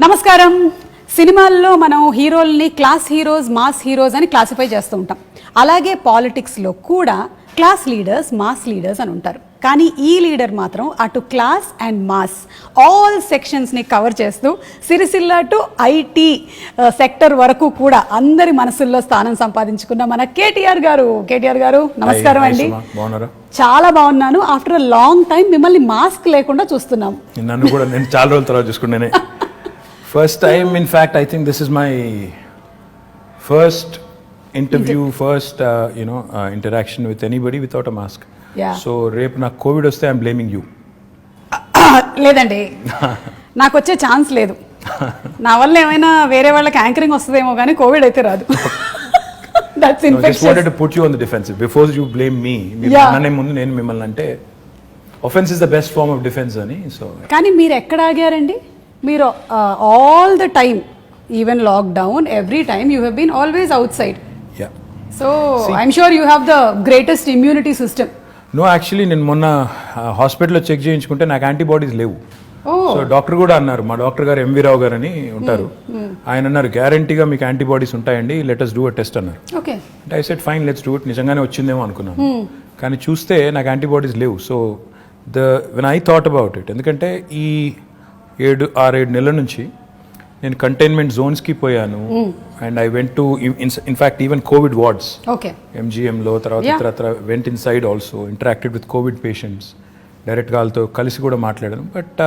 నమస్కారం. సినిమాల్లో మనం హీరోల్ని క్లాస్ హీరోస్, మాస్ హీరోస్ అని క్లాసిఫై చేస్తూ ఉంటాం. అలాగే పాలిటిక్స్లో కూడా క్లాస్ లీడర్స్, మాస్ లీడర్స్ అని ఉంటారు. కానీ ఈ లీడర్ మాత్రం అటు క్లాస్ అండ్ మాస్ ఆల్ సెక్షన్స్ని కవర్ చేస్తూ సిరిసిల్ల టు ఐటీ సెక్టర్ వరకు కూడా అందరి మనసుల్లో స్థానం సంపాదించుకున్న మన కేటీఆర్ గారు నమస్కారం అండి. చాలా బాగున్నాను. ఆఫ్టర్ అ లాంగ్ టైం మిమ్మల్ని మాస్క్ లేకుండా చూస్తున్నాం. నన్ను కూడా నేను చాలా రోజుల తర్వాత చూసుకున్నానే. First time, in fact, I think this is my first interview, first interaction with anybody without a mask. Yeah. So, రేపు నాకు కోవిడ్ వస్తే ఐఎమ్ బ్లేమింగ్ యూ. లేదండి, నాకు వచ్చే ఛాన్స్ లేదు. నా వల్ల ఏమైనా వేరే వాళ్ళకి యాంకరింగ్ వస్తుందేమో కానీ కోవిడ్ అయితే రాదు. That's infectious. Just wanted to put you on the defensive before you blame me. అనే ముందు నేను మిమ్మల్ని అంటే offense is the best form of defense అని. సో కానీ మీరు ఎక్కడ ఆగారండి? మీరు all the time, even lockdown, every time you have been always outside. So I'm sure you have the greatest immunity system. No, actually నేను మొన్న హాస్పిటల్లో check చేయించుకుంటే నాకు యాంటీబాడీస్ లేవు. సో డాక్టర్ కూడా అన్నారు, మా డాక్టర్ గారు ఎంవి రావు గారు అని ఉంటారు, ఆయన అన్నారు గ్యారంటీగా మీకు యాంటీబాడీస్ ఉంటాయండి, let us do a test అన్నారు. అంటే I said fine, let's do it. నిజంగానే వచ్చిందేమో అనుకున్నాను, కానీ చూస్తే నాకు యాంటీబాడీస్ లేవు. So when I thought about it, ఎందుకంటే ఈ 6-7 నెలల నుంచి నేను కంటైన్మెంట్ జోన్స్కి పోయాను. And I went to in fact even covid wards, ఎంజిఎంలో, తర్వాత went inside also, interacted with covid patients, డైరెక్ట్గా వాళ్ళతో కలిసి కూడా మాట్లాడాను. బట్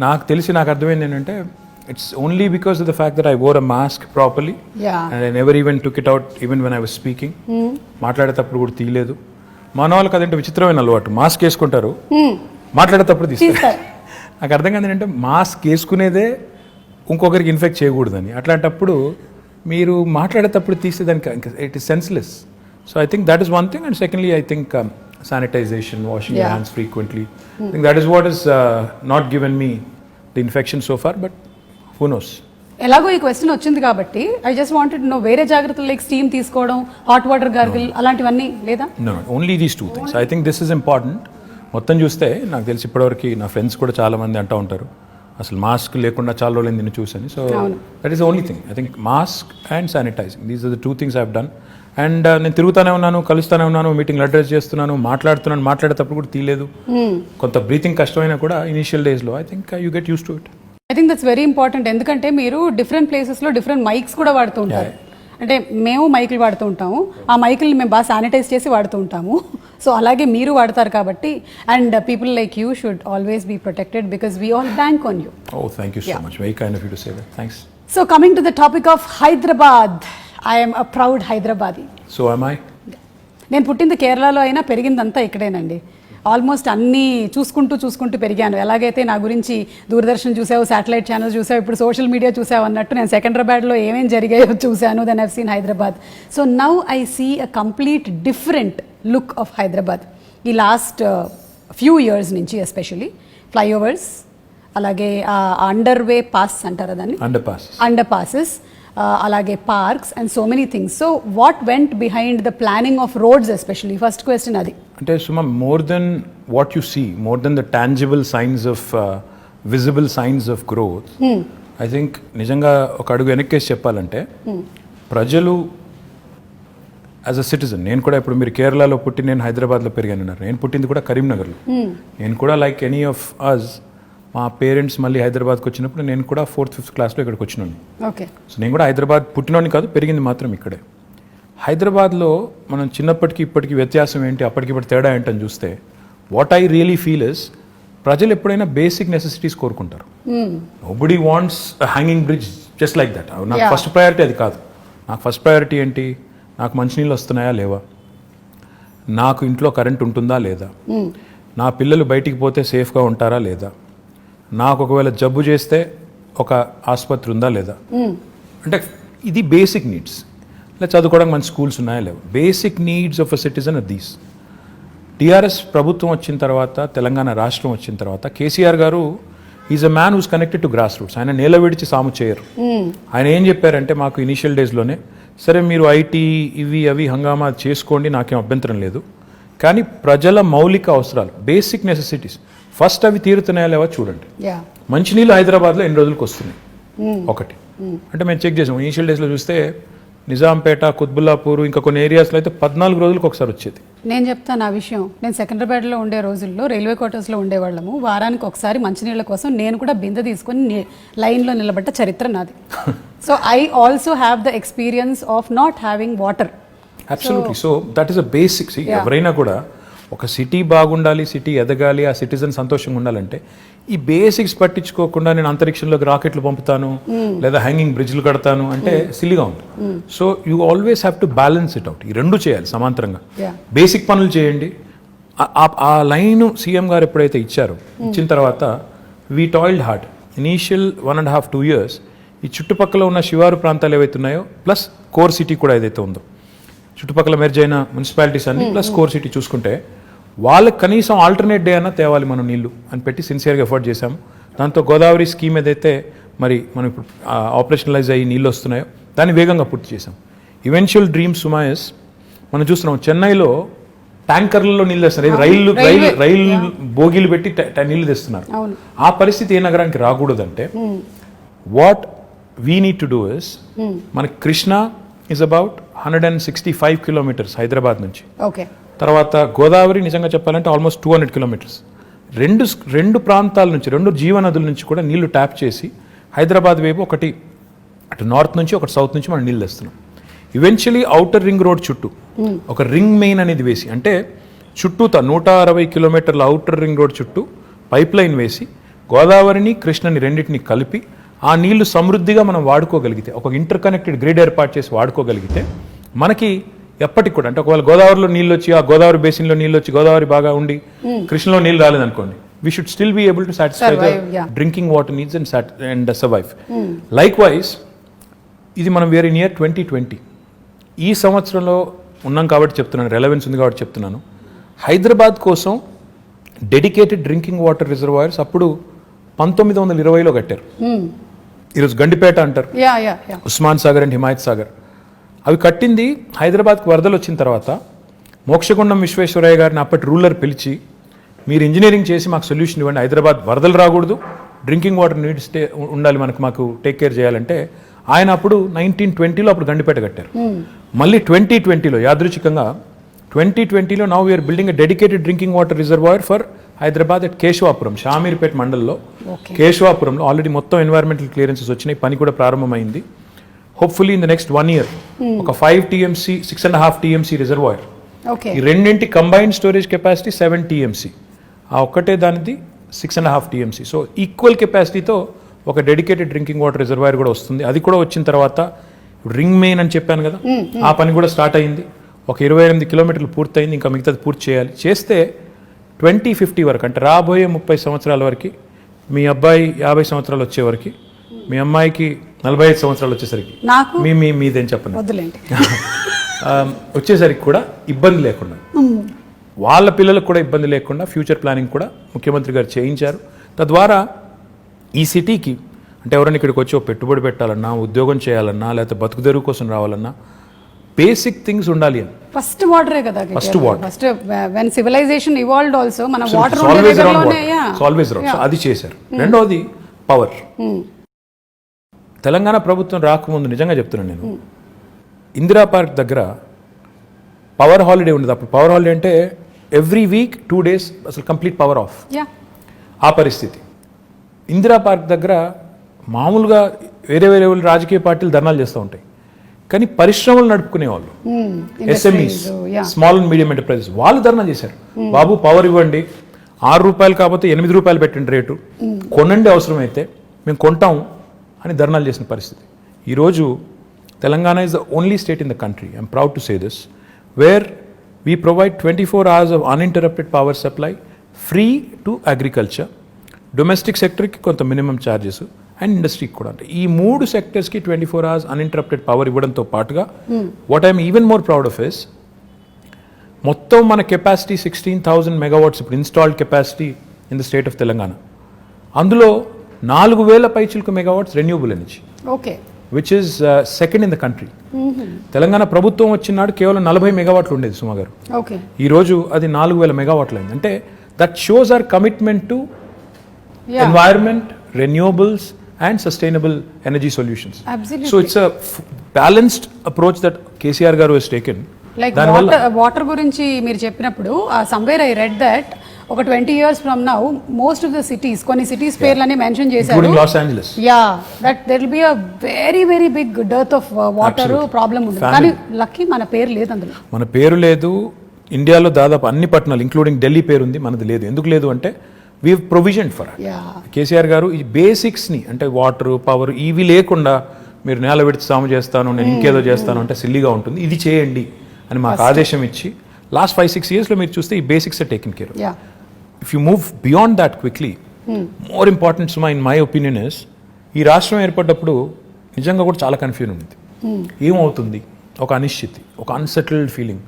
నాకు అర్థమైంది ఏంటంటే it's only because of the fact that I wore a mask properly and I never even took it out even when I was speaking. మాట్లాడేటప్పుడు కూడా తీయలేదు. మన వాళ్ళకి అదంటే విచిత్రమైన అలవాటు, మాస్క్ వేసుకుంటారు, మాట్లాడేటప్పుడు తీస్తారు. నాకు అర్థం కాదు ఏంటంటే మాస్క్ వేసుకునేదే ఇంకొకరికి ఇన్ఫెక్ట్ చేయకూడదని. అట్లాంటప్పుడు మీరు మాట్లాడేటప్పుడు తీస్తే దానికి it is senseless. So I think that is one thing. And secondly I think sanitization, washing your hands frequently, I think that is what is not given me the infection so far, but who knows. ఎలాగో ఈ question వచ్చింది కాబట్టి I just wanted no, వేరే జాగ్రత్తలు like steam తీసుకోవడం, hot water gargle అలాంటివన్నీ లేదా? No, only these 2 things. I think this is important. మొత్తం చూస్తే నాకు తెలిసి ఇప్పటివరకు నా ఫ్రెండ్స్ కూడా చాలామంది అంటూ ఉంటారు అసలు మాస్క్ లేకుండా చాలా రోజులు నిన్ను చూసాను. So that is only thing. I think mask and sanitizing, these are the 2 things I have done. And నేను తిరుగుతూనే ఉన్నాను, కలుస్తూనే ఉన్నాను, మీటింగ్లు అడ్రస్ చేస్తున్నాను, మాట్లాడేటప్పుడు కూడా తీయలేదు. కొంత బ్రీతింగ్ కష్టమైనా కూడా ఇనిషియల్ డేస్లో I think you get use to it. I think that's very important. ఎందుకంటే మీరు డిఫరెంట్ ప్లేసెస్లో డిఫరెంట్ మైక్స్ కూడా వాడుతూ ఉంటారు. అంటే మేము మైకులు వాడుతూ ఉంటాము, ఆ మైకుల్ని మేము బాగా శానిటైజ్ చేసి వాడుతూ ఉంటాము. సో అలాగే మీరు వాడతారు కాబట్టి, and people like you should always be protected because we all bank on you. Oh, thank you so much. Very kind of you to say that. Thanks. So coming to the topic of Hyderabad, I am a proud Hyderabadi. So am I. నేను పుట్టింది కేరళలో అయినా పెరిగిందంతా ఇక్కడేనండి. Almost అన్నీ చూసుకుంటూ పెరిగాను. ఎలాగైతే నా గురించి దూరదర్శన్ చూసావు, శాటిలైట్ ఛానల్స్ చూసావు, ఇప్పుడు సోషల్ మీడియా చూసావు అన్నట్టు నేను సెకండ్రాబాద్లో ఏమేమి జరిగాయో చూశాను. Then I've seen Hyderabad. So now I see a complete different look of Hyderabad. ఈ లాస్ట్ ఫ్యూ ఇయర్స్ నుంచి ఎస్పెషలీ ఫ్లైఓవర్స్, అలాగే అండర్వే పాస్ అంటారా దాన్ని, అండర్ పాసెస్, అలాగే parks and so many things. So what went behind the planning of roads especially? First question అది. అంటే సుమా, more than what you see, more than the tangible signs of visible signs of growth, I think నిజంగా ఒక అడుగు వెనక్కేసి చెప్పాలంటే ప్రజలు as a citizen, నేను కూడా ఇప్పుడు మీరు కేరళలో పుట్టి నేను హైదరాబాద్లో పెరిగాను, నేను పుట్టింది కూడా కరీంనగర్లో. నేను కూడా లైక్ ఎనీ ఆఫ్ అస్, మా పేరెంట్స్ మళ్ళీ హైదరాబాద్కి వచ్చినప్పుడు నేను కూడా 4th 5th క్లాస్లో ఇక్కడికి వచ్చినాను. సో నేను కూడా హైదరాబాద్ పుట్టినోని కాదు, పెరిగింది మాత్రం ఇక్కడే. హైదరాబాద్లో మనం చిన్నప్పటికీ ఇప్పటికీ వ్యత్యాసం ఏంటి, అప్పటికిప్పటి తేడా ఏంటని చూస్తే what I really feel is, ప్రజలు ఎప్పుడైనా బేసిక్ నెసెసిటీస్ కోరుకుంటారు. Nobody wants hanging bridge just like that. నాకు ఫస్ట్ ప్రయారిటీ అది కాదు. నాకు ఫస్ట్ ప్రయారిటీ ఏంటి, నాకు మంచినీళ్ళు వస్తున్నాయా లేవా, నాకు ఇంట్లో కరెంట్ ఉంటుందా లేదా, నా పిల్లలు బయటికి పోతే సేఫ్గా ఉంటారా లేదా, నాకు ఒకవేళ జబ్బు చేస్తే ఒక ఆసుపత్రి ఉందా లేదా. అంటే ఇది బేసిక్ నీడ్స్. ఇలా చదువుకోవడానికి మంచి స్కూల్స్ ఉన్నాయా లేవు. Basic needs of a citizen are these. TRS ప్రభుత్వం వచ్చిన తర్వాత, తెలంగాణ రాష్ట్రం వచ్చిన తర్వాత, కేసీఆర్ గారు is a man who's connected to grass roots. ఆయన నేల విడిచి సాము చేయరు. ఆయన ఏం చెప్పారంటే మాకు ఇనీషియల్ డేస్లోనే, సరే మీరు ఐటీ ఇవి అవి హంగామా చేసుకోండి, నాకేం అభ్యంతరం లేదు, కానీ ప్రజల మౌలిక అవసరాలు, బేసిక్ నెసెసిటీస్ ఫస్ట్ అవి తీరుతున్నాయా లేవా చూడండి. మంచినీళ్ళు హైదరాబాద్లో ఎన్ని రోజులకు వస్తున్నాయి, ఒకటి అంటే మేము చెక్ చేసాం ఇనిషియల్ డేస్లో చూస్తే నిజాంపేట కుత్బుల్లాపూర్ ఇంకా కొన్ని ఏరియాస్లో అయితే 14 రోజులకు ఒకసారి వచ్చేది. నేను చెప్తాను ఆ విషయం. నేను సికింద్రాబాద్లో ఉండే రోజుల్లో రైల్వే క్వార్టర్స్లో ఉండేవాళ్ళము. వారానికి ఒకసారి మంచినీళ్ళ కోసం నేను కూడా బిందె తీసుకొని లైన్లో నిలబడ్డ చరిత్ర నాది. So I also have the experience of not having water. Absolutely. So that is a basics. ఎవరైనా కూడా ఒక సిటీ బాగుండాలి, సిటీ ఎదగాలి, ఆ సిటిజన్ సంతోషంగా ఉండాలంటే ఈ బేసిక్స్ పట్టించుకోకుండా నేను అంతరిక్షంలోకి రాకెట్లు పంపుతాను లేదా హ్యాంగింగ్ బ్రిడ్జ్లు కడతాను అంటే సిల్లీగా ఉంది. So you always have to balance it out. ఈ రెండు చేయాలి సమాంతరంగా. బేసిక్ పనులు చేయండి. ఆ లైన్ సీఎం గారు ఎప్పుడైతే ఇచ్చారో ఇచ్చిన తర్వాత we toiled hard. Initial 1.5 2 years ఈ చుట్టుపక్కల ఉన్న శివారు ప్రాంతాలు ఏవైతే ఉన్నాయో ప్లస్ కోర్ సిటీ కూడా ఏదైతే ఉందో చుట్టుపక్కల మెర్జ్ అయిన మున్సిపాలిటీస్ అన్ని ప్లస్ కోర్ సిటీ చూసుకుంటే వాళ్ళకి కనీసం ఆల్టర్నేట్ డే అన్నా తేవాలి మనం నీళ్లు అని పెట్టి సిన్సియర్గా ఎఫర్ట్ చేశాము. దాంతో గోదావరి స్కీమ్ ఏదైతే మరి మనం ఇప్పుడు ఆపరేషనలైజ్ అయ్యి నీళ్ళు వస్తున్నాయో దాన్ని వేగంగా పూర్తి చేశాం. ఈవెన్చువల్ డ్రీమ్ సుమాయస్ మనం చూస్తున్నాం చెన్నైలో ట్యాంకర్లలో నీళ్ళు తెస్తున్నారు. రైలు బోగీలు పెట్టి నీళ్లు తెస్తున్నారు. ఆ పరిస్థితి ఏ నగరానికి రాకూడదంటే what we need to do is మనకి Krishna is about 165 kilometers Hyderabad నుంచి. తర్వాత గోదావరి నిజంగా చెప్పాలంటే ఆల్మోస్ట్ 200 kilometers. రెండు ప్రాంతాల నుంచి రెండు జీవనదుల నుంచి కూడా నీళ్లు ట్యాప్ చేసి హైదరాబాద్ వైపు ఒకటి అటు నార్త్ నుంచి ఒకటి సౌత్ నుంచి మనం నీళ్ళు తెస్తున్నాం. ఈవెన్చువలీ ఔటర్ రింగ్ రోడ్ చుట్టూ ఒక రింగ్ మెయిన్ అనేది వేసి అంటే చుట్టూతా 160 kilometers ఔటర్ రింగ్ రోడ్ చుట్టూ పైప్ లైన్ వేసి గోదావరిని కృష్ణని రెండింటిని కలిపి ఆ నీళ్లు సమృద్ధిగా మనం వాడుకోగలిగితే ఒక ఇంటర్ కనెక్టెడ్ గ్రిడ్ ఏర్పాటు చేసి వాడుకోగలిగితే మనకి ఎప్పటికి కూడా అంటే ఒకవేళ గోదావరిలో నీళ్ళు వచ్చి ఆ గోదావరి బేసిన్లో నీళ్ళు వచ్చి గోదావరి బాగా ఉండి కృష్ణలో నీళ్ళు రాలేదనుకోండి we should still be able to satisfy the drinking water needs and survive. Likewise ఇది మనం వేరే నియర్ 2020 ఈ సంవత్సరంలో ఉన్నాం కాబట్టి చెప్తున్నాను, రెలవెన్స్ ఉంది కాబట్టి చెప్తున్నాను. హైదరాబాద్ కోసం డెడికేటెడ్ డ్రింకింగ్ వాటర్ రిజర్వాయర్స్ అప్పుడు 1920లో కట్టారు. ఈరోజు గండిపేట అంటారు, ఉస్మాన్ సాగర్ అండ్ హిమాయత్ సాగర్. అవి కట్టింది హైదరాబాద్కి వరదలు వచ్చిన తర్వాత మోక్షగుండం విశ్వేశ్వరయ్య గారిని అప్పటి రూలర్ పిలిచి మీరు ఇంజనీరింగ్ చేసి మాకు సొల్యూషన్ ఇవ్వండి, హైదరాబాద్ వరదలు రాకూడదు, డ్రింకింగ్ వాటర్ నీడ్స్ ఉండాలి, మాకు టేక్ కేర్ చేయాలంటే ఆయన అప్పుడు 1920లో అప్పుడు గండిపేట కట్టారు. మళ్ళీ 2020లో యాదృచ్ఛికంగా 2020లో now we are building a dedicated drinking water reservoir for Hyderabad at Keshavapuram, Shamirpet మండల్లో కేశవాపురంలో ఆల్రెడీ మొత్తం ఎన్వైరన్మెంటల్ క్లియరెన్సెస్ వచ్చినాయి, పని కూడా ప్రారంభమైంది. Hopefully in the next 1 year ఒక 5 TMC 6.5 TMC రిజర్వాయర్, ఈ రెండింటి కంబైన్డ్ స్టోరేజ్ కెపాసిటీ 7 TMC, ఆ ఒక్కటే దానిది 6.5 TMC. సో ఈక్వల్ కెపాసిటీతో ఒక డెడికేటెడ్ డ్రింకింగ్ వాటర్ రిజర్వాయర్ కూడా వస్తుంది. అది కూడా వచ్చిన తర్వాత రింగ్ మెయిన్ అని చెప్పాను కదా, ఆ పని కూడా స్టార్ట్ అయింది. ఒక 28 kilometers పూర్తయింది, ఇంకా మిగతాది పూర్తి చేయాలి. చేస్తే 2050 వరకు అంటే రాబోయే 30 సంవత్సరాల వరకు మీ అబ్బాయి 50 సంవత్సరాలు వచ్చే వరకు, మీ అమ్మాయికి 45 సంవత్సరాలు వచ్చేసరికి మీదేం చెప్పండి వచ్చేసరికి కూడా ఇబ్బంది లేకుండా, వాళ్ళ పిల్లలకు కూడా ఇబ్బంది లేకుండా ఫ్యూచర్ ప్లానింగ్ కూడా ముఖ్యమంత్రి గారు చేయించారు. తద్వారా ఈ సిటీకి అంటే ఎవరైనా ఇక్కడికి వచ్చి పెట్టుబడి పెట్టాలన్నా, ఉద్యోగం చేయాలన్నా, లేకపోతే బతుకుదెరువు కోసం రావాలన్నా బేసిక్ థింగ్స్ ఉండాలి అని. ఫస్ట్ వాటరే కదా, first water. First when civilization evolved also మన వాటర్ ఆల్వేస్ రౌండ్. సో అది చేశారు. రెండోది పవర్. తెలంగాణ ప్రభుత్వం రాకముందు నిజంగా చెప్తున్నాను నేను, ఇందిరా పార్క్ దగ్గర పవర్ హాలిడే ఉండేది. అప్పుడు పవర్ హాలిడే అంటే ఎవ్రీ వీక్ 2 days అసలు కంప్లీట్ పవర్ ఆఫ్. ఆ పరిస్థితి ఇందిరా పార్క్ దగ్గర మామూలుగా వేరే వాళ్ళు రాజకీయ పార్టీలు ధర్నాలు చేస్తూ ఉంటాయి, కానీ పరిశ్రమలు నడుపుకునే వాళ్ళు SMEs, small and medium enterprises, వాళ్ళు ధర్నా చేశారు. బాబు పవర్ ఇవ్వండి, 6 రూపాయలు కాకపోతే 8 రూపాయలు పెట్టండి రేటు, కొనండి అవసరమైతే మేము కొంటాం అని ధర్నాలు చేసిన పరిస్థితి. ఈరోజు Telangana is the only state in the country, I'm proud to say this, where we provide 24 hours of uninterrupted power supply free to agriculture, domestic సెక్టర్కి కొంత మినిమం ఛార్జెస్ అండ్ ఇండస్ట్రీకి కూడా. అంటే ఈ 3 సెక్టర్స్కి 24 hours అన్ఇంటరప్టెడ్ పవర్ ఇవ్వడంతో పాటుగా what I'm even more proud of is మొత్తం మన కెపాసిటీ 16,000 megawatts ఇప్పుడు installed capacity in the state of Telangana. అందులో 4,000 పైచిలకు megawatts renewable energy, which is second in the country. Telangana ప్రభుత్వం వచ్చినాడు కేవలం 40 megawatts ఉండేది సుమా గారు, ఈరోజు అది 4,000 megawatts అయింది. అంటే that shows our commitment to environment, renewables and sustainable energy solutions. Absolutely. So it's a balanced approach that KCR garu has taken. Like water గురించి మీరు చెప్పినప్పుడు సమ్వేర్ ఐ రెడ్ దట్ ఒక 20 years from now most of the cities కొన్ని cities పేర్లని mention చేశారు, including Los Angeles. That there will be a very big dearth of water problem ఉంది. కానీ lucky మన పేరు లేదు అందులో. మన పేరు లేదు. ఇండియాలో దాదాపు అన్ని పట్టణాలు ఇంక్లూడింగ్ ఢిల్లీ పేరు ఉంది, మనది లేదు. ఎందుకు లేదు అంటే we have provision for it. KCR గారు ఈ బేసిక్స్ని అంటే వాటర్ పవర్ ఇవి లేకుండా మీరు నేల విడిచి సాము చేస్తాను, నేను ఇంకేదో చేస్తాను అంటే సిల్లీగా ఉంటుంది, ఇది చేయండి అని మాకు ఆదేశం ఇచ్చి లాస్ట్ 5-6 yearsలో మీరు చూస్తే ఈ basics are taken care. If you move beyond that quickly, more important సుమా ఇన్ మై ఒపీనియన్ ఇస్, ఈ రాష్ట్రం ఏర్పడ్డప్పుడు నిజంగా కూడా చాలా కన్ఫ్యూజన్ ఉంది. ఏమవుతుంది, ఒక అనిశ్చితి, ఒక అన్సెటిల్డ్ ఫీలింగ్,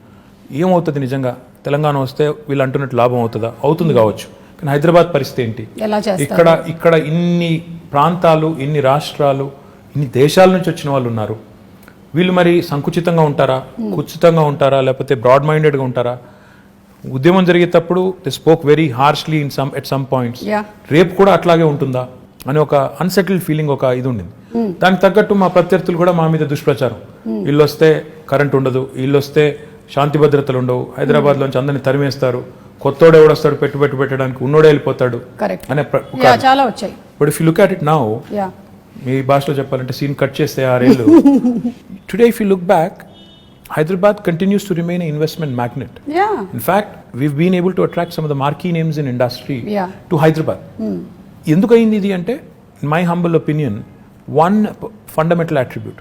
ఏమవుతుంది నిజంగా తెలంగాణ వస్తే వీళ్ళు అంటున్నట్టు లాభం అవుతుందా, అవుతుంది కావచ్చు, కానీ హైదరాబాద్ పరిస్థితి ఏంటి, ఇక్కడ ఇన్ని ప్రాంతాలు, ఇన్ని రాష్ట్రాలు, ఇన్ని దేశాల నుంచి వచ్చిన వాళ్ళు ఉన్నారు, వీళ్ళు మరి సంకుచితంగా ఉంటారా, కుచితంగా ఉంటారా, లేకపోతే బ్రాడ్ మైండెడ్గా ఉంటారా, ఉద్యమం జరిగేటప్పుడు they spoke very harshly at some points, రేపు కూడా అట్లాగే ఉంటుందా అని ఒక అన్సెటిల్డ్ ఫీలింగ్, ఒక ఇది ఉండింది. దానికి తగ్గట్టు మా ప్రత్యర్థులు కూడా మా మీద దుష్ప్రచారం, వీళ్ళు వస్తే కరెంట్ ఉండదు, వీళ్ళు వస్తే శాంతి భద్రతలు ఉండవు, హైదరాబాద్లోంచి అందరిని తరిమేస్తారు, కొత్తోడు ఎవడొస్తాడు పెట్టుబడి పెట్టడానికి, ఉన్నోడే వెళ్ళిపోతాడు అనే చాలా వచ్చాయి. But if you look at it now, మీ భాషలో చెప్పాలంటే సీన్ కట్ చేస్తే 6 ఏళ్ళు, today if you look back, Hyderabad continues to remain an investment magnet. In fact, we've been able to attract some of the marquee names in industry to Hyderabad. ఎందుకు అయింది ఇది అంటే, in my humble opinion, one fundamental attribute,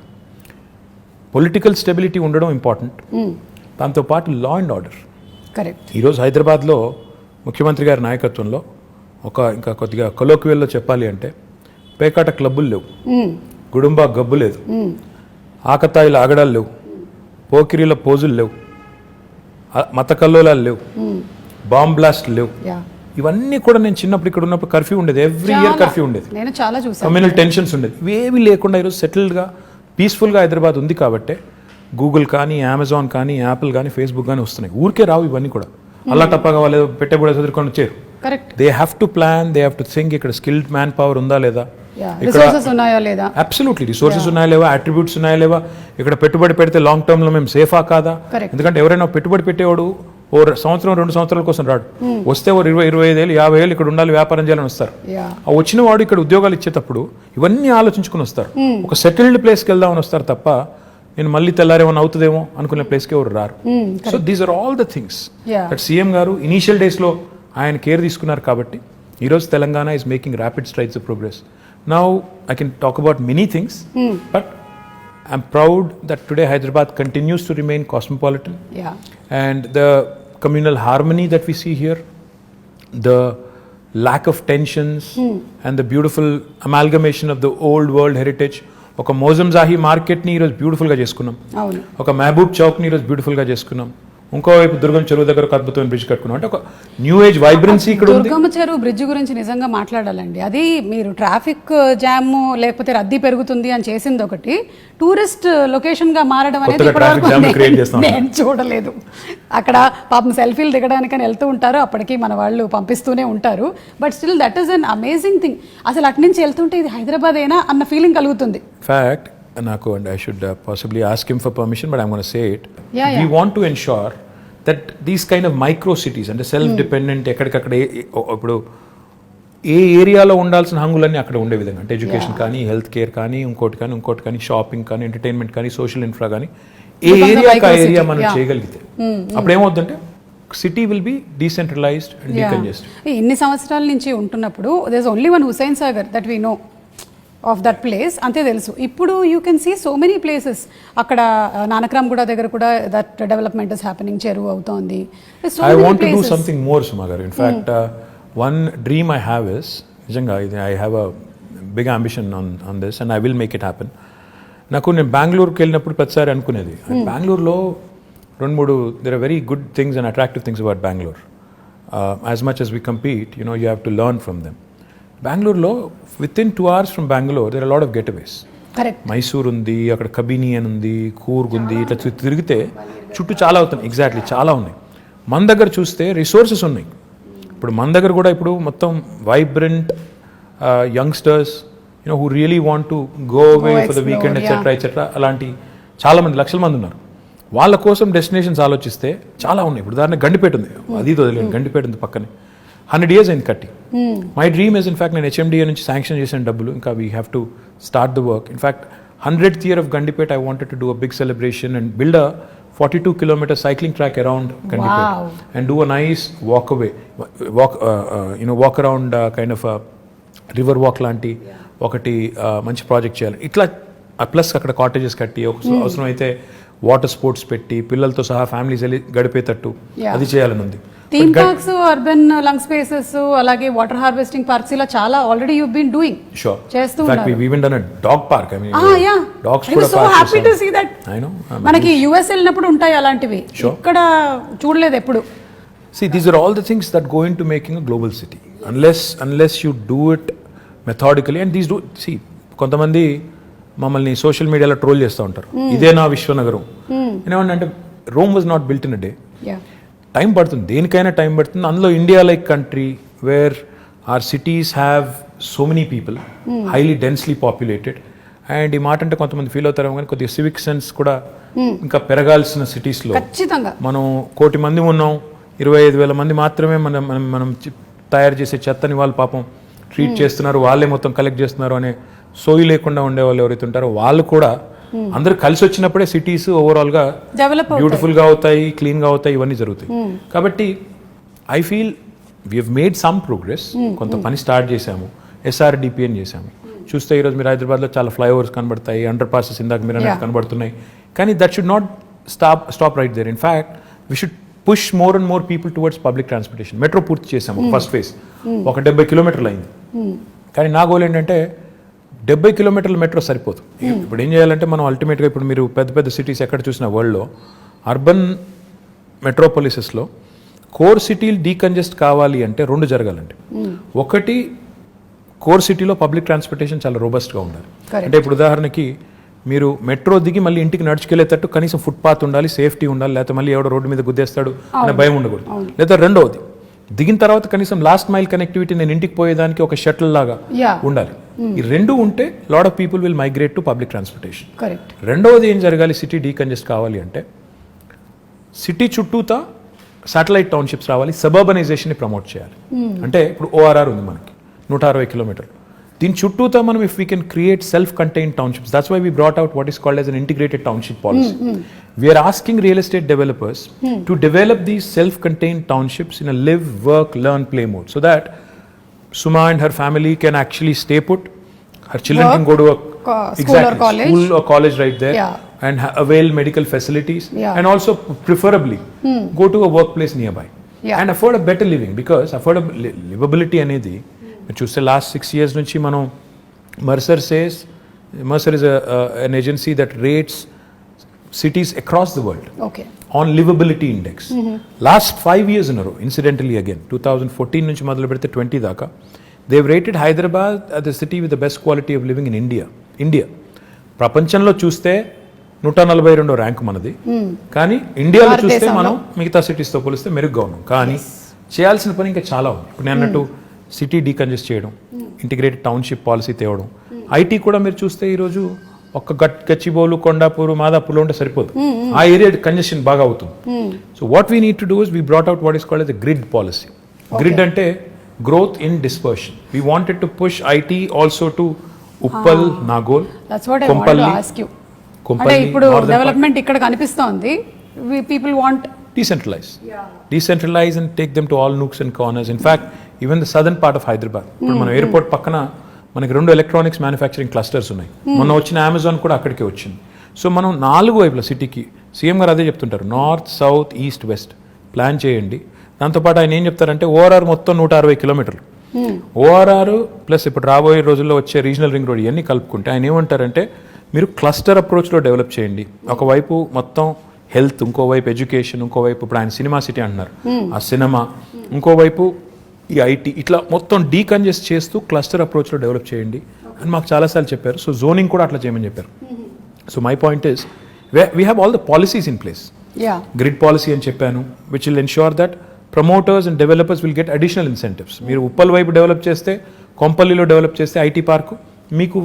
political stability ఉండడం important, దాంతోపాటు law and order. Correct. ఈరోజు హైదరాబాద్లో ముఖ్యమంత్రి గారి నాయకత్వంలో ఇంకా కొద్దిగా కొలోక్వియల్లో చెప్పాలి అంటే, పేకాట క్లబ్బులు లేవు, గుడుంబా గబ్బు లేదు, ఆకతాయిల ఆగడాలు లేవు, పోకిరీల పోజులు లేవు, మత కల్లోలాలు లేవు, బాంబ్ బ్లాస్ట్ లేవు. ఇవన్నీ కూడా నేను చిన్నప్పుడు ఇక్కడ ఉన్నప్పుడు కర్ఫ్యూ ఉండేది, ఎవ్రీ ఇయర్ కర్ఫ్యూ ఉండేది, కమ్యూనల్ టెన్షన్స్ ఉండేది, ఇవేవి లేకుండా ఈరోజు సెటిల్డ్గా పీస్ఫుల్గా హైదరాబాద్ ఉంది. కాబట్టి గూగుల్ కానీ, అమెజాన్ కానీ, యాపిల్ కానీ, ఫేస్బుక్ కానీ వస్తున్నాయి, ఊరికే రావు ఇవన్నీ కూడా. అల్లా టప్పగా వాళ్ళు పెట్టబడే చదువుకొని వచ్చారు. They have to plan, they have to think, ఇక్కడ స్కిల్డ్ మ్యాన్ పవర్ ఉందా లేదా, రిసోర్సెస్ ఉన్నాయా లేదా, అబ్సల్యూట్లీ రిసోర్సెస్ ఉన్నాయా లేవా, అట్రిబ్యూట్స్ ఉన్నాయా లేవా, ఇక్కడ పెట్టుబడి పెడితే లాంగ్ టర్మ్ లో మేము సేఫా కాదా. ఎందుకంటే ఎవరైనా పెట్టుబడి పెట్టేవాడు ఓ సంవత్సరం 2 సంవత్సరాల కోసం రాడు, వస్తే ఓ 20-25 ఏళ్ళు 50 ఏళ్ళు ఇక్కడ ఉండాలి, వ్యాపారం చేయాలని వస్తారు. ఆ వచ్చిన వాడు ఇక్కడ ఉద్యోగాలు ఇచ్చేటప్పుడు ఇవన్నీ ఆలోచించుకుని వస్తారు, ఒక సెటిల్డ్ ప్లేస్కి వెళ్దామని వస్తారు తప్ప నేను మళ్ళీ తెల్లారేమన్నా అవుతుందేమో అనుకునే ప్లేస్కి ఎవరు రారు. So these are all the things that CM గారు ఇనీషియల్ డేస్లో ఆయన కేర్ తీసుకున్నారు. కాబట్టి ఈరోజు Telangana is making rapid strides of progress. Now I can talk about many things, but I'm proud that today Hyderabad continues to remain cosmopolitan. And the communal harmony that we see here, the lack of tensions, and the beautiful amalgamation of the old world heritage. ఒక మోజంజాహి మార్కెట్ని ఈరోజు బ్యూటిఫుల్గా చేసుకున్నాం, ఒక మహబూబ్ చౌక్ని ఈరోజు బ్యూటిఫుల్గా చేసుకున్నాం, ఇంకోవైపు దుర్గం చెరువు దగ్గర ఒక అద్భుతమైన బ్రిడ్జ్ కట్టుకున్నాం. అంటే ఒక న్యూ ఏజ్ వైబ్రెన్సీ ఇక్కడ ఉంది. దుర్గం చెరువు బ్రిడ్జ్ గురించి నిజంగా మాట్లాడాలండి. అది మీరు ట్రాఫిక్ జామ్ లేకపోతే రద్దీ పెరుగుతుంది అని చేసింది ఒకటి, టూరిస్ట్ లొకేషన్ గా మారడం అనేది నేను చూడలేదు. అక్కడ పాపం సెల్ఫీలు దిగడానికని వెళ్తూ ఉంటారు, అప్పటికి మన వాళ్ళు పంపిస్తూనే ఉంటారు. But still that is an amazing thing. అసలు అటు నుంచి వెళ్తుంటే ఇది హైదరాబాద్ అయినా అన్న ఫీలింగ్ కలుగుతుంది. ఫ్యాక్ట్ నాకు, and I should possibly ask him for permission, but I'm going to say it. We want to ensure that these kind of micro cities and the self dependent, ఎక్కడికక్కడ ఇప్పుడు ఏ ఏరియాలో ఉండాల్సిన హంగులన్నీ అక్కడ ఉండే విధంగా, అంటే ఎడ్యుకేషన్ కానీ, హెల్త్ కేర్ కానీ, ఇంకోటి కానీ, షాపింగ్ కానీ, ఎంటర్టైన్మెంట్ కానీ, సోషల్ ఇన్ఫ్రా కానీ, ఏ ఏరియా మనం చేయగలిగితే అప్పుడు ఏమవుతుందంటే city will be decentralized and decongested. ఇన్ని సంవత్సరాల నుంచి ఉంటున్నప్పుడు there is only one Hussain Sagar that we know of that place, అంతే తెలుసు. ఇప్పుడు you can see so many places. అక్కడ నానక్రామ్ కూడా దగ్గర కూడా దట్ డెవలప్మెంట్ ఇస్ హ్యాపెనింగ్, చెరువు అవుతోంది. I want to do something more Suma garu. In fact one dream I have is, నిజంగా I have a big ambition on this and I will make it happen. నేను బెంగళూరుకి వెళ్ళినప్పుడు ప్రతిసారి అనుకునేది, బెంగళూరులో 2-3 there are very good things and attractive things about Bangalore. As much as we compete, you have to learn from them. బెంగళూరులో within 2 hours from Bangalore there are a lot of getaways. Correct. Mysore ఉంది, అక్కడ కబిని అని ఉంది, కూర్గ్ ఉంది, ఇట్లా తిరిగితే చుట్టూ చాలా అవుతున్నాయి. ఎగ్జాక్ట్లీ చాలా ఉన్నాయి. మన దగ్గర చూస్తే రిసోర్సెస్ ఉన్నాయి. ఇప్పుడు మన దగ్గర కూడా ఇప్పుడు మొత్తం vibrant youngsters, who really want to go away for the weekend, etc. అలాంటి చాలా మంది, లక్షల మంది ఉన్నారు. వాళ్ళ కోసం డెస్టినేషన్స్ ఆలోచిస్తే చాలా ఉన్నాయి. ఇప్పుడు ఉదాహరణ గండిపేట ఉంది, అది వదిలేదు, గండిపేట ఉంది పక్కనే. 100 years అయింది కట్టి. మై డ్రీమ్ ఇస్ ఇన్ఫాక్ట్ నేను HMDA నుంచి శాంక్షన్ చేసిన డబ్బులు, ఇంకా we have to start the work. In fact 100th year of Gandipet, I wanted to do a big celebration and build a 42-kilometer cycling track around Gandipet and do a nice walk around kind of a river walk లాంటి ఒకటి మంచి project చేయాలి. ఇట్లా plus అక్కడ cottages కట్టి అవసరం అయితే water sports పెట్టి పిల్లలతో సహా ఫ్యామిలీస్ వెళ్ళి గడిపేటట్టు అది చేయాలని ఉంది. Theme parks, urban lung spaces, అలాగే వాటర్ హార్వెస్టింగ్ పార్క్స్, ఇలా చాలా ఆల్రెడీ యు బీన్ డూయింగ్ చేస్తూ ఉన్నారు. we even done a dog park. I mean, dogs కూడా so happy to see that. I know. మనకి US వెళ్ళినప్పుడు ఉంటాయి అలాంటివి, ఇక్కడ చూడలేదు ఎప్పుడు. See, these are all the things that go into making a global city. Unless you do it methodically, and these do, see, కొంతమంది మమ్మల్ని సోషల్ మీడియాలో ట్రోల్ చేస్తూ ఉంటారు, ఇదే నా విశ్వనగరం ఏమంటే Rome was not built in a day. Time పడుతుంది, దేనికైనా టైం పడుతుంది. అందులో India like country where are cities have so many people, highly densely populated. And ఈ మాట అంటే కొంతమంది ఫీల్ అవుతారేమో కానీ కొద్దిగా సివిక్ సెన్స్ కూడా ఇంకా పెరగాల్సిన సిటీస్లో. మనం 1 కోటి మంది ఉన్నాం, 25,000 మంది మాత్రమే మనం తయారు చేసే చెత్తని వాళ్ళు పాపం ట్రీట్ చేస్తున్నారు, వాళ్ళే మొత్తం కలెక్ట్ చేస్తున్నారు అనే సోయి లేకుండా ఉండేవాళ్ళు ఎవరైతే ఉంటారో వాళ్ళు కూడా అందరూ కలిసి వచ్చినప్పుడే సిటీస్ ఓవరాల్ గా బ్యూటిఫుల్ గా అవుతాయి, క్లీన్ గా అవుతాయి, ఇవన్నీ జరుగుతాయి. కాబట్టి I feel we have made some progress. కొంత పని స్టార్ట్ చేశాము, SRDP అని చేశాము. చూస్తే ఈరోజు మీరు హైదరాబాద్లో చాలా ఫ్లైఓవర్స్ కనబడతాయి, అండర్ పాసెస్ ఇందాక మీరు అన్నట్టు కనబడుతున్నాయి. కానీ that should not stop right there. In fact we should push more and more people towards public transportation. Metro పూర్తి చేశాము, ఫస్ట్ ఫేజ్ ఒక 70 కిలోమీటర్లు అయింది. కానీ నా గోల్ ఏంటంటే 70 కిలోమీటర్ల మెట్రో సరిపోదు. ఇప్పుడు ఏం చేయాలంటే మనం అల్టిమేట్గా ఇప్పుడు మీరు పెద్ద సిటీస్ ఎక్కడ చూసిన వరల్డ్లో అర్బన్ మెట్రోపాలిసెస్లో కోర్ సిటీలు డీకంజెస్ట్ కావాలి అంటే 2 జరగాలండి. ఒకటి, కోర్ సిటీలో పబ్లిక్ ట్రాన్స్పోర్టేషన్ చాలా రోబస్ట్గా ఉండాలి. అంటే ఇప్పుడు ఉదాహరణకి మీరు మెట్రో దిగి మళ్ళీ ఇంటికి నడుచుకెళ్ళేటట్టు కనీసం ఫుట్పాత్ ఉండాలి, సేఫ్టీ ఉండాలి, లేకపోతే మళ్ళీ ఎవడో రోడ్డు మీద గుద్దేస్తాడు అనే భయం ఉండకూడదు. లేదా రెండవది, దిగిన తర్వాత కనీసం లాస్ట్ మైల్ కనెక్టివిటీ, నేను ఇంటికి పోయేదానికి ఒక షటిల్ లాగా ఉండాలి. ఈ 2 ఉంటే lot of people will migrate to public transportation. రెండవది ఏం జరగాలి, సిటీ డీకంజెస్ట్ కావాలి అంటే సిటీ చుట్టూతా శాటిలైట్ టౌన్షిప్స్ రావాలి, సబర్బనైజేషన్ని ప్రమోట్ చేయాలి. అంటే ఇప్పుడు ORR ఉంది మనకి 160 కిలోమీటర్లు, దీని చుట్టూతా మనం if we can create self contained townships, that's why we brought out what is called as an integrated township policy. We are asking real estate developers to develop these self-contained townships in a live, work, learn, play mode, so that Suma and her family can actually stay put. Her children can go to a school or college right there, and avail medical facilities, and also preferably go to a workplace nearby and afford a better living, because livability అనేది మీరు చూస్తే last 6 years నుంచి మనం Mercer is an agency that rates cities across the world on livability index. Last 5 years in a row, incidentally again 2014 నుంచి మొదలు పెడితే 20 దాకా, they've rated Hyderabad as the city with the best quality of living in India. ప్రపంచంలో చూస్తే 142వ rank మనది, కానీ ఇండియాలో చూస్తే మనం మిగతా సిటీస్తో పోలిస్తే మెరుగ్గా ఉన్నాం. కానీ చేయాల్సిన పని ఇంకా చాలా ఉంది. ఇప్పుడు నేను అన్నట్టు సిటీ డీకంజెస్ట్ చేయడం, ఇంటిగ్రేటెడ్ టౌన్షిప్ పాలసీ తేవడం, ఐటీ కూడా మీరు చూస్తే ఈరోజు ఒక్క గచ్చిబౌలు, కొండాపూర్, మాదాపూర్లో ఉంటే సరిపోదు, ఆ ఏరియా కంజెషన్ బాగా అవుతుంది. So what we need to do is we brought out what is called as a grid policy. Grid అంటే growth in dispersion. We wanted to push IT also to Uppal, Nagole, Kompally. ఇప్పుడు డెవలప్మెంట్ ఇక్కడ కనిపిస్తోంది. People want decentralize and take them to all nooks and corners. In fact, even the southern part of Hyderabad, ఇప్పుడు మన airport పక్కన మనకి 2 electronics manufacturing clusters ఉన్నాయి. మొన్న వచ్చిన అమెజాన్ కూడా అక్కడికే వచ్చింది. సో మనం 4 వైపుల సిటీకి, సీఎం గారు అదే చెప్తుంటారు, north, south, east, west plan చేయండి. దాంతోపాటు ఆయన ఏం చెప్తారంటే ORR మొత్తం 160 కిలోమీటర్లు, ORR ప్లస్ ఇప్పుడు రాబోయే రోజుల్లో వచ్చే రీజనల్ రింగ్ రోడ్ ఇవన్నీ కలుపుకుంటే ఆయన ఏమంటారంటే మీరు క్లస్టర్ అప్రోచ్లో డెవలప్ చేయండి. ఒకవైపు మొత్తం హెల్త్, ఇంకోవైపు ఎడ్యుకేషన్, ఇంకోవైపు ఇప్పుడు ఆయన సినిమా సిటీ అంటున్నారు, ఆ సినిమా, ఇంకోవైపు ఈ ఐటీ, ఇట్లా మొత్తం డీకంజెస్ట్ చేస్తూ క్లస్టర్ అప్రోచ్లో డెవలప్ చేయండి అని మాకు చాలాసార్లు చెప్పారు. సో జోనింగ్ కూడా అట్లా చేయమని చెప్పారు. So my point is we have all the policies in place. Grid policy అని చెప్పాను, which will ensure that promoters and developers will get additional incentives. మీరు ఉప్పల్ వైపు డెవలప్ చేస్తే, కొంపల్లిలో డెవలప్ చేస్తే ఐటీ పార్కు, మీకు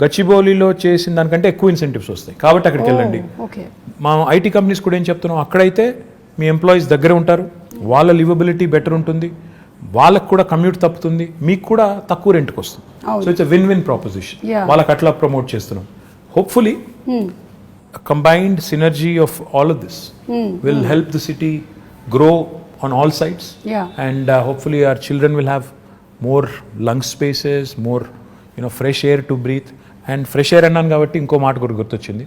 గచ్చిబౌలిలో చేసిన దానికంటే ఎక్కువ ఇన్సెంటివ్స్ వస్తాయి, కాబట్టి అక్కడికి వెళ్ళండి. ఓకే. మా ఐటీ కంపెనీస్ కూడా ఏం చెప్తున్నాం, అక్కడైతే మీ ఎంప్లాయీస్ దగ్గర ఉంటారు, వాళ్ళ లివబిలిటీ బెటర్ ఉంటుంది, వాళ్ళకు కూడా కమ్యూట్ తప్పుతుంది, మీకు కూడా తక్కువ రెంట్కి వస్తుంది. So it's win win proposition. వాళ్ళకి అట్లా ప్రమోట్ చేస్తున్నాం. Hopefully combined synergy of all of this will help the city grow on all sides. And hopefully our children will have more lung spaces, more fresh air to breathe. And fresh air annan kabatti inko maat kuda gurtochindi,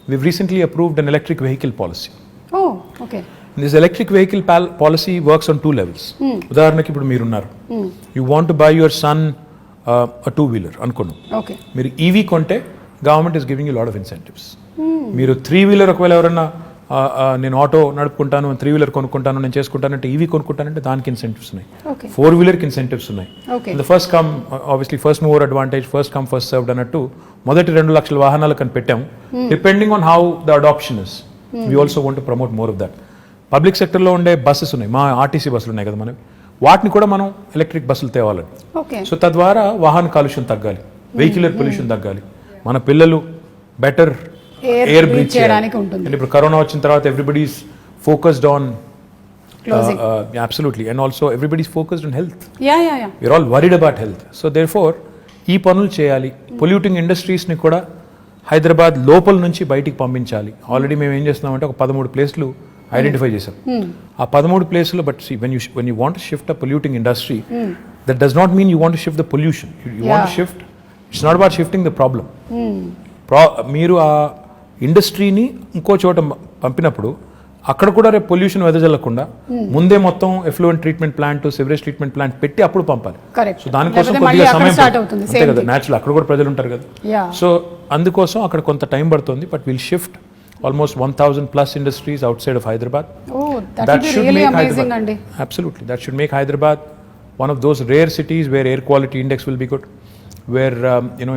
we've recently approved an electric vehicle policy. Oh, okay. This electric vehicle policy works on two levels. ఉదాహరణకి ఇప్పుడు మీరు ఉన్నారు, you want to buy your son a two wheeler అనుకున్నాం. Okay. మీరు EV కొంటే government is giving you a lot of incentives. మీరు 3-wheeler ఒకవేళ ఎవరన్నా నేను ఆటో నడుపుకుంటాను, 3-wheeler కొనుక్కుంటాను, నేను చేసుకుంటానంటే, ఈవీ కొనుక్కుంటానంటే దానికి ఇన్సెంటివ్స్ ఉన్నాయి, 4-wheelerకి ఇన్సెంటివ్స్ ఉన్నాయి. First come obviously first mover advantage, first come first served అన్నట్టు మొదటి 2 లక్షల వాహనాలకు అని పెట్టాము. Depending on how the adoption is, we also want to promote more of that. Public సెక్టర్లో ఉండే బస్సెస్ ఉన్నాయి, మా ఆర్టీసీ బస్సులు ఉన్నాయి కదా మనవి, వాటిని కూడా మనం ఎలక్ట్రిక్ బస్సులు తేవాలని. సో తద్వారా వాహన కాలుష్యం తగ్గాలి, వెహిక్యులర్ పొల్యూషన్ తగ్గాలి, మన పిల్లలు బెటర్ ఎయిర్ బ్రీత్ చేయడానికి ఉంటుంది. ఇప్పుడు కరోనా వచ్చిన తర్వాత everybody's focused on absolutely, and also everybody's focused on health. We're all worried about health. So therefore ఈ పనులు చేయాలి. పొల్యూటింగ్ ఇండస్ట్రీస్ని కూడా హైదరాబాద్ లోపల నుంచి బయటికి పంపించాలి. ఆల్రెడీ మేము ఏం చేస్తున్నామంటే ఒక 13 ప్లేస్లు ఐడెంటిఫై చేశాం. ఆ 13 ప్లేస్లో but when you want to shift a polluting industry, that does not mean you want to shift the pollution. You want to shift, it's not about shifting the problem. మీరు ఆ ఇండస్ట్రీని ఇంకో చోట పంపినప్పుడు అక్కడ కూడా రేపు పొల్యూషన్ వెదజల్లకుండా ముందే మొత్తం effluent treatment plant, sewerage treatment plant పెట్టి అప్పుడు పంపాలి. సో దానికోసం కొద్దిగా సమయం అంతే కదా, న్యాచురల్ అక్కడ కూడా ప్రజలు ఉంటారు కదా. సో అందుకోసం అక్కడ కొంత టైం పడుతుంది. But will shift almost 1,000 plus industries outside of Hyderabad. That should really make amazing, Hyderabad, absolutely, that should make Hyderabad one of those rare cities where air quality index will be good, where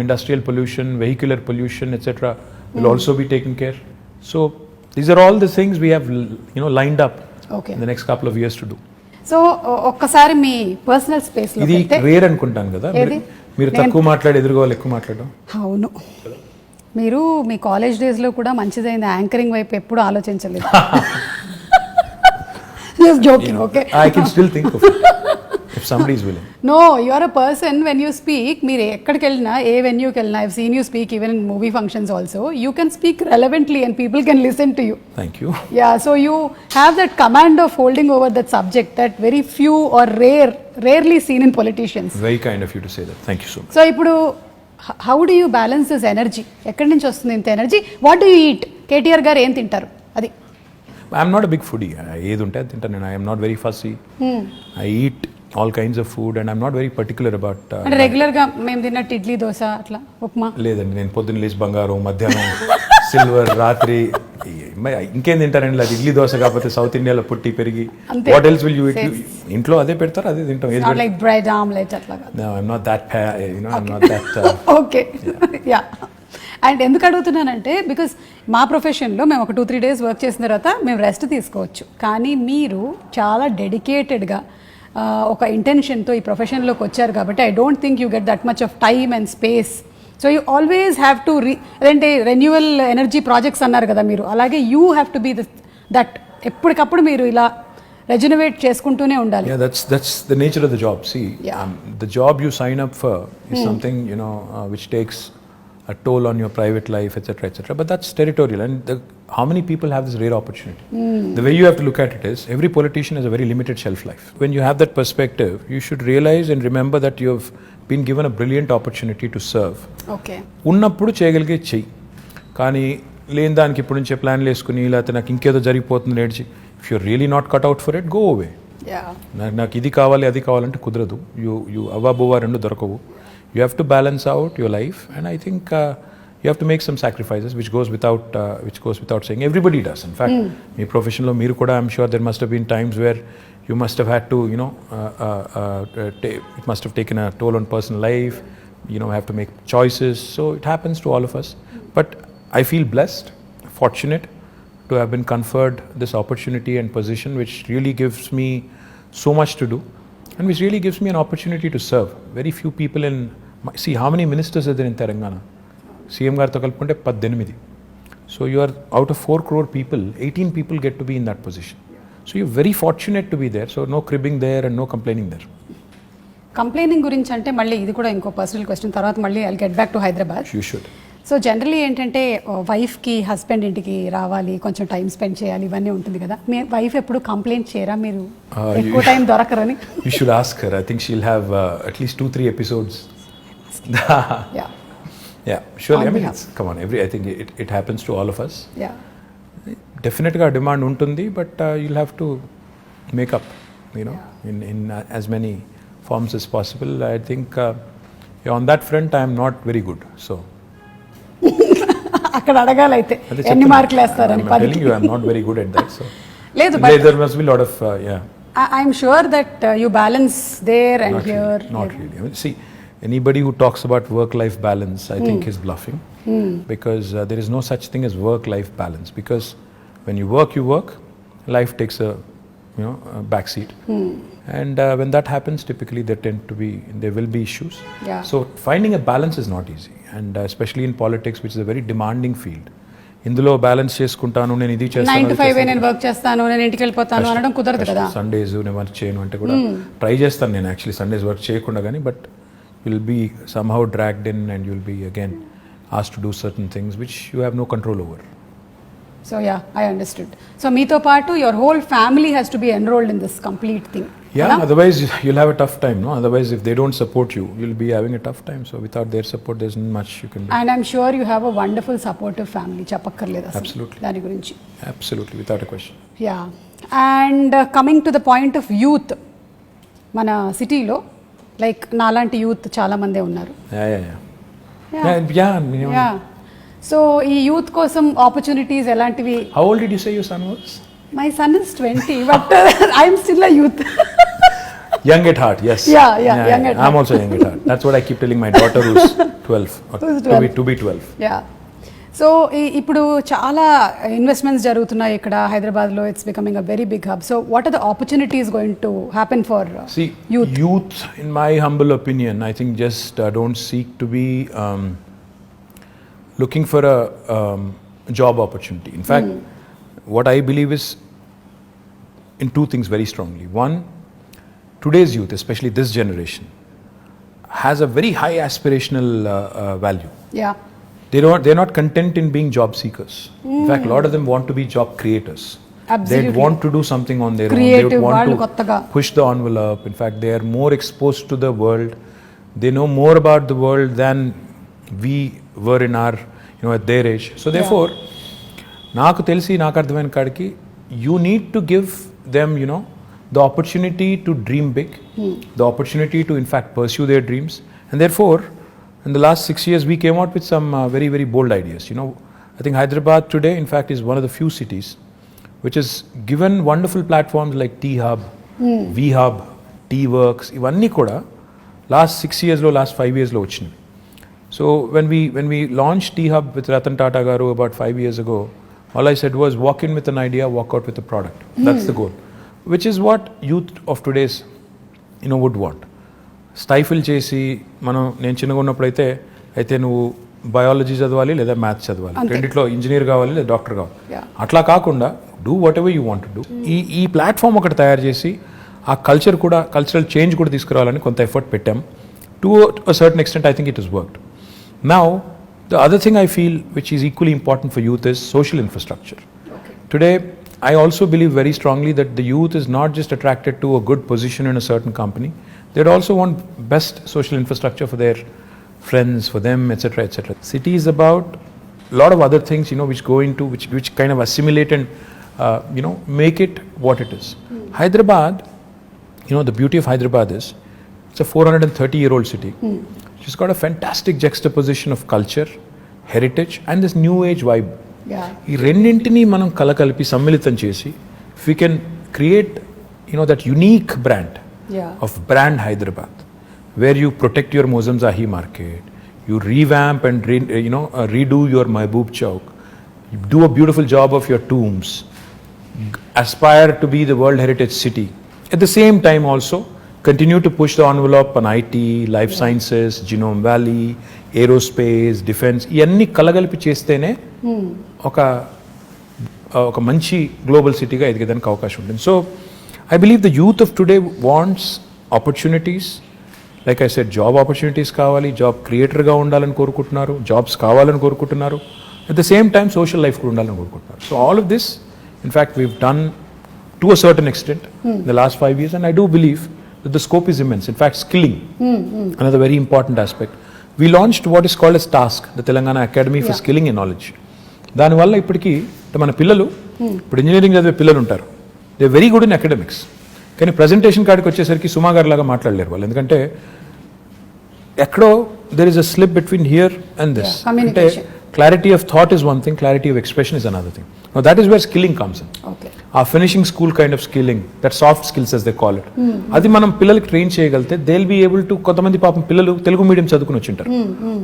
industrial pollution, vehicular pollution, etc. will also be taken care. So these are all the things we have lined up in the next couple of years to do. So ఒక్కసారి మీ personal space లో ఇది rare అనుకుంటాను కదా, మీరు తక్కువ మాట్లాడి ఎదురుగా ఎక్కువ మాట్లాడడం. అవును, మీరు మీ కాలేజ్ డేస్లో కూడా మంచిదైంది, యాంకరింగ్ వైపు ఎప్పుడు ఆలోచించలేదు. Just joking, okay? I can still think of it if somebody is willing. No, you are a person, when you speak, మీరు ఎక్కడికి వెళ్ళినా, ఏ వెన్యూకి వెళ్ళినా, I've seen you speak even in movie functions also, you can speak relevantly and people can listen to you. Thank you. Yeah, so you have that command of holding over that subject that very few or rarely seen in politicians. Very kind of you to say that. Thank you so much. So ఇప్పుడు how do you balance this energy? ఎక్కడి నుంచి వస్తుంది ఇంత energy? What do you eat? KTR garu ఏం తింటారు? అది I'm not a big foodie, ఏది ఉంటే అది తింటాను నేను. I'm not very fussy, I eat all kinds of food and I'm not very particular about. అంటే రెగ్యులర్గా మేము తిన్నట్టు ఇడ్లీ, దోశ, అట్లా ఉప్మా లేదండి. నేను పొద్దున్న లేచి బంగారం, మధ్యాహ్నం సిల్వర్, రాత్రి ఇంకేం తింటారండి? అది ఇడ్లీ దోశ కాకపోతే సౌత్ ఇండియాలో పుట్టి పెరిగి what else will you eat? ఇంట్లో అదే పెడతారు, అదే తింటాం. లైక్ బ్రెడ్ ఆమ్లెట్ అట్లా. No, I'm not that I'm not that okay, yeah. And ఎందుకు అడుగుతున్నానంటే బికాస్ మా ప్రొఫెషన్లో మేము ఒక 2-3 days వర్క్ చేసిన తర్వాత మేము రెస్ట్ తీసుకోవచ్చు, కానీ మీరు చాలా డెడికేటెడ్గా ఒక ఇంటెన్షన్తో ఈ ప్రొఫెషన్లోకి వచ్చారు కాబట్టి I don't think you get that much of time and space. So you always have to అదేంటే రెన్యువల్ ఎనర్జీ ప్రాజెక్ట్స్ అన్నారు కదా మీరు, అలాగే you have to be that ఎప్పటికప్పుడు మీరు ఇలా రెజనరేట్ చేసుకుంటూనే ఉండాలి. Yeah, that's the nature of the job. See, the job you sign up for is something which takes a toll on your private life, etc. But that's territorial, and how many people have this rare opportunity? The way you have to look at it is, every politician has a very limited shelf life. When you have that perspective, you should realize and remember that you have been given a brilliant opportunity to serve. Okay. ఉన్నప్పుడు చేయగలిగే చెయ్యి, కానీ లేని దానికి ఇప్పుడు నుంచే ప్లాన్లు వేసుకుని లేకపోతే నాకు ఇంకేదో జరిగిపోతుంది నేర్చి, if you're really not cut out for it, go away. నాకు ఇది కావాలి అది కావాలంటే కుదరదు. యూ అవ్వబోవా రెండు దొరకవు. You have to balance out your life, and I think you have to make some sacrifices, which goes without saying. Everybody does. In fact, my profession lo meer kuda, I'm sure there must have been times where you must have had to, it must have taken a toll on personal life. Have to make choices. So it happens to all of us. But I feel blessed, fortunate to have been conferred this opportunity and position, which really gives me so much to do, and which really gives me an opportunity to serve. Very few people in See, how many ministers are there in Telangana? CM గారితో కలుపుకుంటే 18. So you are out of 4 crore people, 18 people get to be in that position. So you're very fortunate to be there. So no cribbing there and no complaining there. Complaining గురించి అంటే మళ్ళీ ఇది కూడా ఇంకో personal question, తర్వాత మళ్ళీ I'll get back to Hyderabad. You should. So generally ఏంటంటే వైఫ్కి హస్బెండ్ ఇంటికి రావాలి, కొంచెం టైం స్పెండ్ చేయాలి, ఇవన్నీ ఉంటుంది కదా. మీ వైఫ్ ఎప్పుడు కంప్లైంట్ చేయరా మీరు ఎక్కువ time దొరకరని? You should ask her. I think she'll have at least 2-3 episodes. Yeah, surely. I mean, come on, I think it happens to all of us. Yeah. Definitely a demand untundi, but you'll have to make up, in as many forms as possible. I think on that front I am not very good. So అక్కడ అడగాలైతే ఎన్ని మార్కులు వేస్తారని. I'm telling you, I'm not very good at that. So లేదు, but there must be a lot of I'm sure that you balance there and not here. really, not really. I mean, see, anybody who talks about work-life balance, I think is bluffing, because there is no such thing as work-life balance. Because when you work, life takes a backseat, and when that happens, typically there will be issues. Yeah. So finding a balance is not easy, and especially in politics, which is a very demanding field. ఇందులో balance చేసుకుంటాను, నేను ఇది 9 to 5 నేను work చేస్తాను, నేను ఇంటికి వెళ్ళిపోతాను అనడం కుదరదు కదా. సండేస్ నేను వర్క్ చేయను అంటే కూడా ట్రై చేస్తాను నేను యాక్చువల్లీ సండేస్ వర్క్ చేయకుండా, కానీ but will be somehow dragged in and you'll be again asked to do certain things which you have no control over. So yeah, I understood. So మీతో పాటు your whole family has to be enrolled in this complete thing. Yeah, otherwise you'll have a tough time, no? Otherwise if they don't support you, you'll be having a tough time. So without their support, there's not much you can do. And I'm sure you have a wonderful supportive family. చెప్పక్కర్లేదు అసలు Absolutely. దాని గురించి. Absolutely, without a question. Yeah. And coming to the point of youth, మన సిటీలో like నాలాంటి youth చాలా మందే ఉన్నారు. Yeah. సో ఈ యూత్ కోసం ఆపర్చునిటీస్ ఎలాంటివి? How old did you say your son was? My son is 20, but I'm still a youth. Young at heart, yes. Yeah, young at heart. I'm also young at heart. That's what I keep telling my daughter who's 12. Who's 12? To be 12. Yeah. So ఇప్పుడు చాలా investments జరుగుతున్నాయి ఇక్కడ హైదరాబాద్లో. It's becoming a very big hub. So what are the opportunities going to happen for youth? In my humble opinion, I think just don't seek to be looking for a job opportunity. In fact, what I believe is in two things very strongly. One, today's youth, especially this generation, has a very high aspirational value. Yeah. They're not content in being job seekers. In fact, a lot of them want to be job creators. Absolutely. They want to do something on their Creative, own. They want to kottaga push the envelope. In fact, they are more exposed to the world. They know more about the world than we were in our, at their age. So therefore, నాకు తెలిసి నాకు అర్థమైన కాడికి you need to give them, the opportunity to dream big, the opportunity to in fact pursue their dreams. And therefore, in the last 6 years, we came out with some very, very bold ideas. I think Hyderabad today, in fact, is one of the few cities which has given wonderful platforms like T-Hub, V-Hub, T-Works, ivanni kuda last 6 years lo, last 5 years lo vachinayi. So when we launched T-Hub with Ratan Tata garu about 5 years ago, all I said was walk in with an idea, walk out with a product. That's the goal, which is what youth of today's would want. స్టైఫిల్ చేసి నేను చిన్నగా ఉన్నప్పుడు అయితే నువ్వు biology చదవాలి లేదా maths చదవాలి, రెండిట్లో ఇంజనీర్ కావాలి లేదా డాక్టర్ కావాలి, అట్లా కాకుండా do what ever you want to do. ఈ ప్లాట్ఫామ్ ఒకటి తయారు చేసి ఆ కల్చరల్ చేంజ్ కూడా తీసుకురావాలని కొంత ఎఫర్ట్ పెట్టాం. To a certain extent I think it is worked. Now the other thing I feel which is equally important for youth is social infrastructure. Today I also believe very strongly that the youth is not just attracted to a good position in a certain company. They'd also want best social infrastructure for their friends, for them, etc., etc. City is about a lot of other things, which go into which kind of assimilate and make it what it is. Hyderabad, the beauty of Hyderabad is it's a 430-year-old city. It's got a fantastic juxtaposition of culture, heritage, and this new age vibe. ఈ రెండింటినీ మనం కలకలిపి సమ్మిళితం చేసి if you can create that unique brand of brand Hyderabad, where you protect your Mozamjahi market, you revamp and redo your Mahbub Chowk, you do a beautiful job of your tombs, aspire to be the World Heritage City. At the same time also, continue to push the envelope on IT, life sciences, Genome Valley, aerospace, defense, ఇవన్నీ కలగలిపి చేస్తేనే ఒక మంచి global సిటీగా ఎదిగేదానికి అవకాశం ఉంటుంది. So I believe the youth of today wants opportunities. Like I said, job opportunities కావాలి, job క్రియేటర్గా ఉండాలని కోరుకుంటున్నారు, జాబ్స్ కావాలని కోరుకుంటున్నారు, at the same time social life కూడా ఉండాలని కోరుకుంటున్నారు. So all of this in fact weave done to a certain extent in the last 5 years, and I do believe that the scope is immense. In fact, skilling, another very important aspect. We launched what is called as TASK, the Telangana Academy for Skilling and Knowledge. దానివల్ల ఇప్పటికీ మన పిల్లలు, ఇప్పుడు engineering చదివే పిల్లలు ఉంటారు, they very good in academics, కానీ presentation కాడికి వచ్చేసరికి సుమా గారి లాగా మాట్లాడలేరు వాళ్ళు. ఎందుకంటే ఎక్కడో there is a slip between here and this. అంటే clarity of thought is one thing, clarity of expression is another thing. Now that is where skilling comes in. ఆ finishing school kind of skilling, that soft skills as they call it, అది మనం పిల్లలకి train చేయగలిగితే they will be able to. కొంతమంది పాపం పిల్లలు Telugu medium చదువుకుని వచ్చింటారు,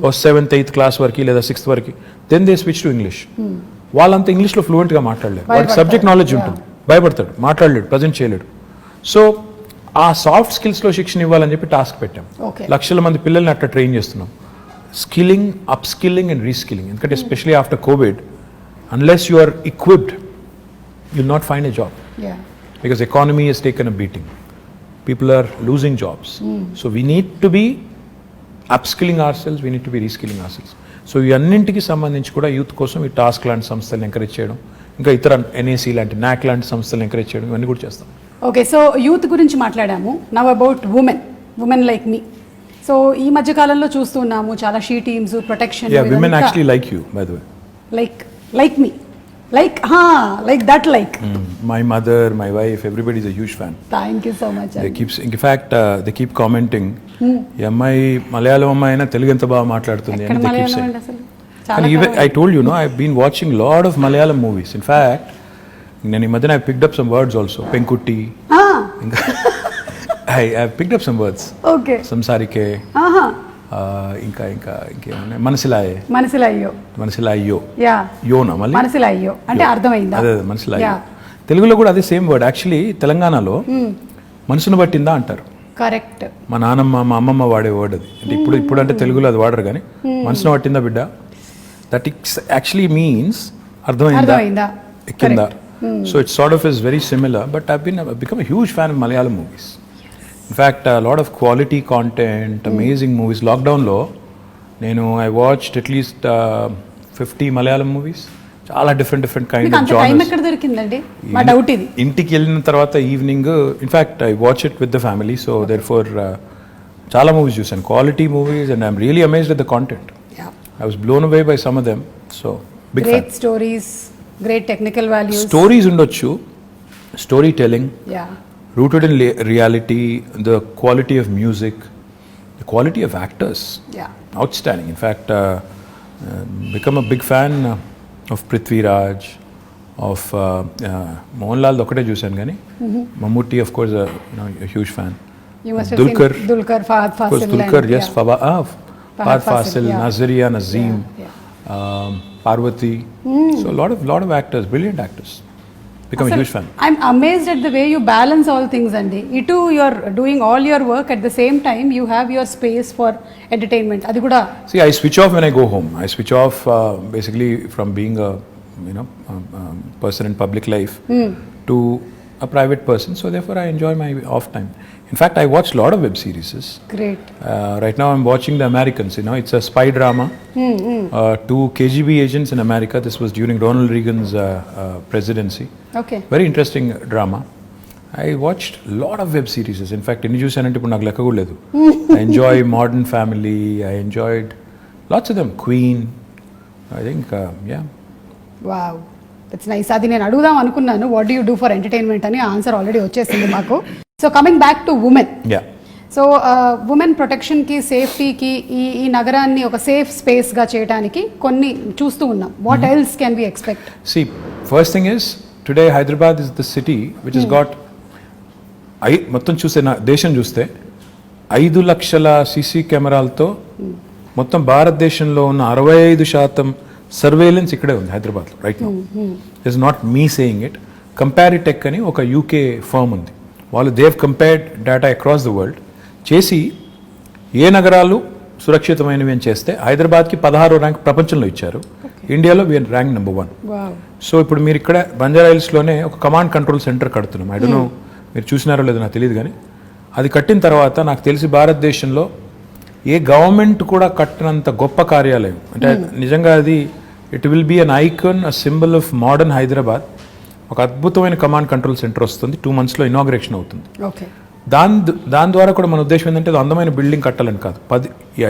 ఓ 7th 8th class వరకు లేదా 6th వరకు, then they switch to English. వాళ్ళంతా ఇంగ్లీష్లో ఫ్లూయెంట్గా మాట్లాడలేరు, వాళ్ళకి సబ్జెక్ట్ నాలెడ్జ్ ఉంటుంది, భయపడతాడు, మాట్లాడలేడు, ప్రజెంట్ చేయలేడు. సో ఆ సాఫ్ట్ స్కిల్స్లో శిక్షణ ఇవ్వాలని చెప్పి టాస్క్ పెట్టాం. లక్షల మంది పిల్లల్ని అట్లా ట్రైన్ చేస్తున్నాం. Skilling, up skilling and reskilling. ఎందుకంటే especially after Covid, unless you are equipped, you'll not find a job. Because economy has taken a beating, people are losing jobs. So we need to be upskilling ourselves, we need to be reskilling ourselves. So ఈ అన్నింటికి సంబంధించి కూడా youth కోసం ఈ task లాంటి సంస్థలను encourage చేయడం, ఇంకా ఇతర NAC లాంటి NAC లాంటి సంస్థలను ఎంకరేజ్ చేయడం, ఇవన్నీ కూడా చేస్తాం. ఓకే, సో యూత్ గురించి మాట్లాడాము. Now about women like me. So ఈ మధ్య కాలంలో చూస్తున్నాము చాలా she teams, protection. Women actually like you, by the way. Like me, like that, my mother, my wife, everybody is a huge fan. Thank you so much. They keep commenting, ఈ అమ్మాయి మలయాళం అమ్మాయి అయినా తెలుగు ఎంత బాగా మాట్లాడుతుంది అని they keep saying. And even I told you, I've been watching lot of Malayalam movies. In fact, నేను ఈ మధ్యన I picked up some words also. Penkutti. I picked up some words. Okay. Samsarike. ఇంకా ఇంకేమన్నా మనసిలాయ్యో యోనా మళ్ళీ మనసిలాయ్యో అంటే అర్థమైందా? అదే మనసిలాయ్యో. తెలుగులో కూడా అదే సేమ్ వర్డ్. యాక్చువల్లీ తెలంగాణలో మనసును పట్టిందా అంటారు. కరెక్ట్. మా నాన్నమ్మ మా అమ్మమ్మ వాడే వర్డ్ అది. అంటే ఇప్పుడు అంటే తెలుగులో అది వాడరు, కానీ మనసును పట్టిందా బిడ్డ, దట్ ఇట్స్ యాక్చువల్లీ మీన్స్ అర్థమైందా, ఎక్కిందా. So it's sort of is very similar, but I become a huge fan of Malayalam movies. In fact, a lot of quality content, amazing movies. Lockdown lo I watched at least 50 Malayalam movies. Chaala different kind of genres. Time ekkada dorikindandi? Ma doubt idi. Intiki ellina tarvata evening, in fact I watch it with the family, so therefore chaala movies chusanu, quality movies, and I'm really amazed at the content. I was blown away by some of them. So big fan. Great stories, great technical values. Stories undochu, storytelling. Rooted in reality, the quality of music, the quality of actors, outstanding. In fact, become a big fan of Prithvi Raj, of Mohanlal ఒకటే చూశాను కానీ Mammootty, of course, a huge fan. You must have seen Dulquer, Fahad Fasil. Of course, Dulquer, yes, Fahad Fasil, Nazaria, Nazeem, Parvati. So a lot of actors, brilliant actors. Become a huge fan. I'm amazed at the way you balance all things, Andy. You're doing all your work at the same time. You have your space for entertainment. Adi kuda. See, I switch off when I go home. I switch off basically from being a person in public life to a private person. So therefore, I enjoy my off time. In fact, I watch a lot of web series. Great. Right now, I'm watching The Americans. It's a spy drama. 2 KGB agents in America. This was during Ronald Reagan's presidency. Okay. Very interesting drama. I watched a lot of web series. In fact, ఎన్ని చూసానంటే ఇప్పుడు నాకు లెక్క కూడా లేదు. I enjoy Modern Family. I enjoyed lots of them. Queen. I think, yeah. Wow. That's nice. అది నేను అడుగుదాం అనుకున్నాను. What do you do for entertainment అని ఆన్సర్ ఆల్రెడీ వచ్చేసింది మాకు. So coming back to women. Yeah. So women ప్రొటెక్షన్కి, సేఫ్టీకి, ఈ నగరాన్ని ఒక సేఫ్ స్పేస్గా చేయడానికి కొన్ని చూస్తూ ఉన్నాం. What else can we expect? See, first thing is, today Hyderabad is the city which has got మొత్తం చూస్తే దేశం చూస్తే 5 లక్షల సీసీ కెమెరాలతో మొత్తం భారతదేశంలో ఉన్న 65% సర్వేలెన్స్ ఇక్కడే ఉంది హైదరాబాద్లో right now. It's not me saying it. Comparitech అని ఒక యూకే ఫర్మ్ ఉంది, వాళ్ళు they've compared data across the world చేసి ఏ నగరాలు సురక్షితమైనవి అని చేస్తే హైదరాబాద్కి 16వ ర్యాంక్ ప్రపంచంలో ఇచ్చారు. ఇండియాలో వీఆర్ ర్యాంక్ నెంబర్ 1. సో ఇప్పుడు మీరు ఇక్కడ బంజారా హిల్స్లోనే ఒక కమాండ్ కంట్రోల్ సెంటర్ కడుతున్నాం. ఐ డోంట్ నో మీరు చూసినారో లేదో నాకు తెలియదు, కానీ అది కట్టిన తర్వాత నాకు తెలిసి భారతదేశంలో ఏ గవర్నమెంట్ కూడా కట్టినంత గొప్ప కార్యాలయం. అంటే నిజంగా అది it will be an icon, a symbol of modern Hyderabad. ఒక అద్భుతమైన కమాండ్ కంట్రోల్ సెంటర్ వస్తుంది. 2 monthsలో ఇనాగ్రేషన్ అవుతుంది. దాని ద్వారా కూడా మన ఉద్దేశం ఏంటంటే అది అందమైన బిల్డింగ్ కట్టాలని కాదు,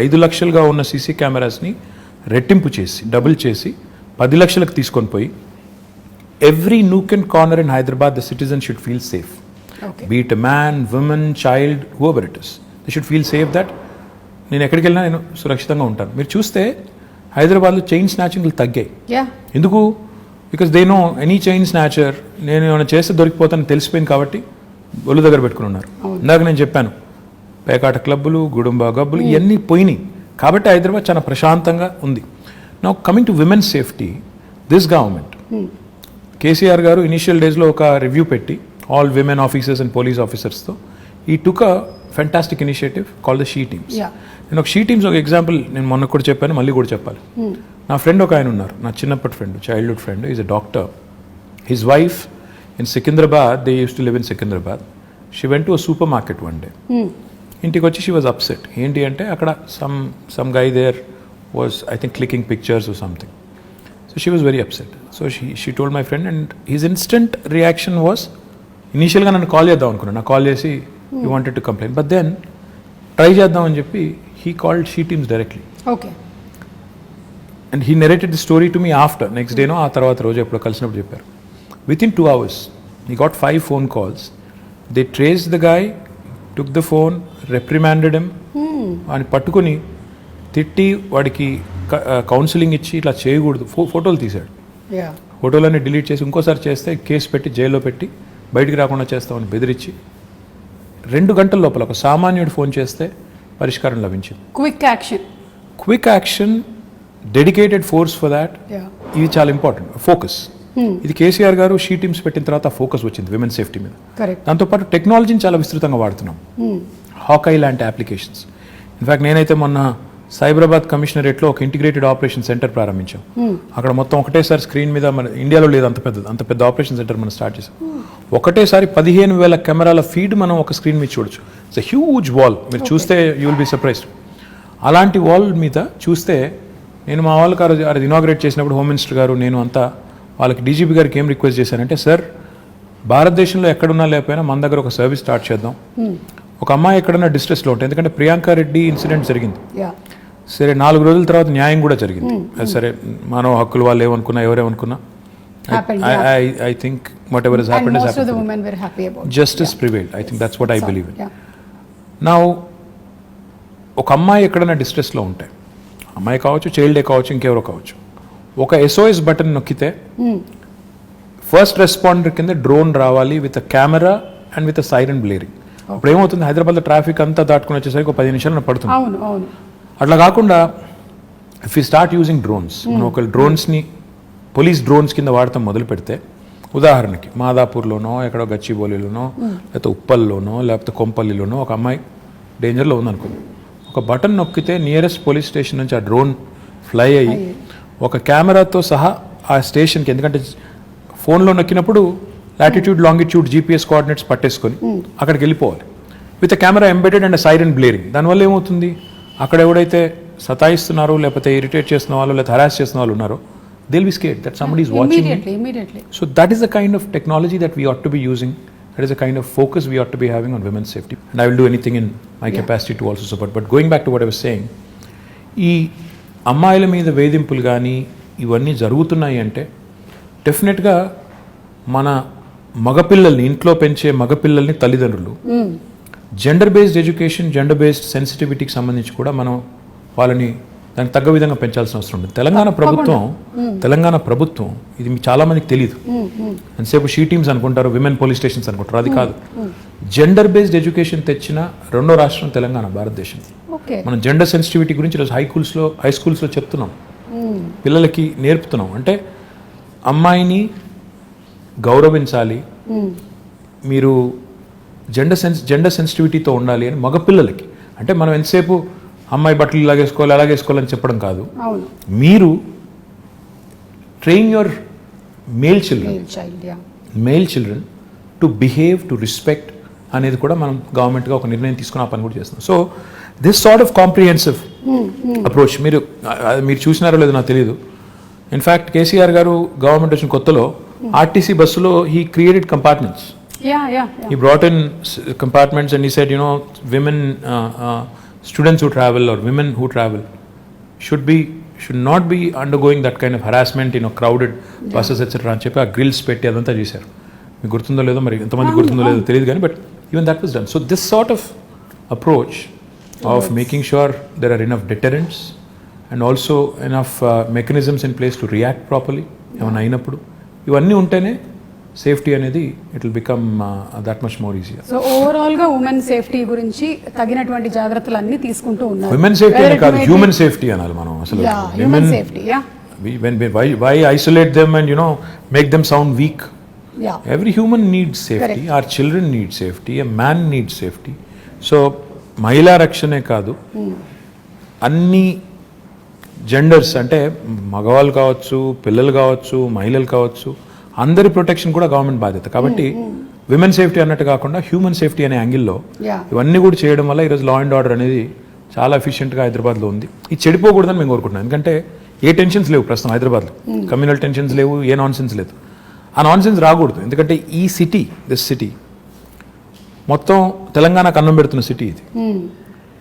5 లక్షలుగా ఉన్న సీసీ కెమెరాస్ని రెట్టింపు చేసి డబుల్ చేసి 10 లక్షలకు తీసుకొని పోయి every nook and corner in Hyderabad the citizen should feel safe. Be it man, women, child, whoever it is, they should feel safe that నేను ఎక్కడికి వెళ్ళినా నేను సురక్షితంగా ఉంటాను. మీరు చూస్తే హైదరాబాద్లో చైన్ స్నాచింగ్లు తగ్గాయి. ఎందుకు? Because they know any chain snatcher నేను ఏమైనా చేస్తే దొరికిపోతానని తెలిసిపోయింది కాబట్టి ఒళ్ళు దగ్గర పెట్టుకుని ఉన్నారు. ఇందాక నేను చెప్పాను పేకాట క్లబ్బులు, గుడుంబ గబ్బులు ఇవన్నీ పోయినాయి కాబట్టి హైదరాబాద్ చాలా ప్రశాంతంగా ఉంది. Now coming to women's safety, this government KCR garu initial డేస్లో ఒక రివ్యూ పెట్టి all women officers and police ఆఫీసర్స్తో he took a fantastic initiative call the she teams. నేను ఒక షీ టీమ్స్ ఒక ఎగ్జాంపుల్ నేను మొన్న కూడా చెప్పాను, మళ్ళీ కూడా చెప్పాలి. నా ఫ్రెండ్ ఒక ఆయన ఉన్నారు, నా చిన్నప్పటి friend, childhood friend, is a doctor. His wife in Secunderabad, they use to live in Secunderabad. She went to a super market one day. ఇంటికి వచ్చి షీ వాజ్ అప్సెట్. ఏంటి అంటే అక్కడ some guy there was I think clicking pictures or something. So she was very upset. So she told my friend and his instant reaction was, ఇనీషియల్గా నన్ను call చేద్దాం అనుకున్నాను, నాకు కాల్ చేసి you wanted to complaint, but then try చేద్దామని చెప్పి he called she teams directly. Okay. And he narrated the story to me after, next డేనో ఆ తర్వాత రోజు ఎప్పుడో కలిసినప్పుడు చెప్పారు. Within 2 hours he got 5 phone calls. They traced the guy, took the phone, reprimanded him, అని పట్టుకుని తిట్టి వాడికి కౌన్సిలింగ్ ఇచ్చి ఇట్లా చేయకూడదు, ఫోటోలు తీశాడు. ఫోటోలన్నీ డిలీట్ చేసి ఇంకోసారి చేస్తే కేసు పెట్టి జైల్లో పెట్టి బయటికి రాకుండా చేస్తామని బెదిరించి 2 గంటల లోపల ఒక సామాన్యుడు ఫోన్ చేస్తే పరిష్కారం లభించింది. Quick action, dedicated force for that. ఇది చాలా ఇంపార్టెంట్. ఫోకస్, ఇది కేసీఆర్ గారు షీ టీమ్స్ పెట్టిన తర్వాత ఫోకస్ వచ్చింది విమెన్ సేఫ్టీ మీద. దాంతోపాటు టెక్నాలజీని చాలా విస్తృతంగా వాడుతున్నాం. హాకై లాంటి అప్లికేషన్స్. ఇన్ఫాక్ట్ నేనైతే మొన్న సైబరాబాద్ కమిషనరేట్లో ఒక ఇంటిగ్రేటెడ్ ఆపరేషన్ సెంటర్ ప్రారంభించాం. అక్కడ మొత్తం ఒకటేసారి స్క్రీన్ మీద, మన ఇండియాలో లేదు అంత పెద్ద ఆపరేషన్ సెంటర్ మనం స్టార్ట్ చేసాం. ఒకటేసారి 15,000 కెమెరాల ఫీడ్ మనం ఒక స్క్రీన్ మీద చూడొచ్చు. It's a huge wall. మీరు చూస్తే యూ విల్ బి సర్ప్రైజ్డ్. అలాంటి వాల్ మీద చూస్తే నేను మా వాళ్ళకి అది ఇనాగ్రేట్ చేసినప్పుడు హోమ్ మినిస్టర్ గారు నేను అంతా వాళ్ళకి డీజీపీ గారికి ఏం రిక్వెస్ట్ చేశానంటే, సార్ భారతదేశంలో ఎక్కడున్నా లేకపోయినా మన దగ్గర ఒక సర్వీస్ స్టార్ట్ చేద్దాం. ఒక అమ్మాయి ఎక్కడన్నా డిస్ట్రెస్లో ఉంటుంది, ఎందుకంటే ప్రియాంక రెడ్డి ఇన్సిడెంట్ జరిగింది, సరే 4 రోజుల తర్వాత న్యాయం కూడా జరిగింది. సరే మానవ హక్కులు వాళ్ళు ఏమనుకున్నా ఎవరేమనుకున్నా I think whatever has happened has happened. Most of the women were happy about it. Justice prevailed. I think that's what I believe in. Now ఒక అమ్మాయి ఎక్కడైనా డిస్ట్రెస్లో ఉంటే, అమ్మాయి కావచ్చు, చైల్డే కావచ్చు, ఇంకెవరో కావచ్చు, ఒక SOS బటన్ నొక్కితే ఫస్ట్ రెస్పాండర్ కింద డ్రోన్ రావాలి with a camera and with a siren blaring. ఇప్పుడు ఏమవుతుంది, హైదరాబాద్లో ట్రాఫిక్ అంతా దాటుకుని వచ్చేసరికి ఒక 10 నిమిషాలు పడుతుంది. అట్లా కాకుండా if you start using drones, మనం ఒక డ్రోన్స్ని పోలీస్ డ్రోన్స్ కింద వాడటం మొదలు పెడితే, ఉదాహరణకి మాదాపూర్లోనో ఎక్కడో గచ్చిబౌలిలోనో లేకపోతే ఉప్పల్లోనో లేకపోతే కొంపల్లిలోనో ఒక అమ్మాయి డేంజర్లో ఉందనుకోండి, ఒక బటన్ నొక్కితే నియరెస్ట్ పోలీస్ స్టేషన్ నుంచి ఆ డ్రోన్ ఫ్లై అయ్యి ఒక కెమెరాతో సహా ఆ స్టేషన్కి, ఎందుకంటే ఫోన్లో నొక్కినప్పుడు లాటిట్యూడ్ లాంగిట్యూడ్ GPS కోఆర్డినేట్స్ పట్టేసుకొని అక్కడికి వెళ్ళిపోవాలి with a camera embedded and siren blaring. దానివల్ల ఏమవుతుంది, అక్కడ ఎవడైతే సతాయిస్తున్నారో లేకపోతే ఇరిటేట్ చేస్తున్న వాళ్ళు లేకపోతే హరాస్ చేస్తున్న వాళ్ళు ఉన్నారో, they'll be scared that somebody is watching immediately. So that is the kind of technology that we ought to be using. That is the kind of focus we ought to be having on women's safety. And I will do anything in my capacity to also support. But going back to what I was saying, ఈ అమ్మాయిల మీద వేధింపులు కానీ ఇవన్నీ జరుగుతున్నాయి అంటే డెఫినెట్గా మన మగపిల్లల్ని, ఇంట్లో పెంచే మగపిల్లల్ని తల్లిదండ్రులు gender based education, gender based సెన్సిటివిటీకి సంబంధించి కూడా మనం వాళ్ళని దానికి తగ్గ విధంగా పెంచాల్సిన అవసరం ఉంది. తెలంగాణ ప్రభుత్వం ఇది చాలా మందికి తెలియదు. ఎంతసేపు షీ టీమ్స్ అనుకుంటారు, విమెన్ పోలీస్ స్టేషన్స్ అనుకుంటారు. అది కాదు, జెండర్ బేస్డ్ ఎడ్యుకేషన్ తెచ్చిన 2వ రాష్ట్రం తెలంగాణ, భారతదేశం. మనం జెండర్ సెన్సిటివిటీ గురించి ఈరోజు హై స్కూల్స్లో చెప్తున్నాం, పిల్లలకి నేర్పుతున్నాం. అంటే అమ్మాయిని గౌరవించాలి, మీరు జెండర్ సెన్సిటివిటీతో ఉండాలి అని మగపిల్లలకి. అంటే మనం ఎంతసేపు అమ్మాయి బట్టలు ఇలాగేసుకోవాలి అలాగేసుకోవాలని చెప్పడం కాదు. మీరు train your male children to behave, to respect అనేది కూడా మనం గవర్నమెంట్గా ఒక నిర్ణయం తీసుకుని ఆ పని కూడా చేస్తున్నాం. So this sort of comprehensive approach మీరు చూసినారో లేదో నాకు తెలియదు. ఇన్ఫ్యాక్ట్ కేసీఆర్ గారు గవర్నమెంట్ వచ్చిన కొత్తలో ఆర్టీసీ బస్సులో he created compartments. He brought in compartments and he said, women, students who travel or women who travel should not be undergoing that kind of harassment, crowded buses, etc. అని చెప్పి ఆ grills పెట్టి అదంతా చేశారు. మీకు గుర్తుందో లేదో, మరి ఎంతమంది గుర్తుందో లేదో తెలియదు కానీ, but even that was done. So this sort of approach of making sure there are enough deterrents and also enough mechanisms in place to react properly ఏమైనా అయినప్పుడు, ఇవన్నీ ఉంటేనే సేఫ్టీ అనేది it will become that much more easier. So overall గా women safety గురించి తగినటువంటి జాగ్రత్తలు అన్ని తీసుకుంటూ ఉన్నారు. ఉమెన్ సేఫ్టీ అని కాదు, హ్యూమన్ సేఫ్టీ అనాలి మనం. అసలు human safety, why isolate them and make them sound weak? Every human needs safety. Correct. Our children need safety, a man needs safety. So మహిళా రక్షణే కాదు, అన్ని జెండర్స్ అంటే మగవాళ్ళు కావచ్చు, పిల్లలు కావచ్చు, మహిళలు కావచ్చు, అందరి ప్రొటెక్షన్ కూడా గవర్నమెంట్ బాధ్యత. కాబట్టి విమెన్ సేఫ్టీ అన్నట్టు కాకుండా హ్యూమన్ సేఫ్టీ అనే యాంగిల్లో ఇవన్నీ కూడా చేయడం వల్ల ఈరోజు లా అండ్ ఆర్డర్ అనేది చాలా ఎఫిషియెంట్గా హైదరాబాద్లో ఉంది. ఇది చెడిపోకూడదని మేము కోరుకుంటున్నాం. ఎందుకంటే ఏ టెన్షన్స్ లేవు ప్రస్తుతం హైదరాబాద్లో, కమ్యూనల్ టెన్షన్స్ లేవు, ఏ నాన్సెన్స్ లేదు. ఆ నాన్సెన్స్ రాకూడదు. ఎందుకంటే ఈ సిటీ, దిస్ సిటీ మొత్తం తెలంగాణకు అన్నం పెడుతున్న సిటీ ఇది.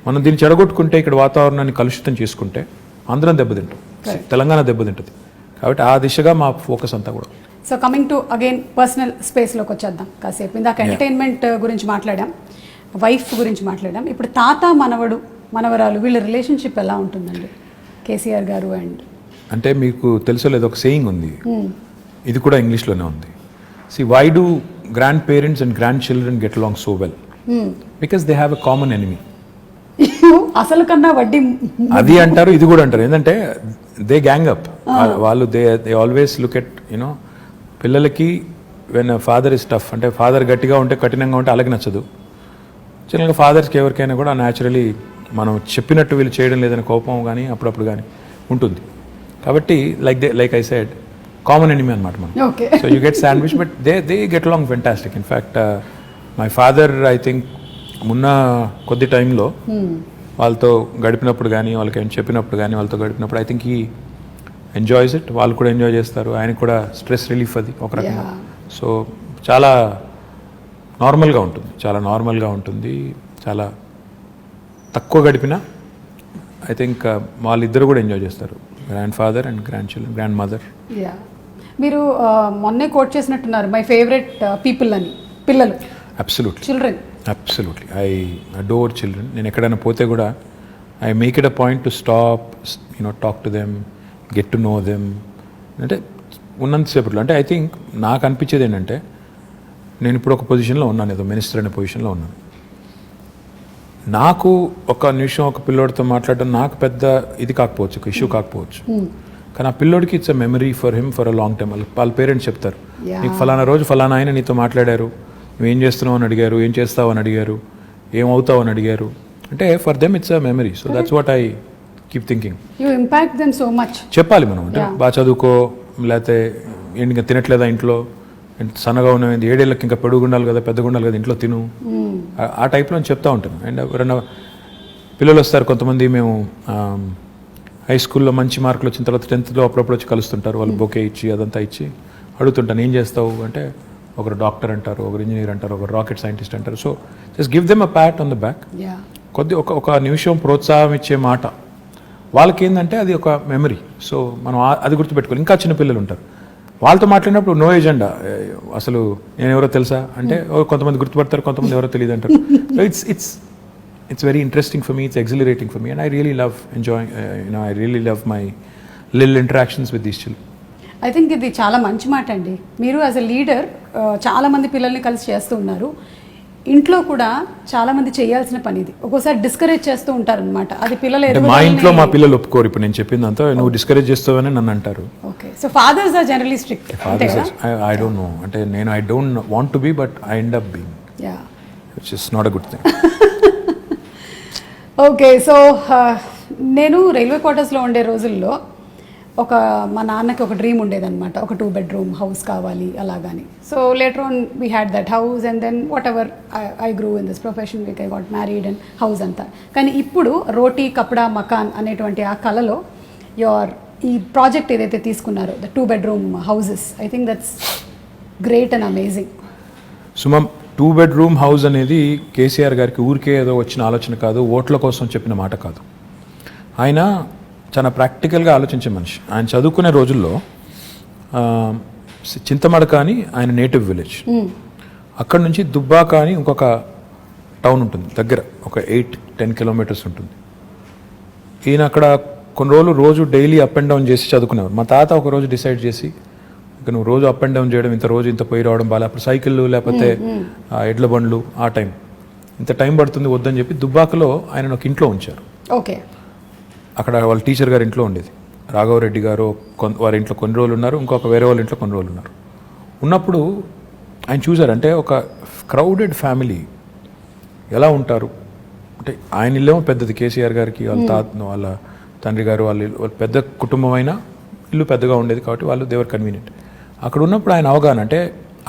మనం దీన్ని చెడగొట్టుకుంటే, ఇక్కడ వాతావరణాన్ని కలుషితం చేసుకుంటే అందరం దెబ్బతింటాం, తెలంగాణ దెబ్బతింటుంది. కాబట్టి ఆ దిశగా మా ఫోకస్ అంతా కూడా. So coming to again personal స్పేస్లోకి వచ్చేద్దాం కాసేపు. ఇందాక ఎంటర్టైన్మెంట్ గురించి మాట్లాడాం, వైఫ్ గురించి మాట్లాడాం. ఇప్పుడు తాత మనవడు మనవరాలు వీళ్ళ రిలేషన్షిప్ ఎలా ఉంటుందండి కేసీఆర్ గారు అండ్? అంటే మీకు తెలుసో లేదో ఒక సేయింగ్ ఉంది, ఇది కూడా ఇంగ్లీష్లోనే ఉంది. Why do grand parents and grand children get along so well? Because they have a common enemy. అసలు కన్నా వడ్డీ అది అంటారు, ఇది కూడా అంటారు. ఏంటంటే దే గ్యాంగ్ అప్. వాళ్ళు దే ఆల్వేస్ లుక్ ఎట్ పిల్లలకి వెన్ ఫాదర్ ఇస్ టఫ్, అంటే ఫాదర్ గట్టిగా ఉంటే కఠినంగా ఉంటే అలాగే నచ్చదు. చిన్నగా ఫాదర్స్కి ఎవరికైనా కూడా న్యాచురలీ మనం చెప్పినట్టు వీళ్ళు చేయడం లేదని కోపం కానీ అప్పుడప్పుడు కానీ ఉంటుంది. కాబట్టి like I said, common enemy అనమాట మనం. So you get sandwich, but they get along fantastic. In fact my father I think మొన్న కొద్ది టైంలో వాళ్ళతో గడిపినప్పుడు కానీ, వాళ్ళకి ఏం చెప్పినప్పుడు కానీ, వాళ్ళతో గడిపినప్పుడు ఐ థింక్ ఈ ఎంజాయ్స్ ఇట్. వాళ్ళు కూడా ఎంజాయ్ చేస్తారు, ఆయనకు కూడా స్ట్రెస్ రిలీఫ్ అది ఒక రకంగా. సో చాలా నార్మల్గా ఉంటుంది, చాలా నార్మల్గా ఉంటుంది. చాలా తక్కువ గడిపినా ఐ థింక్ వాళ్ళిద్దరు కూడా ఎంజాయ్ చేస్తారు, grand father and grand children, grand mother. మీరు మొన్నే కోట్ చేసినట్టున్నారు మై ఫేవరెట్ పీపుల్ అని, పిల్లలు. Absolutely, children. Absolutely, I adore children. నేను ఎక్కడైనా పోతే కూడా I make it a point to stop, talk to them, get to know them. అంటే ఉన్నంతసేపట్లో అంటే ఐ థింక్ నాకు అనిపించేది ఏంటంటే, నేను ఇప్పుడు ఒక పొజిషన్లో ఉన్నాను, ఏదో మినిస్టర్ అనే పొజిషన్లో ఉన్నాను. నాకు ఒక నిమిషం ఒక పిల్లోడితో మాట్లాడడం నాకు పెద్ద ఇది కాకపోవచ్చు, ఒక ఇష్యూ కాకపోవచ్చు. కానీ ఆ పిల్లోడికి it's a memory for him for a long time. వాళ్ళ పేరెంట్స్ చెప్తారు, నీకు ఫలానా రోజు ఫలానా ఆయన నీతో మాట్లాడారు, నువ్వేం చేస్తున్నావు అని అడిగారు, ఏం చేస్తావు అని అడిగారు, ఏమవుతావు అని అడిగారు. అంటే for them it's a memory. So that's what I keep thinking. You impact them so much. చెప్పాలి మనం, అంటే బాగా చదువుకో, లేకపోతే ఏంటి ఇంకా తినట్లేదా ఇంట్లో, సన్నగా ఉన్నది, 7 ఏళ్ళకి ఇంకా పెరుగుండాలి కదా, పెద్దగా ఉండాలి కదా, ఇంట్లో తిను, ఆ టైప్లో చెప్తూ ఉంటాను. అండ్ ఎవరైనా పిల్లలు వస్తారు కొంతమంది, మేము హై స్కూల్లో మంచి మార్కులు వచ్చిన తర్వాత 10th అప్పుడప్పుడు వచ్చి కలుస్తుంటారు, వాళ్ళు బొకే ఇచ్చి అదంతా ఇచ్చి అడుగుతుంటాను, ఏం చేస్తావు అంటే, ఒకరు డాక్టర్ అంటారు, ఒకరు ఇంజనీర్ అంటారు, ఒకరు రాకెట్ సైంటిస్ట్ అంటారు. So just give them a Pat on the back. ఒక నిమిషం ప్రోత్సాహం ఇచ్చే మాట వాళ్ళకి ఏంటంటే అది ఒక మెమరీ. సో మనం అది గుర్తుపెట్టుకోవాలి. ఇంకా చిన్నపిల్లలు ఉంటారు, వాళ్ళతో మాట్లాడినప్పుడు నో ఎజెండా, అసలు నేను ఎవరో తెలుసా అంటే కొంతమంది గుర్తుపడతారు, కొంతమంది ఎవరో తెలియదు అంటారు. So it's very interesting for me, it's exhilarating for me, and I really love enjoying, I really love my little interactions with these children. I think ఇది చాలా మంచి మాట అండి. మీరు యాజ్ ఎ లీడర్ చాలా మంది పిల్లల్ని కలిసి చేస్తూ ఉన్నారు. ఇంట్లో కూడా చాలా మంది చేయాల్సిన పని ఇది. ఒక్కోసారి డిస్కరేజ్ చేస్తూ ఉంటారు అనమాట. అది పిల్లలు మా ఇంట్లో మా పిల్లలు ఒప్పుకోరు. ఇప్పుడు నేను చెప్పిందంతా నువ్వు డిస్కరేజ్ చేస్తావని నన్ను అంటారు. Okay, so fathers are generally strict. I don't know, అంటే నేను I don't want to be, but I end up being. Which is not a good thing. Okay, so నేను రైల్వే క్వార్టర్స్లో ఉండే రోజుల్లో మా నాన్నకి ఒక డ్రీమ్ ఉండేదన్నమాట, ఒక 2 bedroom హౌస్ కావాలి అలాగని. So later on we had that house and then whatever I grew in this profession, I got married and house అంతా. కానీ ఇప్పుడు రోటీ కపడా మకాన్ అనేటువంటి ఆ కళలో ఈ ప్రాజెక్ట్ ఏదైతే తీసుకున్నారో the 2 bedroom houses, I think that's great and amazing. Suma, 2 bedroom house అనేది కేసీఆర్ గారికి ఊరికే ఏదో వచ్చిన ఆలోచన కాదు, ఓట్ల కోసం చెప్పిన మాట కాదు. ఆయన చాలా ప్రాక్టికల్గా ఆలోచించే మనిషి. ఆయన చదువుకునే రోజుల్లో చింతమడక అని ఆయన నేటివ్ విలేజ్, అక్కడ నుంచి దుబ్బాక అని ఇంకొక టౌన్ ఉంటుంది దగ్గర, ఒక 8-10 kilometers ఉంటుంది. ఈయన అక్కడ కొన్ని రోజులు రోజు డైలీ అప్ అండ్ డౌన్ చేసి చదువుకునేవారు. మా తాత ఒక రోజు డిసైడ్ చేసి, ఇక నువ్వు రోజు అప్ అండ్ డౌన్ చేయడం, ఇంత పోయి రావడం బాగా, అప్పుడు సైకిళ్ళు లేకపోతే ఎడ్ల బండ్లు, ఆ టైం ఇంత టైం పడుతుంది వద్దని చెప్పి దుబ్బాకలో ఆయన ఒక ఇంట్లో ఉంచారు. ఓకే, అక్కడ వాళ్ళ టీచర్ గారి ఇంట్లో ఉండేది. రాఘవరెడ్డి గారు వారి ఇంట్లో కొన్ని రోజులు ఉన్నారు, ఇంకొక వేరే వాళ్ళ ఇంట్లో కొన్ని రోజులు ఉన్నారు. ఉన్నప్పుడు ఆయన చూసారంటే ఒక క్రౌడెడ్ ఫ్యామిలీ ఎలా ఉంటారు అంటే, ఆయన ఇల్లేమో పెద్దది, కేసీఆర్ గారికి వాళ్ళ తండ్రి గారు వాళ్ళ పెద్ద కుటుంబం అయినా ఇల్లు పెద్దగా ఉండేది కాబట్టి వాళ్ళు దేవర్ కన్వీనియంట్. అక్కడ ఉన్నప్పుడు ఆయన అవగాహన అంటే,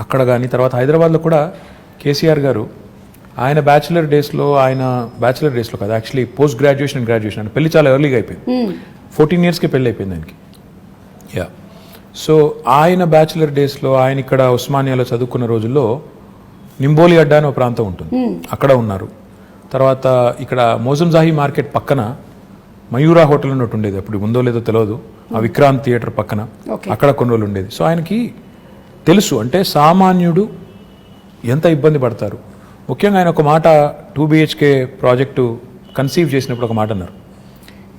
అక్కడ కానీ తర్వాత హైదరాబాద్లో కూడా కేసీఆర్ గారు ఆయన బ్యాచిలర్ డేస్లో కాదు, actually post graduation and graduation అంటే పెళ్లి చాలా ఎర్లీగా అయిపోయింది. 14 yearsకి పెళ్ళి అయిపోయింది ఆయనకి. సో ఆయన బ్యాచిలర్ డేస్లో ఆయన ఇక్కడ ఉస్మానియాలో చదువుకున్న రోజుల్లో నింబోలి అడ్డా అని ఒక ప్రాంతం ఉంటుంది, అక్కడ ఉన్నారు. తర్వాత ఇక్కడ మోజంజాహి మార్కెట్ పక్కన మయూరా హోటల్ అని ఒకటి ఉండేది, అప్పుడు ఉందో లేదో తెలియదు, ఆ విక్రాంత్ థియేటర్ పక్కన, అక్కడ కొన్ని రోజులు ఉండేది. సో ఆయనకి తెలుసు అంటే సామాన్యుడు ఎంత ఇబ్బంది పడతారు. ముఖ్యంగా ఆయన ఒక మాట 2 BHK ప్రాజెక్టు కన్సీవ్ చేసినప్పుడు ఒక మాట అన్నారు,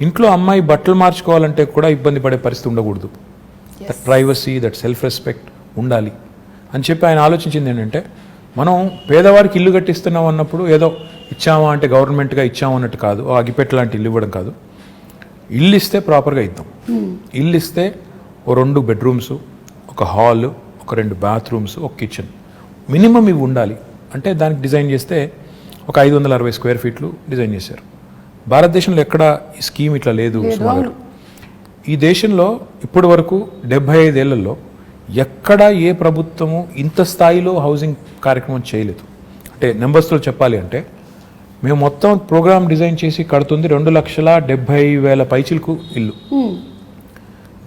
ఇంట్లో అమ్మాయి బట్టలు మార్చుకోవాలంటే కూడా ఇబ్బంది పడే పరిస్థితి ఉండకూడదు, that privacy, that self respect ఉండాలి అని చెప్పి ఆయన ఆలోచించింది ఏంటంటే, మనం పేదవాడికి ఇల్లు కట్టిస్తున్నాం అన్నప్పుడు ఏదో ఇచ్చామా అంటే గవర్నమెంట్గా ఇచ్చాము అన్నట్టు కాదు, అగిపెట్ట లాంటి ఇల్లు ఇవ్వడం కాదు, ఇల్లు ఇస్తే ప్రాపర్గా ఇద్దాం. ఇల్లు ఇస్తే ఓ 2 bedrooms, ఒక హాల్, ఒక 2 bathrooms, ఒక కిచెన్ మినిమం ఇవి ఉండాలి అంటే దానికి డిజైన్ చేస్తే ఒక 560 square feet డిజైన్ చేశారు. భారతదేశంలో ఎక్కడ ఈ స్కీమ్ ఇట్లా లేదు సుమారు. ఈ దేశంలో ఇప్పటి వరకు 75 ఏళ్లలో ఎక్కడ ఏ ప్రభుత్వము ఇంత స్థాయిలో హౌసింగ్ కార్యక్రమం చేయలేదు. అంటే నెంబర్స్లో చెప్పాలి అంటే, మేము మొత్తం ప్రోగ్రామ్ డిజైన్ చేసి కడుతుంది 2,70,000 పైచిలకు ఇల్లు.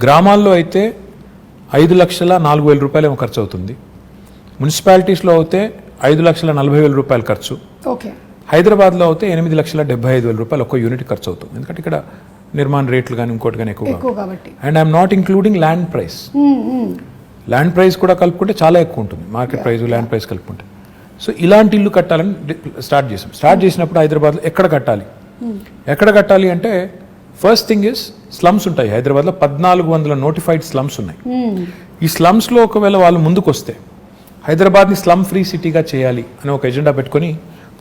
గ్రామాల్లో అయితే 5,04,000 రూపాయలు ఏమో ఖర్చు అవుతుంది. మున్సిపాలిటీస్లో అయితే 5,40,000 రూపాయలు ఖర్చు. హైదరాబాద్లో అయితే 8,75,000 రూపాయలు ఒక్క యూనిట్ ఖర్చు అవుతుంది. ఎందుకంటే ఇక్కడ నిర్మాణ రేట్లు కానీ ఇంకోటి కానీ ఎక్కువ కాబట్టి. And I'm not including land price. Land price కూడా కలుపుకుంటే చాలా ఎక్కువ ఉంటుంది, మార్కెట్ ప్రైస్ ల్యాండ్ ప్రైస్ కలుపుకుంటే. సో ఇలాంటి ఇల్లు కట్టాలని స్టార్ట్ చేసినప్పుడు హైదరాబాద్లో ఎక్కడ కట్టాలి అంటే, ఫస్ట్ థింగ్ ఇస్ స్లమ్స్ ఉంటాయి హైదరాబాద్లో. 1400 నోటిఫైడ్ స్లమ్స్ ఉన్నాయి. ఈ స్లమ్స్లో ఒకవేళ వాళ్ళు ముందుకు వస్తే హైదరాబాద్ని స్లమ్ ఫ్రీ సిటీగా చేయాలి అని ఒక ఎజెండా పెట్టుకొని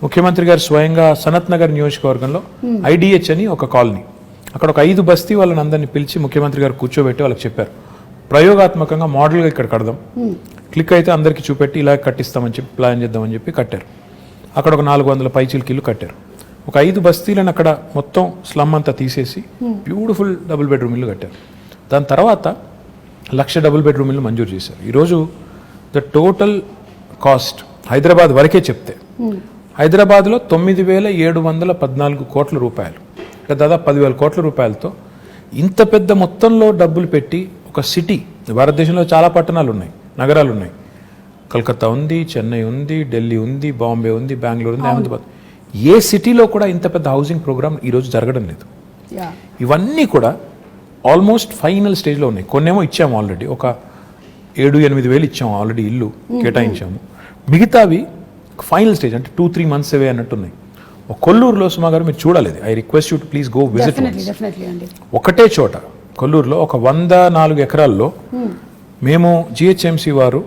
ముఖ్యమంత్రి గారు స్వయంగా సనత్ నగర్ నియోజకవర్గంలో IDH అని ఒక కాలనీ, అక్కడ ఒక 5 బస్తీ వాళ్ళని అందరినీ పిలిచి ముఖ్యమంత్రి గారు కూర్చోబెట్టి వాళ్ళకి చెప్పారు, ప్రయోగాత్మకంగా మోడల్గా ఇక్కడ కడదాం, క్లిక్ అయితే అందరికీ చూపెట్టి ఇలా కట్టిస్తామని చెప్పి ప్లాన్ చేద్దామని చెప్పి కట్టారు. అక్కడ ఒక 400 పైచీలకి ఇల్లు కట్టారు. ఒక 5 బస్తీలను అక్కడ మొత్తం స్లమ్ అంతా తీసేసి బ్యూటిఫుల్ డబుల్ బెడ్రూమ్ ఇల్లు కట్టారు. దాని తర్వాత 1,00,000 డబుల్ బెడ్రూమ్ ఇల్లు మంజూరు చేశారు. ఈరోజు ద టోటల్ కాస్ట్ హైదరాబాద్ వరకే చెప్తే హైదరాబాద్లో 9,714 కోట్ల రూపాయలు, దాదాపు 10,000 కోట్ల రూపాయలతో ఇంత పెద్ద మొత్తంలో డబ్బులు పెట్టి ఒక సిటీ, భారతదేశంలో చాలా పట్టణాలు ఉన్నాయి, నగరాలు ఉన్నాయి, కలకత్తా ఉంది, చెన్నై ఉంది, ఢిల్లీ ఉంది, బాంబే ఉంది, బెంగళూరు ఉంది, అహ్మదాబాద్, ఏ సిటీలో కూడా ఇంత పెద్ద హౌసింగ్ ప్రోగ్రామ్ ఈరోజు జరగడం లేదు. ఇవన్నీ కూడా ఆల్మోస్ట్ ఫైనల్ స్టేజ్లో ఉన్నాయి. కొన్నేమో ఇచ్చాము ఆల్రెడీ, ఒక 7-8 వేలు ఇచ్చాము ఆల్రెడీ, ఇల్లు కేటాయించాము. మిగతావి ఫైనల్ స్టేజ్ అంటే 2-3 months అవే అన్నట్టున్నాయి. కొల్లూరులో సుమా గారు మీరు చూడాలి, I request you to please go visit. ఒకటే చోట కొల్లూరులో ఒక 104 ఎకరాల్లో మేము GHMC వారు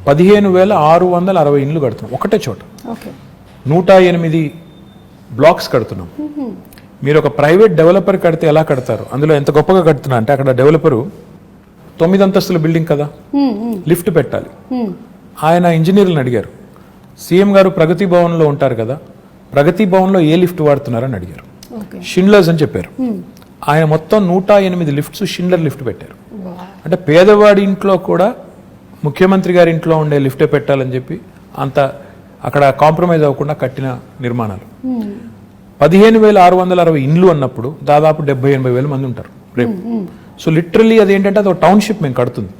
15,660 ఇండ్లు కడుతున్నాం. ఒకటే చోట 108 బ్లాక్స్ కడుతున్నాం. మీరు ఒక ప్రైవేట్ డెవలపర్ కడితే ఎలా కడతారు, అందులో ఎంత గొప్పగా కడుతున్నా అంటే, అక్కడ డెవలపరు 9 అంతస్తుల బిల్డింగ్ కదా, లిఫ్ట్ పెట్టాలి. ఆయన ఇంజనీర్లను అడిగారు, సీఎం గారు ప్రగతి భవన్లో ఉంటారు కదా, ప్రగతి భవన్లో ఏ లిఫ్ట్ వాడుతున్నారని అడిగారు. ఓకే. షిండ్లర్స్ అని చెప్పారు. ఆయన మొత్తం 108 లిఫ్ట్స్ షిండ్లర్ లిఫ్ట్ పెట్టారు. అంటే పేదవాడి ఇంట్లో కూడా ముఖ్యమంత్రి గారి ఇంట్లో ఉండే లిఫ్టే పెట్టాలని చెప్పి అంత అక్కడ కాంప్రమైజ్ అవ్వకుండా కట్టిన నిర్మాణాలు. 15,660 ఇండ్లు అన్నప్పుడు దాదాపు 70,000-80,000 మంది ఉంటారు రేపు. సో లిటరల్లీ అదేంటంటే అది ఒక టౌన్షిప్ మేము కడుతుంది.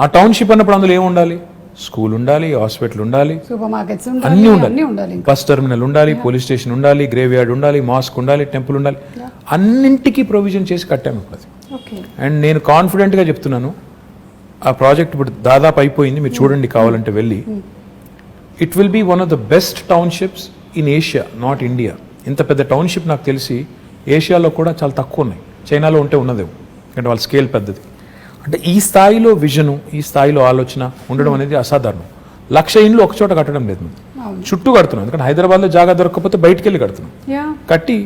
ఆ టౌన్షిప్ అన్నప్పుడు అందులో ఏముండాలి? స్కూల్ ఉండాలి, హాస్పిటల్ ఉండాలి, సూపర్ మార్కెట్స్ అన్నీ ఉండాలి, బస్ టెర్మినల్ ఉండాలి, పోలీస్ స్టేషన్ ఉండాలి, గ్రేవ్ యార్డ్ ఉండాలి, మాస్క్ ఉండాలి, టెంపుల్ ఉండాలి, అన్నింటికీ ప్రొవిజన్ చేసి కట్టాము ఇప్పుడు. అండ్ నేను కాన్ఫిడెంట్గా చెప్తున్నాను, ఆ ప్రాజెక్ట్ ఇప్పుడు దాదాపు అయిపోయింది. మీరు చూడండి కావాలంటే వెళ్ళి. It will be one of the best townships in Asia, not India. ఇంత పెద్ద టౌన్షిప్ నాకు తెలిసి ఏషియాలో కూడా చాలా తక్కువ ఉన్నాయి. చైనాలో ఉంటే ఉన్నదేమో, ఎందుకంటే వాళ్ళ స్కేల్ పెద్దది. అంటే ఈ స్థాయిలో విజను, ఈ స్థాయిలో ఆలోచన ఉండడం అనేది అసాధారణం. 1,00,000 ఇండ్లు ఒక చోట కట్టడం లేదు, చుట్టూ కడుతున్నాం. ఎందుకంటే హైదరాబాద్లో జాగా దొరకకపోతే బయటికి వెళ్ళి కడుతున్నాం. కట్టి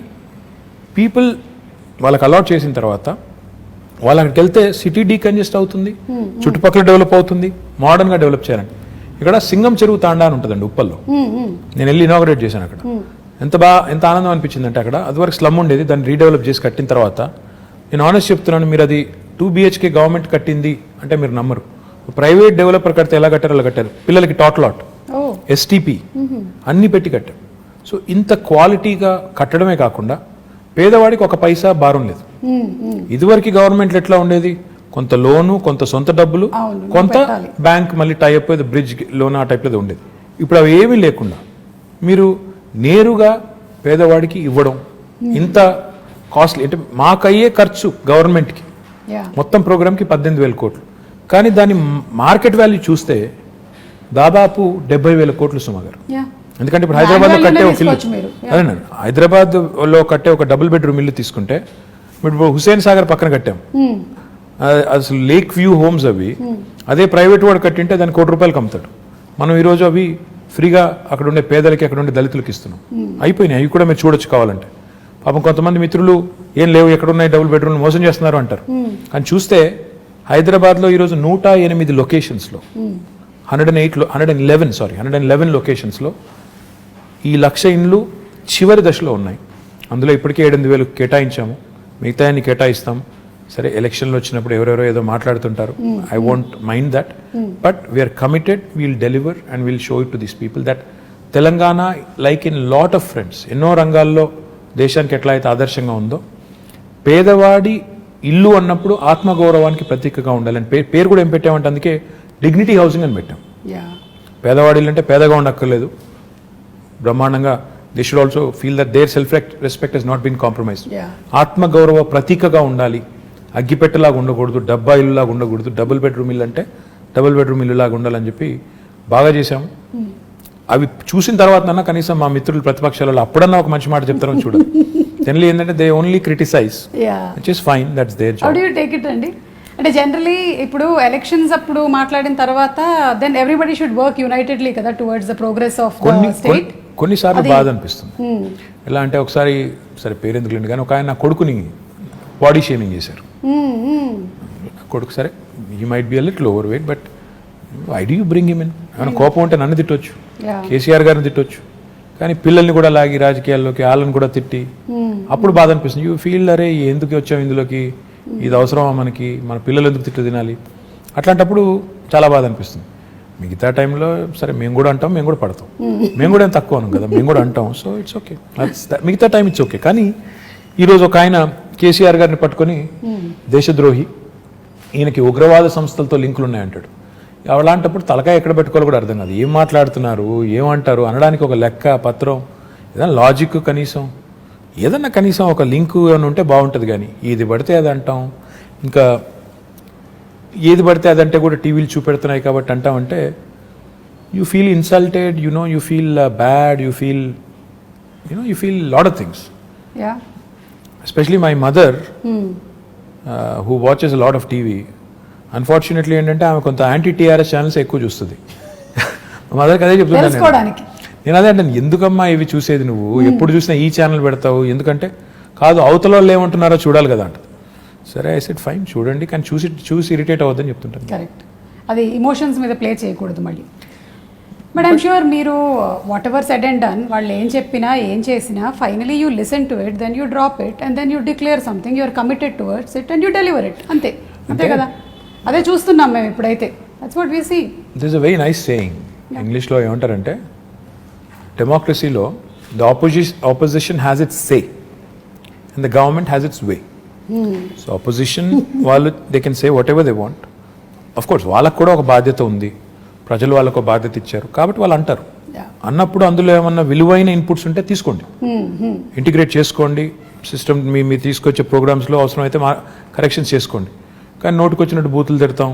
పీపుల్ వాళ్ళకి అలాట్ చేసిన తర్వాత వాళ్ళు అక్కడికి వెళ్తే సిటీ డీకంజెస్ట్ అవుతుంది, చుట్టుపక్కల డెవలప్ అవుతుంది, మోడర్న్గా డెవలప్ చేయాలండి. ఇక్కడ సింగం చెరువు తాండా అని ఉంటుందండి ఉప్పల్లో. నేను వెళ్ళి ఇనాగరేట్ చేశాను అక్కడ. ఎంత ఆనందం అనిపించింది అంటే, అక్కడ అదివరకు స్లమ్ ఉండేది, దాన్ని రీడెవలప్ చేసి కట్టిన తర్వాత నేను ఆనెస్ట్ చెప్తున్నాను, మీరు అది 2 BHK గవర్నమెంట్ కట్టింది అంటే మీరు నమ్మరు. ప్రైవేట్ డెవలపర్ కడితే ఎలా కట్టారో అలా కట్టారు. పిల్లలకి టాట్లాట్, STP అన్ని పెట్టి కట్టారు. సో ఇంత క్వాలిటీగా కట్టడమే కాకుండా పేదవాడికి ఒక పైసా భారం లేదు. ఇదివరకు గవర్నమెంట్లు ఎట్లా ఉండేది? కొంత లోను, కొంత సొంత డబ్బులు, కొంత బ్యాంక్ మళ్ళీ టైప్ బ్రిడ్జ్ లోన్ ఆ టైప్లో ఉండేది. ఇప్పుడు అవి ఏమీ లేకుండా మీరు నేరుగా పేదవాడికి ఇవ్వడం, ఇంత కాస్ట్లీ అంటే మాకయ్యే ఖర్చు గవర్నమెంట్కి మొత్తం ప్రోగ్రామ్కి 18,000 కోట్లు. కానీ దాని మార్కెట్ వాల్యూ చూస్తే దాదాపు 70,000 కోట్లు సుమా గారు. ఎందుకంటే ఇప్పుడు హైదరాబాద్లో కట్టే ఒక ఇల్లు, అదేనండి, హైదరాబాద్లో కట్టే ఒక డబుల్ బెడ్రూమ్ ఇల్లు తీసుకుంటే ఇప్పుడు హుసేన్ సాగర్ పక్కన కట్టాం, అసలు లేక్ వ్యూ హోమ్స్ అవి. అదే ప్రైవేట్ వాడు కట్టింటే దాన్ని ₹1,00,00,000 అమ్ముతాడు. మనం ఈరోజు అవి ఫ్రీగా అక్కడ ఉండే పేదలకి, అక్కడ ఉండే దళితులకి ఇస్తున్నాం. అయిపోయినాయి, అవి కూడా మీరు చూడొచ్చు కావాలంటే. పాపం కొంతమంది మిత్రులు ఏం లేవు, ఎక్కడున్నాయి డబుల్ బెడ్రూమ్, మోసం చేస్తున్నారు అంటారు. కానీ చూస్తే హైదరాబాద్లో ఈరోజు 108 లొకేషన్స్లో 111 లొకేషన్స్లో ఈ 1,00,000 ఇండ్లు చివరి దశలో ఉన్నాయి. అందులో ఇప్పటికే 7,000 కేటాయించాము, మిగతా అన్ని కేటాయిస్తాం. సరే, ఎలక్షన్లు వచ్చినప్పుడు ఎవరెవరో ఏదో మాట్లాడుతుంటారు, I won't mind that, but we're committed, we'll deliver and we'll show it to these people that Telangana, like in lot of fronts, ఎన్నో రంగాల్లో దేశానికి ఎట్లా అయితే ఆదర్శంగా ఉందో, పేదవాడి ఇల్లు అన్నప్పుడు ఆత్మగౌరవానికి ప్రతీకగా ఉండాలని పేరు కూడా ఏం పెట్టామంటే, అందుకే డిగ్నిటీ హౌసింగ్ అని పెట్టాం. పేదవాడి ఇల్లు అంటే పేదగా ఉండక్కర్లేదు, బ్రహ్మాండంగా they should also feel that their self respect has not been compromised. ఆత్మగౌరవ ప్రతీకగా ఉండాలి, అగ్గిపెట్టలాగా ఉండకూడదు, డబ్బా ఇల్లులాగా ఉండకూడదు, డబుల్ బెడ్రూమ్ ఇల్లు అంటే డబుల్ బెడ్రూమ్ ఇల్లులాగా ఉండాలని చెప్పి బాగా చేశాము. అవి చూసిన తర్వాత కనీసం మా మిత్రులు ప్రతిపక్షాలలో అప్పుడన్నా ఒక మంచి మాట చెప్తారని చూడాలి. జనరల్లీ ఏంటంటే they only criticize, which is fine, that's their job. How do you take it అండి? అంటే జనరలీ ఇప్పుడు ఎలక్షన్స్ అప్పుడు మాట్లాడిన తర్వాత then everybody should work unitedly కదా towards the progress of the state. కొన్నిసార్లు బాధ అనిపిస్తుంది. ఎలా అంటే ఒకసారి, సరే పేరెందుకు లేండి, కానీ ఒక ఆయన నా కొడుకుని బాడీ షేమింగ్ చేశారు. కొడుకు సరే, he might be a little overweight, but why do you bring him in? ఏమైనా కోపం ఉంటే నన్ను తిట్టొచ్చు, కేసీఆర్ గారిని తిట్టొచ్చు, కానీ పిల్లల్ని కూడా లాగి రాజకీయాల్లోకి, వాళ్ళని కూడా తిట్టి అప్పుడు బాధ అనిపిస్తుంది. యూ ఫీల్ అరే ఎందుకు వచ్చాం ఇందులోకి, ఇది అవసరమా మనకి, మన పిల్లలు ఎందుకు తిట్లు తినాలి, అట్లాంటప్పుడు చాలా బాధ అనిపిస్తుంది. మిగతా టైంలో సరే మేము కూడా అంటాం, మేము కూడా పడతాం, మేము కూడా ఏం తక్కువ అనం కదా, మేము కూడా అంటాం, సో ఇట్స్ ఓకే, మిగతా టైం ఇట్స్ ఓకే. కానీ ఈరోజు ఒక ఆయన కేసీఆర్ గారిని పట్టుకొని దేశద్రోహి, ఈయనకి ఉగ్రవాద సంస్థలతో లింకులు ఉన్నాయంటాడు. అలాంటప్పుడు తలకాయ ఎక్కడ పెట్టుకోవాలో కూడా అర్థం కాదు. ఏం మాట్లాడుతున్నారు, ఏమంటారు అనడానికి ఒక లెక్క పత్రం, ఏదైనా లాజిక్ కనీసం, ఏదన్నా కనీసం ఒక లింకు అని ఉంటే బాగుంటుంది. కానీ ఏది పడితే అది అంటాం, ఇంకా ఏది పడితే అదంటే కూడా టీవీలు చూపెడుతున్నాయి కాబట్టి అంటామంటే you feel insulted, you feel bad, you feel lot of things. Especially my mother who watches a lot of TV, unfortunately ఏంటంటే ఆమె కొంత యాంటీ TRS ఛానల్స్ ఎక్కువ చూస్తుంది. మా మదర్కి అదే చెప్తున్నాను నేను, అదే అంటే ఎందుకమ్మా ఇవి చూసేది నువ్వు, ఎప్పుడు చూసినా ఈ ఛానల్ పెడతావు, ఎందుకంటే కాదు అవతల వాళ్ళు ఏమంటున్నారో చూడాలి కదా అంట. సరే ఐ సెడ్ ఫైన్, చూడండి, కానీ చూసి ఇరిటేట్ అవ్వద్దని చెప్తుంటాను. కరెక్ట్, అది ఇమోషన్స్ మీద ప్లే చేయకూడదు. మళ్ళీ బట్ ఐమ్ షూర్ మీరు whatever said and done వాళ్ళు ఏం చెప్పినా ఏం చేసినా finally you listen to it, then you drop it and then you declare something, you're committed towards it and you deliver it. అంతే కదా, అదే చూస్తున్నాం మేము ఇప్పుడైతే. That's what we see. This is a very nice saying. ఇంగ్లీష్లో ఏమంటారంటే డెమోక్రసీలో the opposition has its say and the government has its way. So opposition వాళ్ళు they can say what ever they want. Of course వాళ్ళకు కూడా ఒక బాధ్యత ఉంది, ప్రజలు వాళ్ళకు ఒక బాధ్యత ఇచ్చారు కాబట్టి వాళ్ళు అంటారు. అన్నప్పుడు అందులో ఏమన్నా విలువైన ఇన్పుట్స్ ఉంటే తీసుకోండి, ఇంటిగ్రేట్ చేసుకోండి, సిస్టమ్ మీ తీసుకొచ్చే ప్రోగ్రామ్స్లో అవసరమైతే కరెక్షన్స్ చేసుకోండి. కానీ నోటుకొచ్చినట్టు బూతులు తిడతాం,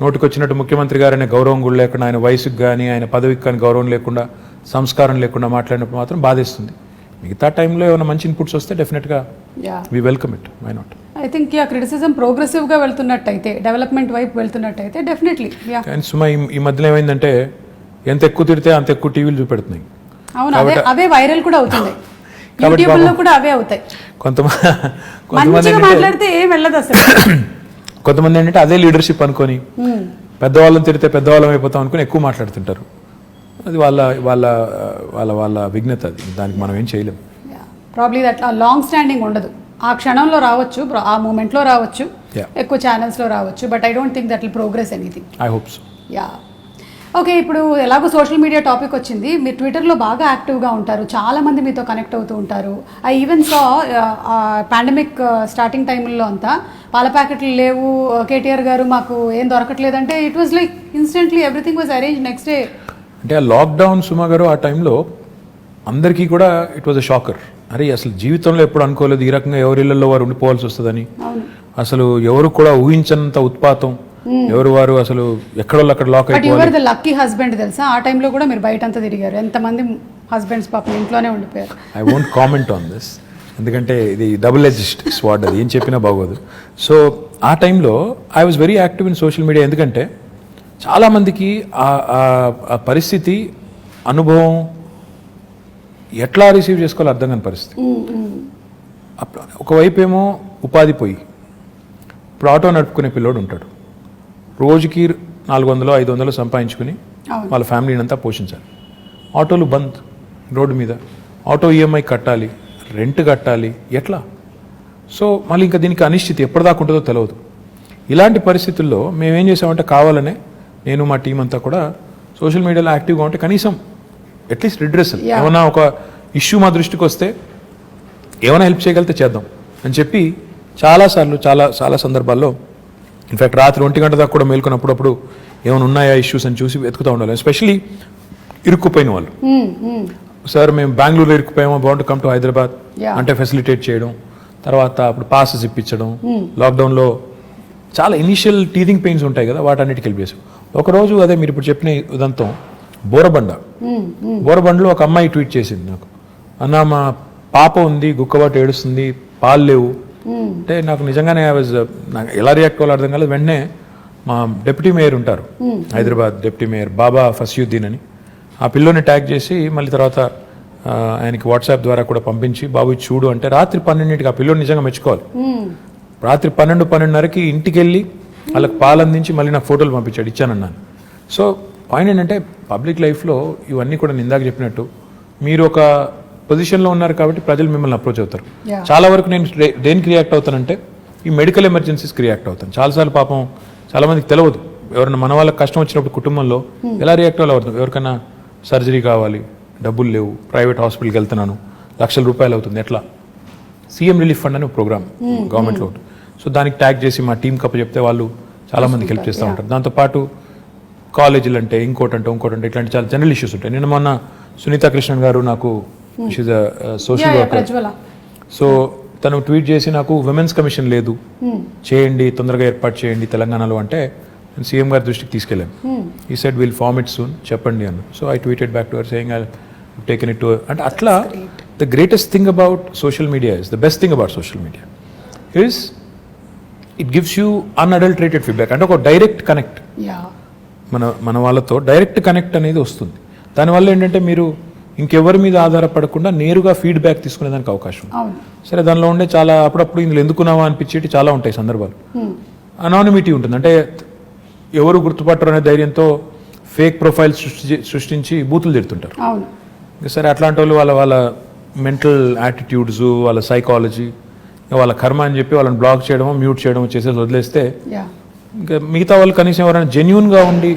నోటుకొచ్చినట్టు ముఖ్యమంత్రి గారనే గౌరవం కూడా లేకుండా, ఆయన వయసుకు కానీ ఆయన పదవికి కానీ గౌరవం లేకుండా, సంస్కారం లేకుండా మాట్లాడినప్పుడు మాత్రం బాధేస్తుంది. మిగతా టైంలో ఏమైనా మంచి ఇన్పుట్స్ వస్తే డెఫినెట్గా we welcome it, why not. I think criticism ప్రోగ్రెసివ్గా వెళ్తున్నట్టయితే, డెవలప్మెంట్ వైపు వెళ్తున్నట్టయితే డెఫినెట్లీ. కానీ సుమా ఈ మధ్యలో ఏమైందంటే ఎంత ఎక్కువ తిడితే అంత ఎక్కువ టీవీలు చూపెడుతున్నాయి. అవును, అవే వైరల్ కూడా అవుతుంది, యూట్యూబ్లో కూడా అవే అవుతాయి. కొంతమంది మాట్లాడితే ఏం వెళ్ళదు అసలు. కొంతమంది ఏంటంటే అదే లీడర్షిప్ అనుకొని పెద్దవాళ్ళని తిడితే పెద్దవాళ్ళం అయిపోతాం అనుకుని ఎక్కువ మాట్లాడుతుంటారు. అది వాళ్ళ వాళ్ళ వాళ్ళ వాళ్ళ విఘ్నత, అది దానికి మనం ఏం చేయలేం. ప్రాబ్లీ అట్లా లాంగ్ స్టాండింగ్ ఉండదు. ఆ క్షణంలో రావచ్చు, ఆ మూమెంట్లో రావచ్చు, ఎక్కువ ఛానల్స్లో రావచ్చు, but I don't think that will progress anything. I hope so. Yeah, okay. ఇప్పుడు ఎలాగో సోషల్ మీడియా టాపిక్ వచ్చింది, మీరు ట్విట్టర్లో బాగా యాక్టివ్గా ఉంటారు, చాలామంది మీతో కనెక్ట్ అవుతూ ఉంటారు. I even saw pandemic starting టైంలో అంతా పాల ప్యాకెట్లు లేవు, కేటీఆర్ గారు మాకు ఏం దొరకట్లేదంటే it was like instantly everything was arrange next day. అంటే ఆ లాక్డౌన్ సుమా గారు ఆ టైంలో అందరికీ కూడా ఇట్ వాజ్ అ షాకర్. అరే అసలు జీవితంలో ఎప్పుడు అనుకోలేదు ఈ రకంగా ఎవరిళ్లలో వారు ఉండిపోవాల్సి వస్తుందని. అసలు ఎవరు కూడా ఊహించనంత ఉత్పాతం, ఎవరు వారు అసలు ఎక్కడో అక్కడ లాక్ అయిపోయారు. లక్కీ హస్బెండ్ తెలుసా, ఆ టైంలో కూడా మీరు బయట అంతా తిరిగారు, ఎంతమంది హస్బెండ్స్ పాపం ఇంట్లోనే ఉండిపోయారు. I won't comment on this, ఎందుకంటే ఇది డబుల్ ఎడ్జ్డ్ స్వార్డ్, అది ఏం చెప్పినా బాగోదు. సో ఆ టైంలో I was very active in social media. ఎందుకంటే చాలామందికి ఆ పరిస్థితి, అనుభవం ఎట్లా రిసీవ్ చేసుకోవాలో అర్థం కాని పరిస్థితి. ఒకవైపు ఏమో ఉపాధి పోయి, ఇప్పుడు ఆటో నడుపుకునే పిల్లోడు ఉంటాడు, రోజుకి 400-500 సంపాదించుకుని వాళ్ళ ఫ్యామిలీని అంతా పోషించాలి. ఆటోలు బంద్ రోడ్డు మీద, ఆటో ఈఎంఐ కట్టాలి, రెంట్ కట్టాలి, ఎట్లా? సో మళ్ళీ ఇంకా దీనికి అనిశ్చితి ఎప్పటిదాకా ఉంటుందో తెలియదు. ఇలాంటి పరిస్థితుల్లో మేమేం చేసామంటే కావాలనే నేను మా టీం అంతా కూడా సోషల్ మీడియాలో యాక్టివ్గా ఉంటే కనీసం అట్లీస్ట్ రిడ్రెసల్, ఏమైనా ఒక ఇష్యూ మా దృష్టికి వస్తే ఏమైనా హెల్ప్ చేయగలిగితే చేద్దాం అని చెప్పి చాలాసార్లు చాలా సందర్భాల్లో, ఇన్ఫ్యాక్ట్ రాత్రి 1 గంట దాకా కూడా మేల్కొన్నప్పుడు ఏమైనా ఉన్నాయా ఇష్యూస్ అని చూసి వెతుకుతూ ఉండాలి. ఎస్పెషలీ ఇరుక్కుపోయిన వాళ్ళు, సార్ మేము బెంగళూరులో ఇరుక్కుపోయామో, బాగుంటు కమ్ టు హైదరాబాద్ అంటే ఫెసిలిటేట్ చేయడం, తర్వాత అప్పుడు పాసెస్ ఇప్పించడం, లాక్డౌన్లో చాలా ఇనీషియల్ టీథింగ్ పెయిన్స్ ఉంటాయి కదా, వాటన్నిటికి హెల్ప్ చేసాం. ఒకరోజు అదే మీరు ఇప్పుడు చెప్పిన ఉదంతం, బోరబండలో ఒక అమ్మాయి ట్వీట్ చేసింది నాకు, అన్న మా పాప ఉంది, గుక్కబాటు ఏడుస్తుంది, పాలు లేవు అంటే నాకు నిజంగానే నాకు ఎలా రియాక్ట్ అవ్వాలో అర్థం కాలేదు. వెంటనే మా డిప్యూటీ మేయర్ ఉంటారు హైదరాబాద్, డిప్యూటీ మేయర్ బాబా ఫసియుద్దీన్ అని, ఆ పిల్లోని ట్యాగ్ చేసి మళ్ళీ తర్వాత ఆయనకి వాట్సాప్ ద్వారా కూడా పంపించి బాబు చూడు అంటే రాత్రి 12ంటికి ఆ పిల్లోని నిజంగా మెచ్చుకోవాలి. రాత్రి 12-12:30కి ఇంటికి వెళ్ళి వాళ్ళకి పాలు అందించి మళ్ళీ నాకు ఫోటోలు పంపించాడు, ఇచ్చానన్నాను. సో పాయింట్ ఏంటంటే పబ్లిక్ లైఫ్లో ఇవన్నీ కూడా ఇందాక చెప్పినట్టు మీరు ఒక పొజిషన్లో ఉన్నారు కాబట్టి ప్రజలు మిమ్మల్ని అప్రోచ్ అవుతారు. చాలా వరకు నేను దేనికి రియాక్ట్ అవుతానంటే ఈ మెడికల్ ఎమర్జెన్సీస్కి రియాక్ట్ అవుతాను. చాలాసార్లు పాపం చాలామందికి తెలియదు, ఎవరైనా మన వాళ్ళకి కష్టం వచ్చినప్పుడు కుటుంబంలో ఎలా రియాక్ట్ అవ్వాలి. ఎవరికైనా సర్జరీ కావాలి, డబ్బులు లేవు, ప్రైవేట్ హాస్పిటల్కి వెళ్తున్నాను, లక్షల రూపాయలు అవుతుంది, ఎట్లా? సీఎం రిలీఫ్ ఫండ్ అనే ప్రోగ్రామ్ గవర్నమెంట్లో ఉంటుంది. సో దానికి ట్యాగ్ చేసి మా టీం కప్పు చెప్తే వాళ్ళు చాలామందికి హెల్ప్ చేస్తూ ఉంటారు. దాంతోపాటు కాలేజీలు అంటే ఇంకోటంటే ఇట్లాంటి చాలా జనరల్ ఇష్యూస్ ఉంటాయి. నిన్న మొన్న సునీతా కృష్ణన్ గారు నాకు, she's a social worker, so తను ట్వీట్ చేసి నాకు విమెన్స్ కమిషన్ లేదు, చేయండి, తొందరగా ఏర్పాటు చేయండి తెలంగాణలో అంటే నేను సీఎం గారి దృష్టికి తీసుకెళ్ళాను. ఈ said will form it soon, చెప్పండి అన్న. So I tweeted back to her saying I taken it to, అంటే అట్లా the greatest thing about social media is, the best thing about social media is it gives you unadulterated feedback. అంటే ఒక direct connect, మన వాళ్ళతో direct connect అనేది వస్తుంది. దానివల్ల ఏంటంటే మీరు ఇంకెవరి మీద ఆధారపడకుండా నేరుగా ఫీడ్బ్యాక్ తీసుకునేదానికి అవకాశం. సరే, దానిలో ఉండే చాలా అప్పుడప్పుడు ఇందులో ఎందుకున్నావా అనిపించేటి చాలా ఉంటాయి సందర్భాలు. అనానిమిటీ ఉంటుంది, అంటే ఎవరు గుర్తుపట్టరు అనే ధైర్యంతో ఫేక్ ప్రొఫైల్స్ సృష్టించి బూతులు తిడుతుంటారు. అవును. సరే అట్లాంటి వాళ్ళు వాళ్ళ మెంటల్ యాటిట్యూడ్స్, వాళ్ళ సైకాలజీ, వాళ్ళ కర్మ అని చెప్పి వాళ్ళని బ్లాక్ చేయడమో మ్యూట్ చేయడమో చేసేసి వదిలేస్తే ఇంకా మిగతా వాళ్ళు కనీసం ఎవరైనా జెన్యూన్గా ఉండి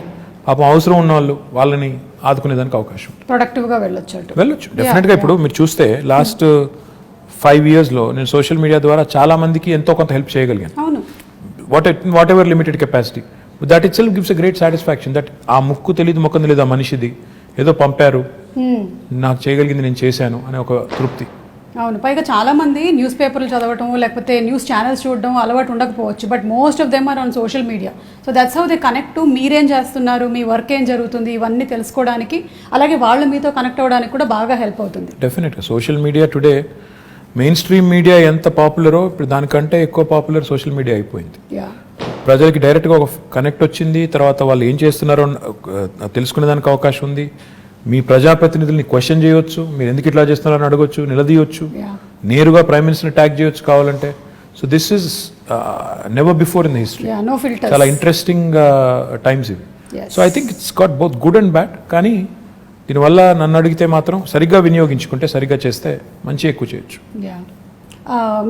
పాపం అవసరం ఉన్న వాళ్ళని ఆదుకునేదానికి అవకాశం ప్రొడక్టివ్గా వెళ్ళొచ్చు డెఫినెట్గా. ఇప్పుడు మీరు చూస్తే లాస్ట్ 5 yearsలో నేను సోషల్ మీడియా ద్వారా చాలా మందికి ఎంతో కొంత హెల్ప్ చేయగలిగాను. అవును. What ever limited capacity, that it self gives a great satisfaction. That ఆ ముక్కు తెలియదు ముఖం తెలియదు ఆ మనిషిది, ఏదో పంపారు నాకు చేయగలిగింది నేను చేశాను అనే ఒక తృప్తి. అవును. పైగా చాలా మంది న్యూస్ పేపర్లు చదవటం లేకపోతే న్యూస్ ఛానల్స్ చూడడం అలవాటు ఉండకపోవచ్చు, but most of them are on social media. So that's how they connect to మీరేం చేస్తున్నారు, మీ వర్క్ ఏం జరుగుతుంది, ఇవన్నీ తెలుసుకోవడానికి, అలాగే వాళ్ళు మీతో కనెక్ట్ అవ్వడానికి కూడా బాగా హెల్ప్ అవుతుంది. డెఫినెట్గా social media today main stream media ఎంత పాపులరో ఇప్పుడు దానికంటే ఎక్కువ పాపులర్ సోషల్ మీడియా అయిపోయింది. ప్రజలకి డైరెక్ట్గా ఒక కనెక్ట్ వచ్చింది, తర్వాత వాళ్ళు ఏం చేస్తున్నారో తెలుసుకునేదానికి అవకాశం ఉంది. మీ ప్రజాప్రతినిధుల్ని క్వశ్చన్ చేయొచ్చు, మీరు ఎందుకు ఇట్లా చేస్తున్నారని అడగొచ్చు, నిలదీయొచ్చు, నేరుగా ప్రైమ్ మినిస్టర్ని ట్యాగ్ చేయొచ్చు కావాలంటే. So this is never before in the history. చాలా ఇంట్రెస్టింగ్ టైమ్స్ ఇవి. So I think it's got both good and bad. కానీ దీనివల్ల నన్ను అడిగితే మాత్రం సరిగ్గా వినియోగించుకుంటే, సరిగ్గా చేస్తే మంచి ఎక్కువ చేయొచ్చు.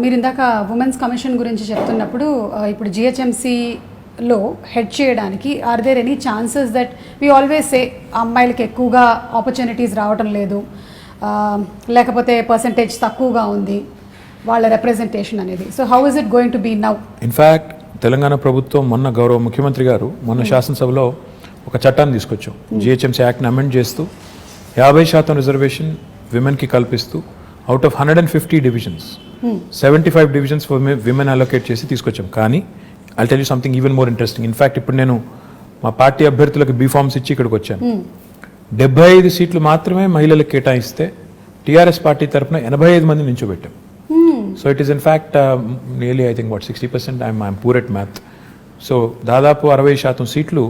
మీరు ఇందాక ఉమెన్స్ కమిషన్ గురించి చెప్తున్నప్పుడు ఇప్పుడు GHMCలో హెడ్ చేయడానికి are there any chances that we always say అమ్మాయిలకి ఎక్కువగా ఆపర్చునిటీస్ రావటం లేదు, లేకపోతే పర్సంటేజ్ తక్కువగా ఉంది వాళ్ళ రిప్రజెంటేషన్ అనేది. So how is it going to be now? In fact Telangana ప్రభుత్వం మొన్న గౌరవ ముఖ్యమంత్రి గారు మొన్న శాసనసభలో ఒక చట్టాన్ని తీసుకొచ్చాం. GHMC యాక్ట్ని అమెండ్ చేస్తూ 50% రిజర్వేషన్ విమెన్కి కల్పిస్తూ out of 150 divisions 75 divisions for women allocate చేసి తీసుకొచ్చాం. కానీ I'll tell you something even more interesting. In fact ఇప్పుడు నేను మా పార్టీ అభ్యర్థులకు బీఫామ్స్ ఇచ్చి ఇక్కడికి వచ్చాను. 75 సీట్లు మాత్రమే మహిళలకు కేటాయిస్తే TRS పార్టీ తరఫున 85 మంది నించోబెట్టాం. So it is in fact nearly I think 60%. I'm poor at math. So దాదాపు 60% సీట్లు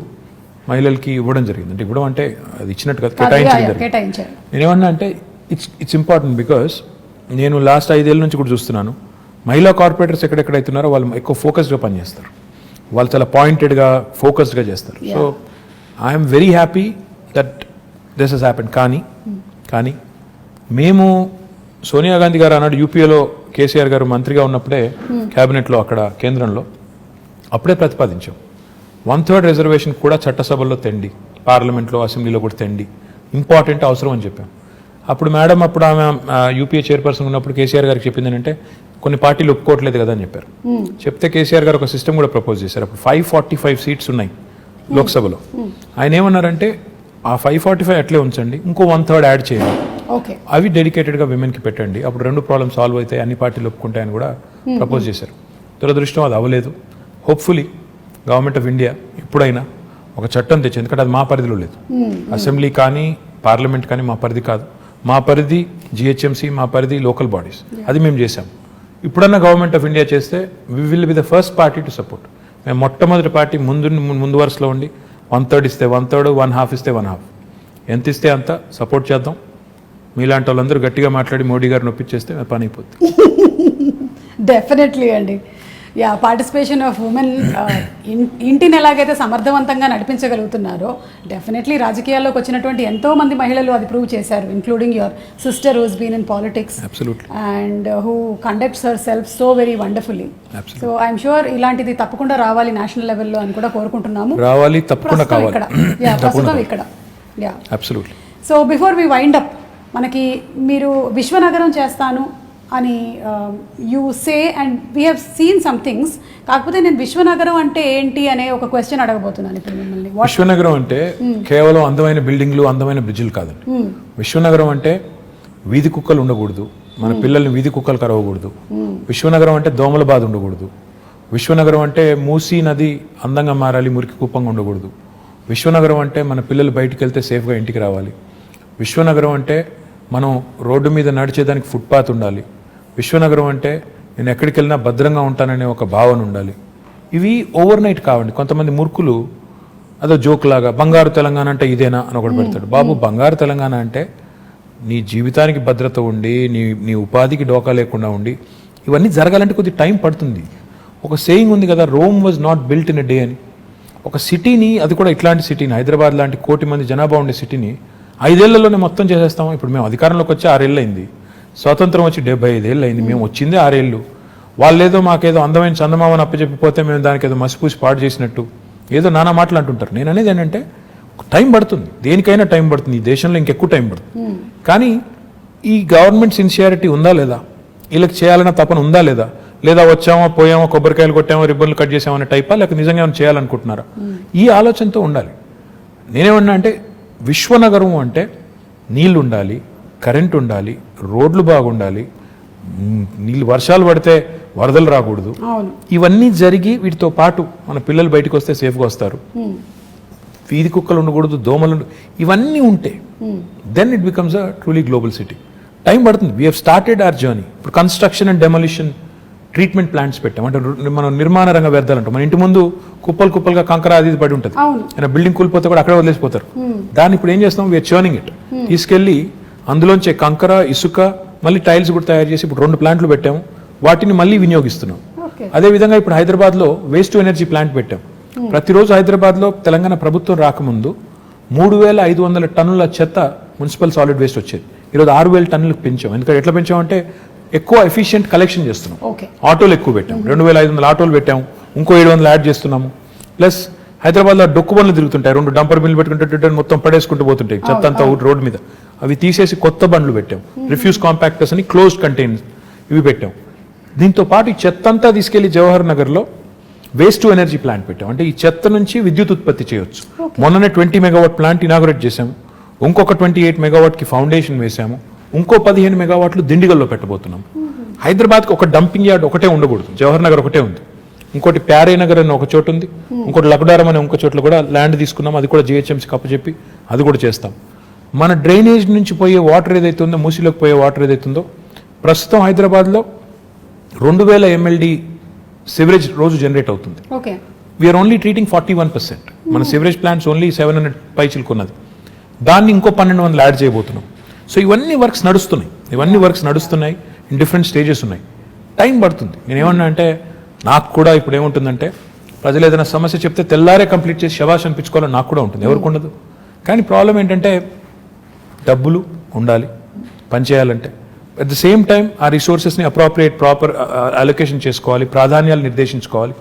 మహిళలకి ఇవ్వడం జరిగింది. అంటే ఇవ్వడం అంటే అది ఇచ్చినట్టు కాదు, కేటాయించారు. నేనేమన్నా అంటే ఇట్స్ ఇంపార్టెంట్ బికాస్ నేను లాస్ట్ 5 ఏళ్ళ నుంచి కూడా చూస్తున్నాను మహిళా కార్పొరేటర్స్ ఎక్కడెక్కడైతున్నారో వాళ్ళు ఎక్కువ ఫోకస్డ్గా పనిచేస్తారు, వాళ్ళు చాలా పాయింటెడ్గా ఫోకస్డ్గా చేస్తారు. So I'm very happy that this has happened. కానీ మేము సోనియా గాంధీ గారు అన్నాడు యూపీఏలో కేసీఆర్ గారు మంత్రిగా ఉన్నప్పుడే క్యాబినెట్లో అక్కడ కేంద్రంలో అప్పుడే ప్రతిపాదించాం 1/3 రిజర్వేషన్ కూడా చట్టసభల్లో తెండి, పార్లమెంట్లో అసెంబ్లీలో కూడా తెండి, ఇంపార్టెంట్ అవసరం అని చెప్పాం. అప్పుడు మేడం ఆమె యూపీఏ చైర్పర్సన్ ఉన్నప్పుడు కేసీఆర్ గారికి చెప్పింది ఏంటంటే కొన్ని పార్టీలు ఒప్పుకోవట్లేదు కదా అని చెప్పారు. చెప్తే కేసీఆర్ గారు ఒక సిస్టమ్ కూడా ప్రపోజ్ చేశారు. అప్పుడు 545 సీట్స్ ఉన్నాయి లోక్సభలో. ఆయన ఏమన్నారంటే ఆ 545 అట్లే ఉంచండి, ఇంకో 1/3 యాడ్ చేయండి, అవి డెడికేటెడ్గా విమెన్కి పెట్టండి, అప్పుడు 2 ప్రాబ్లమ్ సాల్వ్ అవుతాయి, అన్ని పార్టీలు ఒప్పుకుంటాయని కూడా ప్రపోజ్ చేశారు. దురదృష్టం అది అవ్వలేదు. హోప్ఫుల్లీ గవర్నమెంట్ ఆఫ్ ఇండియా ఎప్పుడైనా ఒక చట్టం తెచ్చి, ఎందుకంటే అది మా పరిధిలో లేదు, అసెంబ్లీ కానీ పార్లమెంట్ కానీ మా పరిధి కాదు, మా పరిధి GHMC, మా పరిధి లోకల్ బాడీస్, అది మేము చేసాం. ఇప్పుడన్నా గవర్నమెంట్ ఆఫ్ ఇండియా చేస్తే we will be the first party to support. మేము మొట్టమొదటి పార్టీ ముందు వరుసలో ఉండి 1/3 ఇస్తే 1/3, 1/2 ఇస్తే 1/2, ఎంత ఇస్తే అంత సపోర్ట్ చేద్దాం. మీలాంటి వాళ్ళందరూ గట్టిగా మాట్లాడి మోడీ గారిని ఒప్పించేస్తే పని అయిపోతుంది. డెఫినెట్లీ అండి. పార్టిసిపేషన్ ఆఫ్ ఉమెన్ ఇంటిని ఎలాగైతే సమర్థవంతంగా నడిపించగలుగుతున్నారో డెఫినెట్లీ రాజకీయాల్లోకి వచ్చినటువంటి ఎంతో మంది మహిళలు అది ప్రూవ్ చేశారు, including your sister who's been in politics and who conducts herself so very wonderfully. So I'm sure ఇలాంటిది తప్పకుండా రావాలి నేషనల్ లెవెల్లో అని కూడా కోరుకుంటున్నాము. రావాలి, తప్పకుండా కావాలి. ప్రస్తుతం ఇక్కడ. So before we wind up, మనకి మీరు విశ్వనగరం చేస్తాను అని you say and we have seen some things. కాకపోతే నేను విశ్వనగరం అంటే ఏంటి అనే ఒక క్వశ్చన్ అడగబోతున్నాను ఇప్పుడు మిమ్మల్ని. విశ్వనగరం అంటే కేవలం అందమైన బిల్డింగ్లు, అందమైన బ్రిడ్జిలు కాదండి. విశ్వనగరం అంటే వీధి కుక్కలు ఉండకూడదు, మన పిల్లల్ని వీధి కుక్కలు కరవకూడదు. విశ్వనగరం అంటే దోమల బాధ ఉండకూడదు. విశ్వనగరం అంటే మూసీ నది అందంగా మారాలి, మురికి కుప్పంగా ఉండకూడదు. విశ్వనగరం అంటే మన పిల్లలు బయటికి వెళ్తే సేఫ్గా ఇంటికి రావాలి. విశ్వనగరం అంటే మనం రోడ్డు మీద నడిచేదానికి ఫుట్పాత్ ఉండాలి. విశ్వనగరం అంటే నేను ఎక్కడికి వెళ్ళినా భద్రంగా ఉంటాననే ఒక భావన ఉండాలి. ఇవి ఓవర్ నైట్ కావండి. కొంతమంది మూర్ఖులు అదో జోక్ లాగా బంగారు తెలంగాణ అంటే ఇదేనా అని ఒకటి పెడతాడు. బాబు, బంగారు తెలంగాణ అంటే నీ జీవితానికి భద్రత ఉండి, నీ ఉపాధికి డోకా లేకుండా ఉండి, ఇవన్నీ జరగాలంటే కొద్ది టైం పడుతుంది. ఒక సేయింగ్ ఉంది కదా, Rome was not built in a day అని. ఒక సిటీని, అది కూడా ఇట్లాంటి సిటీని, హైదరాబాద్ లాంటి 1 కోటి మంది జనాభా ఉండే సిటీని 5 ఏళ్లలోనే మొత్తం చేసేస్తాం. ఇప్పుడు మేము అధికారంలోకి వచ్చి 6 ఏళ్ళు అయింది, స్వాతంత్రం వచ్చి 75 ఏళ్ళు అయింది, మేము వచ్చిందే 6 ఏళ్ళు. వాళ్ళేదో మాకేదో అందమైన చందమామని అప్పచెప్పిపోతే మేము దానికి ఏదో మసిపూసి పాడు చేసినట్టు ఏదో నానా మాటలు అంటుంటారు. నేను అనేది ఏంటంటే టైం పడుతుంది, దేనికైనా టైం పడుతుంది, ఈ దేశంలో ఇంకెక్కువ టైం పడుతుంది. కానీ ఈ గవర్నమెంట్ సిన్సియారిటీ ఉందా లేదా, వీళ్ళకి చేయాలన్న తపన ఉందా లేదా, లేదా వచ్చామో పోయామో కొబ్బరికాయలు కొట్టామో రిబ్బన్లు కట్ చేసామో అనే టైపా, లేక నిజంగా ఏమైనా చేయాలనుకుంటున్నారా, ఈ ఆలోచనతో ఉండాలి. నేనేమన్నా అంటే విశ్వనగరం అంటే నీళ్ళు ఉండాలి, కరెంట్ ఉండాలి, రోడ్లు బాగుండాలి, నీళ్ళు వర్షాలు పడితే వరదలు రాకూడదు, ఇవన్నీ జరిగి వీటితో పాటు మన పిల్లలు బయటకు వస్తే సేఫ్గా వస్తారు, వీధి కుక్కలు ఉండకూడదు, దోమలు ఇవన్నీ ఉంటే then it becomes a truly global city. Time పడుతుంది. We have started our journey. ఇప్పుడు construction and demolition treatment plants పెట్టాం. అంటే మనం నిర్మాణ రంగ వ్యర్థాలంటాం. మన ఇంటి ముందు కుప్పలుగా కంకర అది పడి ఉంటుంది, అయినా బిల్డింగ్ కూలిపోతే కూడా అక్కడే వదిలేసిపోతారు. దాన్ని ఇప్పుడు ఏం చేస్తాం, వీఆర్ చర్నింగ్ ఇట్, తీసుకెళ్లి అందులోంచే కంకర, ఇసుక, మళ్ళీ టైల్స్ కూడా తయారు చేసి ఇప్పుడు 2 ప్లాంట్లు పెట్టాము, వాటిని మళ్ళీ వినియోగిస్తున్నాం. అదేవిధంగా ఇప్పుడు హైదరాబాద్లో వేస్ట్ టు ఎనర్జీ ప్లాంట్ పెట్టాం. ప్రతిరోజు హైదరాబాద్లో తెలంగాణ ప్రభుత్వం రాకముందు 3500 టన్నుల చెత్త మున్సిపల్ సాలిడ్ వేస్ట్ వచ్చేది. ఈరోజు 6000 టన్నులకు పెంచాం. ఎందుకంటే ఎట్లా పెంచామంటే ఎక్కువ ఎఫిషియెంట్ కలెక్షన్ చేస్తున్నాం. ఆటోలు ఎక్కువ పెట్టాం, 2500 ఆటోలు పెట్టాము, ఇంకో 700 యాడ్ చేస్తున్నాము. ప్లస్ హైదరాబాద్లో డొక్కు బండ్లు తిరుగుతుంటాయి, 2 డంపర్ బిల్లు పెట్టుకుంటే మొత్తం పడేసుకుంటూ పోతుంటాయి చెత్త అంతా రోడ్డు మీద. అవి తీసేసి కొత్త బండ్లు పెట్టాం, రిఫ్యూజ్ కాంపాక్టర్స్ అని క్లోజ్డ్ కంటైనర్స్ ఇవి పెట్టాం. దీంతో పాటు ఈ చెత్త అంతా తీసుకెళ్లి జవహర్ నగర్లో వేస్ట్ టు ఎనర్జీ ప్లాంట్ పెట్టాం. అంటే ఈ చెత్త నుంచి విద్యుత్ ఉత్పత్తి చేయొచ్చు. మొన్ననే 20 మెగావాట్ ప్లాంట్ ఇనాగరేట్ చేశాము, ఇంకొక 28 మెగావాట్కి ఫౌండేషన్ వేశాము, ఇంకో 15 మెగావాట్లు దిండిగల్లో పెట్టబోతున్నాం. హైదరాబాద్కి ఒక డంపింగ్ యార్డ్ ఒకటే ఉండకూడదు, జవహర్ నగర్ ఒకటే ఉంది, ఇంకోటి ప్యారే నగర్ అని ఒక చోటు ఉంది, ఇంకోటి లక్డారం అనే ఇంకో చోట్ల కూడా ల్యాండ్ తీసుకున్నాం, అది కూడా GHMC కప్పచెప్పి అది కూడా చేస్తాం. మన డ్రైనేజ్ నుంచి పోయే వాటర్ ఏదైతే ఉందో, మూసీలోకి పోయే వాటర్ ఏదైతుందో, ప్రస్తుతం హైదరాబాద్లో 2000 MLD సివరేజ్ రోజు జనరేట్ అవుతుంది. We're only treating 41%. మన సివరేజ్ ప్లాంట్స్ ఓన్లీ 700 పైచిలకు ఉన్నది, దాన్ని ఇంకో 1200 యాడ్ చేయబోతున్నాం. సో ఇవన్నీ వర్క్స్ నడుస్తున్నాయి, ఇన్ డిఫరెంట్ స్టేజెస్ ఉన్నాయి. టైం పడుతుంది. నేనేమన్నా అంటే నాకు కూడా ఇప్పుడు ఏముంటుందంటే ప్రజలు ఏదైనా సమస్య చెప్తే తెల్లారే కంప్లీట్ చేసి శబాష్ అనిపించుకోవాలని నాకు కూడా ఉంటుంది, ఎవరికి ఉండదు. కానీ ప్రాబ్లం ఏంటంటే డబ్బులు ఉండాలి పనిచేయాలంటే. అట్ ద సేమ్ టైం ఆ రిసోర్సెస్ని ప్రాపర్ అలొకేషన్ చేసుకోవాలి, ప్రాధాన్యాలు నిర్దేశించుకోవాలి,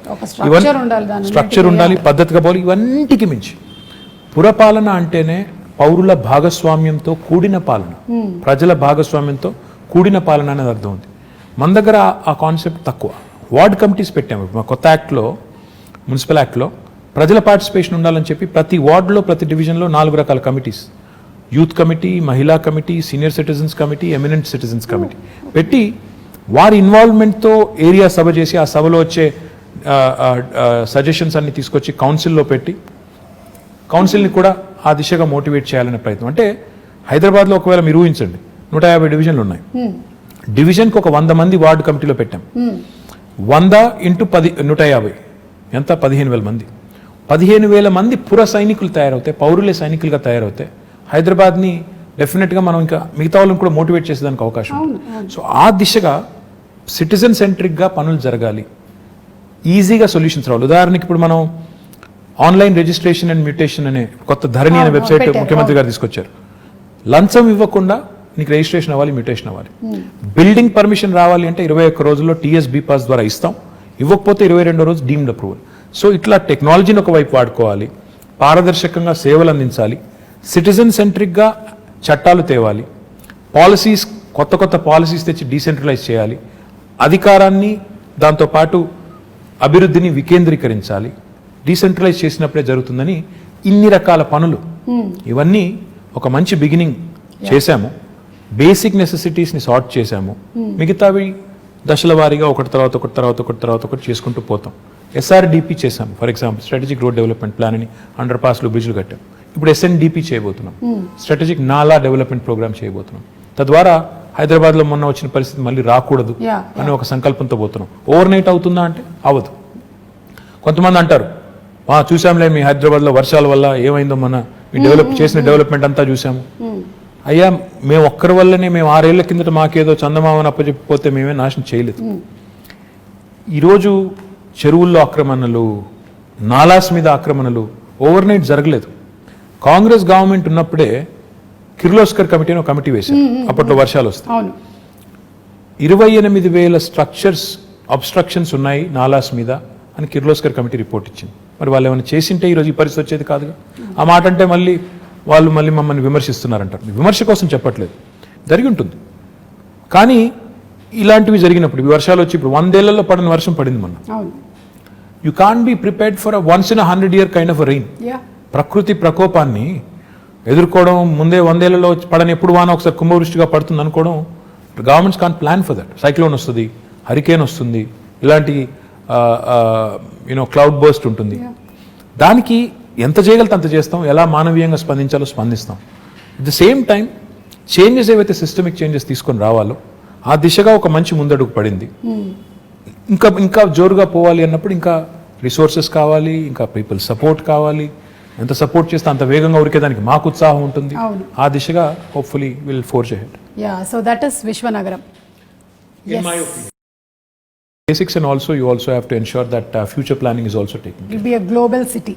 స్ట్రక్చర్ ఉండాలి, పద్ధతిగా పోవాలి. ఇవన్నిటికి మించి పురపాలన అంటేనే పౌరుల భాగస్వామ్యంతో కూడిన పాలన, ప్రజల భాగస్వామ్యంతో కూడిన పాలన అనేది అర్థం ఉంది. మన దగ్గర ఆ కాన్సెప్ట్ తక్కువ. వార్డ్ కమిటీస్ పెట్టాము. మా కొత్త యాక్ట్లో, మున్సిపల్ యాక్ట్లో ప్రజల పార్టిసిపేషన్ ఉండాలని చెప్పి ప్రతి వార్డులో, ప్రతి డివిజన్లో 4 రకాల కమిటీస్, యూత్ కమిటీ, మహిళా committee, senior citizens committee, eminent citizens committee పెట్టి వారి ఇన్వాల్వ్మెంట్తో ఏరియా సభ చేసి ఆ సభలో వచ్చే సజెషన్స్ అన్ని తీసుకొచ్చి కౌన్సిల్లో పెట్టి కౌన్సిల్ని కూడా ఆ దిశగా మోటివేట్ చేయాలనే ప్రయత్నం. అంటే హైదరాబాద్లో ఒకవేళ మీరు ఊహించండి 150 డివిజన్లు ఉన్నాయి, డివిజన్కి ఒక 100 మంది వార్డు కమిటీలో పెట్టాం. 100 × 10 150 ఎంత, 15,000 మంది. 15,000 మంది పుర సైనికులు తయారవుతాయి, పౌరులే సైనికులుగా తయారవుతాయి. హైదరాబాద్ని డెఫినెట్గా మనం ఇంకా మిగతా వాళ్ళని కూడా మోటివేట్ చేసేదానికి అవకాశం ఉంది. సో ఆ దిశగా సిటిజన్ సెంట్రిక్గా పనులు జరగాలి, ఈజీగా సొల్యూషన్స్ రావాలి. ఉదాహరణకి ఇప్పుడు మనం ఆన్లైన్ రిజిస్ట్రేషన్ అండ్ మ్యూటేషన్ అనే కొత్త ధరణి అనే వెబ్సైట్ ముఖ్యమంత్రి గారు తీసుకొచ్చారు. లంచం ఇవ్వకుండా నీకు రిజిస్ట్రేషన్ అవ్వాలి, మ్యూటేషన్ అవ్వాలి. బిల్డింగ్ పర్మిషన్ రావాలి అంటే 21 రోజుల్లో TSB పాస్ ద్వారా ఇస్తాం, ఇవ్వకపోతే 22వ రోజు డీమ్డ్ అప్రూవల్. సో ఇట్లా టెక్నాలజీని ఒకవైపు వాడుకోవాలి, పారదర్శకంగా సేవలు అందించాలి, సిటిజన్ సెంట్రిక్గా చట్టాలు తేవాలి, పాలసీస్ కొత్త పాలసీస్ తెచ్చి డీసెంట్రలైజ్ చేయాలి, అధికారాన్ని దాంతోపాటు అభివృద్ధిని వికేంద్రీకరించాలి. డీసెంట్రలైజ్ చేసినప్పుడే జరుగుతుందని ఇన్ని రకాల పనులు, ఇవన్నీ ఒక మంచి బిగినింగ్ చేశాము. బేసిక్ నెసెసిటీస్ని సార్ట్ చేశాము, మిగతావి దశల వారీగా ఒకటి తర్వాత ఒకటి చేసుకుంటూ పోతాం. SRDP చేశాము, for example strategic road development plan అని, అండర్ పాస్లు, బ్రిడ్జ్లు కట్టాం. ఇప్పుడు SNDP చేయబోతున్నాం, స్ట్రాటజిక్ నాలా డెవలప్మెంట్ ప్రోగ్రామ్ చేయబోతున్నాం. తద్వారా హైదరాబాద్లో మొన్న వచ్చిన పరిస్థితి మళ్ళీ రాకూడదు అని ఒక సంకల్పంతో పోతున్నాం. ఓవర్ నైట్ అవుతుందా అంటే అవ్వదు. కొంతమంది అంటారు చూసాంలే మీ హైదరాబాద్లో వర్షాల వల్ల ఏమైందో, మన మీ చేసిన డెవలప్మెంట్ అంతా చూసాము. అయ్యా మేము ఒక్కరి వల్లనే, మేము 6 ఏళ్ల కిందట మాకేదో చందమామని అప్పచెప్పిపోతే మేమే నాశనం చేయలేదు. ఈరోజు చెరువుల్లో ఆక్రమణలు, నాలాస్ మీద ఆక్రమణలు ఓవర్ నైట్ జరగలేదు. కాంగ్రెస్ గవర్నమెంట్ ఉన్నప్పుడే కిర్లోస్కర్ కమిటీ అని ఒక కమిటీ వేశారు. అప్పట్లో వర్షాలు వస్తాయి. 28,000 స్ట్రక్చర్స్ అబ్స్ట్రక్షన్స్ ఉన్నాయి నాలాస్ మీద అని కిర్లోస్కర్ కమిటీ రిపోర్ట్ ఇచ్చింది. మరి వాళ్ళు ఏమైనా చేసింటే ఈరోజు ఈ పరిస్థితి వచ్చేది కాదుగా. ఆ మాట అంటే మళ్ళీ మమ్మల్ని విమర్శిస్తున్నారంటారు. విమర్శ కోసం చెప్పట్లేదు, జరిగి ఉంటుంది. కానీ ఇలాంటివి జరిగినప్పుడు ఈ వర్షాలు వచ్చి ఇప్పుడు 100 ఏళ్లలో పడిన వర్షం పడింది మొన్న. You can be prepared for once in 100 year kind of rain. ప్రకృతి ప్రకోపాన్ని ఎదుర్కోవడం ముందే 100 ఏళ్లలో పడని ఎప్పుడు వాన ఒకసారి కుంభవృష్టిగా పడుతుంది అనుకోవడం, governments can plan for that. Cyclone వస్తుంది, హరికేన్ వస్తుంది, ఇలాంటి క్లౌడ్ బర్స్ట్ ఉంటుంది. దానికి ఎంత చేయగలితే అంత చేస్తాం, ఎలా మానవీయంగా స్పందించాలో స్పందిస్తాం. At the same time changes ఏవైతే సిస్టమిక్ చేంజెస్ తీసుకొని రావాలో ఆ దిశగా ఒక మంచి ముందడుగు పడింది. ఇంకా జోరుగా పోవాలి అన్నప్పుడు ఇంకా రిసోర్సెస్ కావాలి, ఇంకా పీపుల్ సపోర్ట్ కావాలి. ఎంత సపోర్ట్ చేస్తే అంత వేగంగా ఉరికేదానికి మాకు ఉత్సాహం ఉంటుంది. ఆ దిశగా hopefully will forge ahead. So that is విశ్వనగరం. In my opinion. Basics, and also you also have to ensure that future planning is also taken. It will be a global city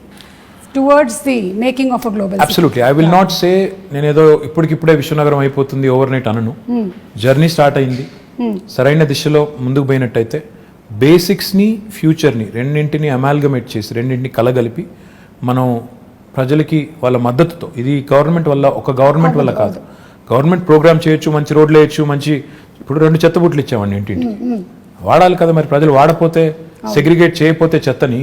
towards the making of a global Absolutely. city. I will not say నేనేదో ఇప్పుడే విశ్వనగరం అయిపోతుంది over night అనను. Journey start అయింది. సరైన దిశలో ముందుకు పోయినట్టయితే బేసిక్స్ని ఫ్యూచర్ని రెండింటిని అమాల్గమేట్ చేసి రెండింటిని కలగలిపి మనం ప్రజలకి వాళ్ళ మద్దతుతో, ఇది గవర్నమెంట్ వల్ల ఒక గవర్నమెంట్ వల్ల కాదు, గవర్నమెంట్ ప్రోగ్రామ్ చేయొచ్చు, మంచి రోడ్లు వేయచ్చు, మంచి ఇప్పుడు 2 చెత్త బుట్లు ఇచ్చామండి ఇంటింటి. వాడాలి కదా మరి. ప్రజలు వాడపోతే, సెగ్రిగేట్ చేయకపోతే చెత్తని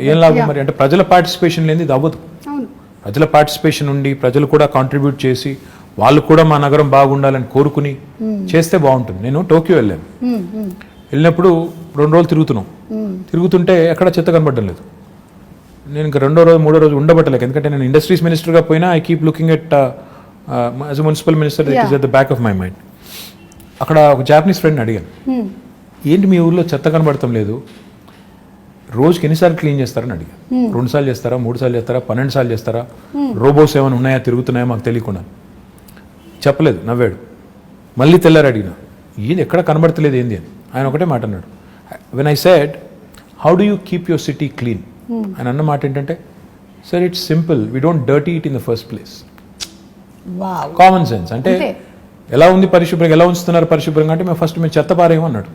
ఏం లాభం మరి? అంటే ప్రజల పార్టిసిపేషన్ లేని ఇది అవ్వదు. ప్రజల పార్టిసిపేషన్ ఉండి ప్రజలు కూడా కాంట్రిబ్యూట్ చేసి వాళ్ళు కూడా మా నగరం బాగుండాలని కోరుకుని చేస్తే బాగుంటుంది. నేను టోక్యో వెళ్ళినప్పుడు 2 రోజులు తిరుగుతుంటే ఎక్కడ చెత్త కనబడడం లేదు. నేను ఇంకా 2వ రోజు 3వ రోజు ఉండబట్టలేక, ఎందుకంటే నేను ఇండస్ట్రీస్ మినిస్టర్గా పోయినా I keep looking at as a municipal minister, it is at the back of my mind. అక్కడ ఒక జాపనీస్ ఫ్రెండ్ని అడిగాను, ఏంటి మీ ఊళ్ళో చెత్త కనబడటం లేదు, రోజుకి ఎన్నిసార్లు క్లీన్ చేస్తారని అడిగాను. 2 సార్లు చేస్తారా, 3 సార్లు చేస్తారా, 12 సార్లు చేస్తారా, రోబోస్ ఏమైనా ఉన్నాయా, తిరుగుతున్నాయా మాకు తెలియకుండా? చెప్పలేదు, నవ్వాడు. మళ్ళీ తెల్లారు అడిగిన, ఏంది ఎక్కడ కనబడతలేదు ఏంది అని. ఆయన ఒకటే మాట అన్నాడు, when I said how do you keep your city clean, ఆయన అన్న మాట ఏంటంటే, sir it's simple, we don't dirty it in the first place. Common sense. అంటే ఎలా ఉంది పరిశుభ్రంగా, ఎలా ఉంచుతున్నారు పరిశుభ్రంగా అంటే, మేము ఫస్ట్ చెత్త పారేమో అన్నాడు.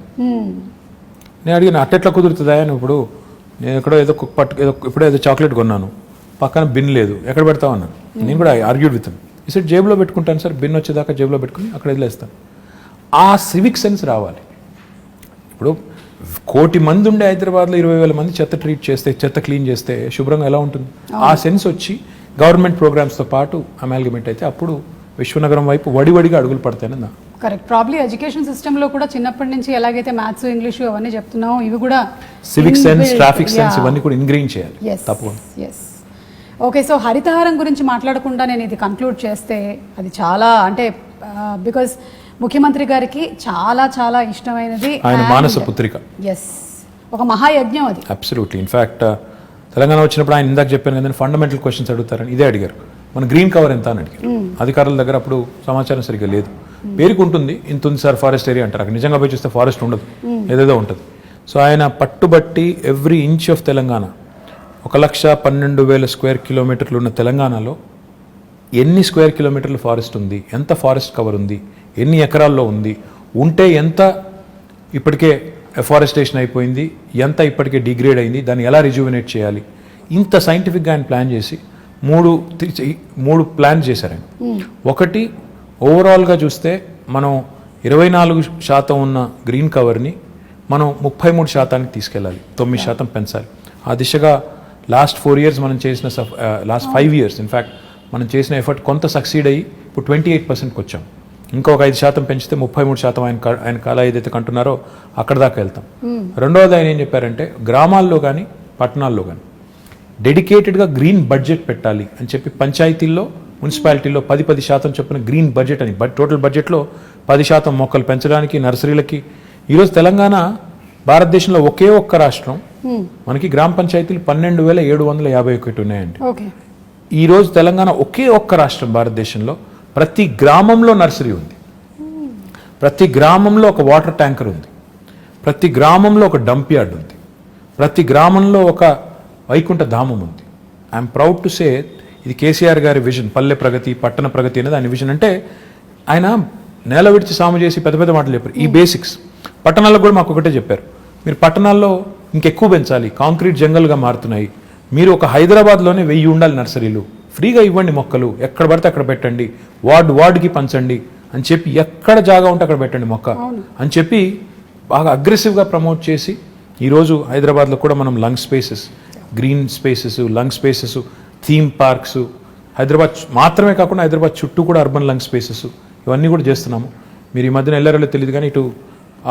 నేను అడిగిన, అట్టెట్లా కుదురుతుందా? ఇప్పుడు నేను ఎక్కడో ఏదో చాక్లెట్ కొన్నాను, పక్కన బిన్ లేదు, ఎక్కడ పెడతావు అన్నాను. నేను కూడా ఆర్గ్యూడ్ విత్ ఈ సెట్ జేబులో పెట్టుకుంటాను సార్, బిన్ వచ్చేదాకా జేబులో పెట్టుకుని అక్కడ వదిలేస్తాను. ఆ సివిక్ సెన్స్ రావాలి. ఇప్పుడు 1 కోటి మంది ఉండే హైదరాబాద్లో 20,000 మంది చెత్త క్లీన్ చేస్తే శుభ్రంగా ఎలా ఉంటుంది? ఆ సెన్స్ వచ్చి గవర్నమెంట్ ప్రోగ్రామ్స్తో పాటు అమాల్గమేట్ అయితే అప్పుడు విశ్వనగరం వైపు వడివడిగా అడుగులు పడతాయని నా కరెక్ట్. ప్రాబ్లీ ఎడ్యుకేషన్ సిస్టంలో కూడా చిన్నప్పటి నుంచి ఎలాగైతే మ్యాథ్స్, ఇంగ్లీషు అవన్నీ చెప్తున్నాం, ఇవి కూడా సివిక్ సెన్స్, ట్రాఫిక్ సెన్స్ ఇవన్నీ కూడా ఇంగ్రీన్ చేయాలి తప్పకుండా. ఓకే, సో హరితహారం గురించి మాట్లాడకుండా నేను ఇది కంక్లూడ్ చేస్తే అది చాలా, అంటే బికాజ్ ముఖ్యమంత్రి గారికి చాలా చాలా ఇష్టమైనది ఆయన మానస పుత్రిక. ఒక మహాయజ్ఞం అది. అబ్సల్యూట్లీ. ఇన్ఫాక్ట్ తెలంగాణ వచ్చినప్పుడు ఆయన ఇందాక చెప్పాను కదా, ఫండమెంటల్ క్వశ్చన్స్ అడుగుతారని ఇదే అడిగారు. మన గ్రీన్ కవర్ ఎంత అని అడిగారు. అధికారుల దగ్గర అప్పుడు సమాచారం సరిగ్గా లేదు. పేరుకు ఉంటుంది, ఇంత ఉంది సార్ ఫారెస్ట్ ఏరియా అంటారు. అక్కడ నిజంగా పోయి చూస్తే ఫారెస్ట్ ఉండదు, ఏదేదో ఉంటుంది. సో ఆయన పట్టుబట్టి every inch of Telangana, 1,12,000 square కిలోమీటర్లు ఉన్న తెలంగాణలో ఎన్ని స్క్వేర్ కిలోమీటర్లు ఫారెస్ట్ ఉంది, ఎంత ఫారెస్ట్ కవర్ ఉంది, ఎన్ని ఎకరాల్లో ఉంది, ఉంటే ఎంత ఇప్పటికే ఎఫారెస్టేషన్ అయిపోయింది, ఎంత ఇప్పటికే డిగ్రేడ్ అయింది, దాన్ని ఎలా రిజ్యూవినేట్ చేయాలి, ఇంత సైంటిఫిక్గా ఆయన ప్లాన్ చేసి 3 ప్లాన్ చేశారు ఆయన. ఒకటి, ఓవరాల్గా చూస్తే మనం 24% ఉన్న గ్రీన్ కవర్ని మనం 33% తీసుకెళ్ళాలి, 9% పెంచాలి. ఆ దిశగా లాస్ట్ 4 years మనం చేసిన లాస్ట్ 5 years ఇన్ఫ్యాక్ట్ మనం చేసిన ఎఫర్ట్ కొంత సక్సీడ్ అయ్యి ఇప్పుడు 28%కి వచ్చాం. ఇంకొక 5% పెంచితే 33% ఆయన కాల ఏదైతే కంటున్నారో అక్కడ దాకా వెళ్తాం. రెండవది ఆయన ఏం చెప్పారంటే, గ్రామాల్లో కానీ పట్టణాల్లో కానీ డెడికేటెడ్గా గ్రీన్ బడ్జెట్ పెట్టాలి అని చెప్పి పంచాయతీల్లో, మున్సిపాలిటీల్లో 10% చొప్పున గ్రీన్ బడ్జెట్ అని, టోటల్ బడ్జెట్లో 10% మొక్కలు పెంచడానికి, నర్సరీలకి. ఈరోజు తెలంగాణ భారతదేశంలో ఒకే ఒక్క రాష్ట్రం, మనకి గ్రామ పంచాయతీలు 12,751 ఉన్నాయండి. ఈరోజు తెలంగాణ ఒకే ఒక్క రాష్ట్రం భారతదేశంలో, ప్రతి గ్రామంలో నర్సరీ ఉంది, ప్రతి గ్రామంలో ఒక వాటర్ ట్యాంకర్ ఉంది, ప్రతి గ్రామంలో ఒక డంప్ యార్డ్ ఉంది, ప్రతి గ్రామంలో ఒక వైకుంఠ ధామం ఉంది. ఐఎమ్ ప్రౌడ్ టు సే ఇది కేసీఆర్ గారి విజన్, పల్లె ప్రగతి పట్టణ ప్రగతి అనేది ఆయన విజన్. అంటే ఆయన నేల విడిచి సాము చేసి పెద్ద పెద్ద మాటలు చెప్పారు. ఈ బేసిక్స్ పట్టణాల్లో కూడా మాకు ఒకటే చెప్పారు, మీరు పట్టణాల్లో ఇంకెక్కువ పెంచాలి, కాంక్రీట్ జంగల్గా మారుతున్నాయి, మీరు ఒక హైదరాబాద్లోనే 1000 ఉండాలి నర్సరీలు, ఫ్రీగా ఇవ్వండి మొక్కలు, ఎక్కడ పడితే అక్కడ పెట్టండి, వార్డుకి పంచండి అని చెప్పి, ఎక్కడ జాగా ఉంటే అక్కడ పెట్టండి మొక్క అని చెప్పి బాగా అగ్రెసివ్గా ప్రమోట్ చేసి ఈరోజు హైదరాబాద్లో కూడా మనం lung spaces, green spaces, lung spaces, theme parks, Hyderabad మాత్రమే కాకుండా హైదరాబాద్ చుట్టూ కూడా అర్బన్ లంగ్ స్పేసెస్ ఇవన్నీ కూడా చేస్తున్నాము. మీరు ఈ మధ్యన వెళ్ళారో తెలియదు కానీ ఇటు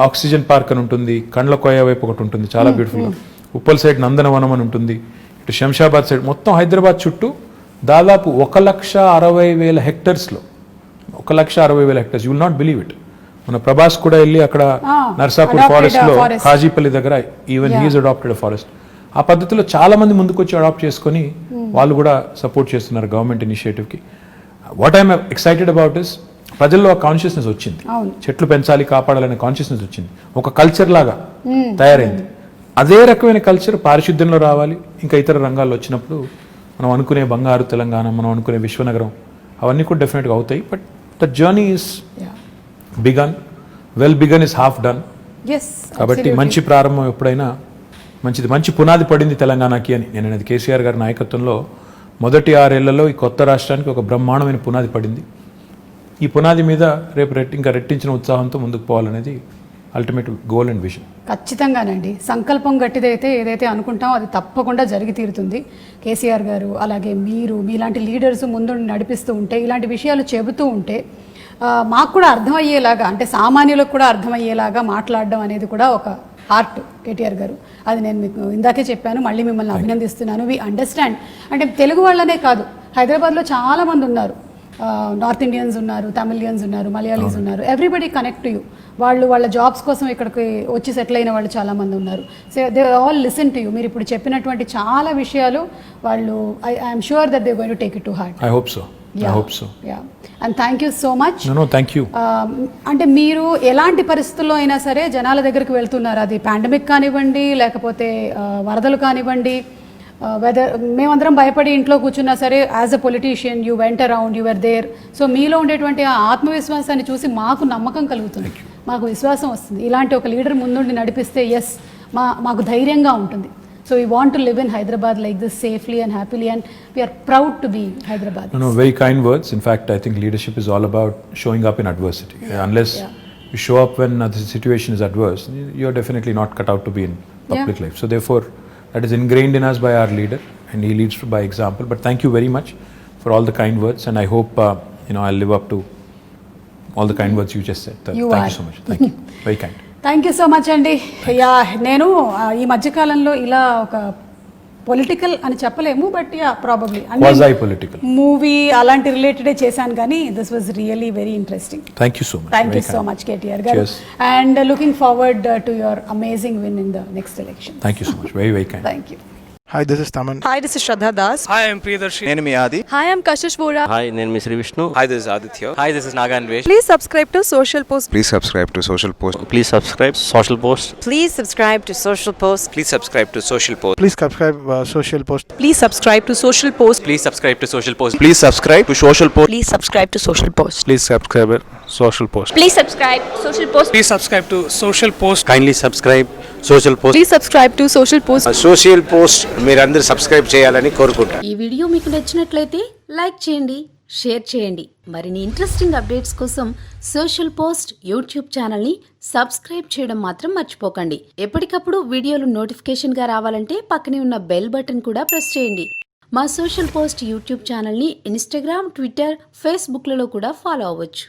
ఆక్సిజన్ పార్క్ అని ఉంటుంది, కండ్ల కోయ వైపు ఒకటి ఉంటుంది చాలా బ్యూటిఫుల్గా, ఉప్పల్ సైడ్ నందనవనం అని ఉంటుంది, ఇటు శంషాబాద్ సైడ్, మొత్తం హైదరాబాద్ చుట్టూ దాదాపు 1,60,000 హెక్టర్స్లో 1,60,000 hectares. You will not believe it. మన ప్రభాస్ కూడా వెళ్ళి అక్కడ నర్సాపూర్ ఫారెస్ట్ లో కాజీపల్లి దగ్గర ఈవెన్ హీఈస్ అడాప్టెడ్ ఫారెస్ట్. ఆ పద్ధతిలో చాలా మంది ముందుకొచ్చి అడాప్ట్ చేసుకొని వాళ్ళు కూడా సపోర్ట్ చేస్తున్నారు గవర్నమెంట్ ఇనిషియేటివ్కి. What I'm excited about is ప్రజల్లో ఆ కాన్షియస్నెస్ వచ్చింది, చెట్లు పెంచాలి కాపాడాలనే కాన్షియస్నెస్ వచ్చింది, ఒక కల్చర్ లాగా తయారైంది. అదే రకమైన కల్చర్ పారిశుద్ధ్యంలో రావాలి, ఇంకా ఇతర రంగాల్లో వచ్చినప్పుడు మనం అనుకునే బంగారు తెలంగాణ, మనం అనుకునే విశ్వనగరం అవన్నీ కూడా డెఫినెట్గా అవుతాయి. But the journey is begun, well begun is half done. కాబట్టి మంచి ప్రారంభం ఎప్పుడైనా మంచిది, మంచి పునాది పడింది తెలంగాణకి అని నేను అనేది. కేసీఆర్ గారి నాయకత్వంలో మొదటి 6 ఏళ్లలో ఈ కొత్త రాష్ట్రానికి ఒక బ్రహ్మాండమైన పునాది పడింది. ఈ పునాది మీద రేపు ఇంకా రెట్టించిన ఉత్సాహంతో ముందుకు పోవాలనేది అల్టిమేట్ గోల్ అండ్ విజన్. ఖచ్చితంగానండి, సంకల్పం గట్టిదైతే ఏదైతే అనుకుంటామో అది తప్పకుండా జరిగి తీరుతుంది. కేసీఆర్ గారు అలాగే మీరు, మీలాంటి లీడర్స్ ముందు నడిపిస్తూ ఉంటే, ఇలాంటి విషయాలు చెబుతూ ఉంటే మాకు కూడా అర్థమయ్యేలాగా, అంటే సామాన్యులకు కూడా అర్థమయ్యేలాగా మాట్లాడడం అనేది కూడా ఒక ఆర్ట్ కేటీఆర్ గారు. అది నేను మీకు ఇందాకే చెప్పాను, మళ్ళీ మిమ్మల్ని అభినందిస్తున్నాను. We understand. అంటే తెలుగు వాళ్ళనే కాదు, హైదరాబాద్లో చాలామంది ఉన్నారు, నార్త్ ఇండియన్స్ ఉన్నారు, తమిళియన్స్ ఉన్నారు, మలయాళీస్ ఉన్నారు, ఎవ్రీబడి కనెక్ట్ యూ. వాళ్ళు వాళ్ళ జాబ్స్ కోసం ఇక్కడికి వచ్చి సెటిల్ అయిన వాళ్ళు చాలామంది ఉన్నారు. So they all listen to you. మీరు ఇప్పుడు చెప్పినటువంటి చాలా విషయాలు వాళ్ళు, I'm sure that they going to take it to heart. I hope so. And thank you so much. Thank you. అంటే మీరు ఎలాంటి పరిస్థితుల్లో అయినా సరే జనాల దగ్గరికి వెళ్తున్నారు, అది పాండమిక్ కానివ్వండి, లేకపోతే వరదలు కానివ్వండి, వెదర్ మేమందరం భయపడి ఇంట్లో కూర్చున్నా సరే, as a politician you went around, you are there. So మీలో ఉండేటువంటి ఆ ఆత్మవిశ్వాసాన్ని చూసి మాకు నమ్మకం కలుగుతుంది, మాకు విశ్వాసం వస్తుంది. ఇలాంటి ఒక లీడర్ ముందుండి నడిపిస్తే ఎస్ మాకు ధైర్యంగా ఉంటుంది. So we want to live in Hyderabad like this safely and happily, and we are proud to be Hyderabadis. No, very kind words. In fact, I think leadership is all about showing up in adversity. Unless you show up when the situation is adverse, you're definitely not cut out to be in public life. So therefore, that is ingrained in us by our leader, and he leads by example. But thank you very much for all the kind words, and I hope I'll live up to all the kind words you just said. Thank you so much. Thank you. Very kind. Thank you so much అండి. నేను ఈ మధ్యకాలంలో ఇలా ఒక political అని చెప్పలేము, but probably movie అలాంటి రిలేటెడే చేశాను, కానీ this was really very interesting. Thank you so much KTR garu, and looking forward to your amazing win in the next election. Thank you so much. Very kind. Thank you. Hi, this is Taman. Hi, this is Shraddha Das. Hi, I'm Priyadarshi. Nenu mi Adi. Hi, I'm Kashish Vora. Hi, nenu mi Sri Vishnu. Hi, this is Aditya. Hi, this is Naganvesh. Please subscribe to SocialPost. Please subscribe to SocialPost. Please subscribe SocialPost. Please subscribe to SocialPost. Please subscribe to SocialPost. Please subscribe SocialPost. Please subscribe to SocialPost. Please subscribe to SocialPost. Please subscribe to SocialPost. Please subscribe to SocialPost. Please subscribe SocialPost. Please subscribe SocialPost. Please subscribe to SocialPost. Kindly subscribe SocialPost. Please subscribe to SocialPost. SocialPost మీరందరూ subscribe చేయాలని కోరుకుంటున్నాను. ఈ video మీకు నచ్చినట్లయితే like చేయండి, share చేయండి. మరిన్ని interesting updates కోసం సోషల్ పోస్ట్ యూట్యూబ్ ఛానల్ని సబ్స్క్రైబ్ చేయడం మాత్రం మర్చిపోకండి. ఎప్పటికప్పుడు వీడియోలు నోటిఫికేషన్గా రావాలంటే పక్కనే ఉన్న బెల్ బటన్ కూడా ప్రెస్ చేయండి. మా సోషల్ పోస్ట్ యూట్యూబ్ ఛానల్ని ఇన్స్టాగ్రామ్, ట్విట్టర్, ఫేస్బుక్లలో కూడా ఫాలో అవ్వచ్చు.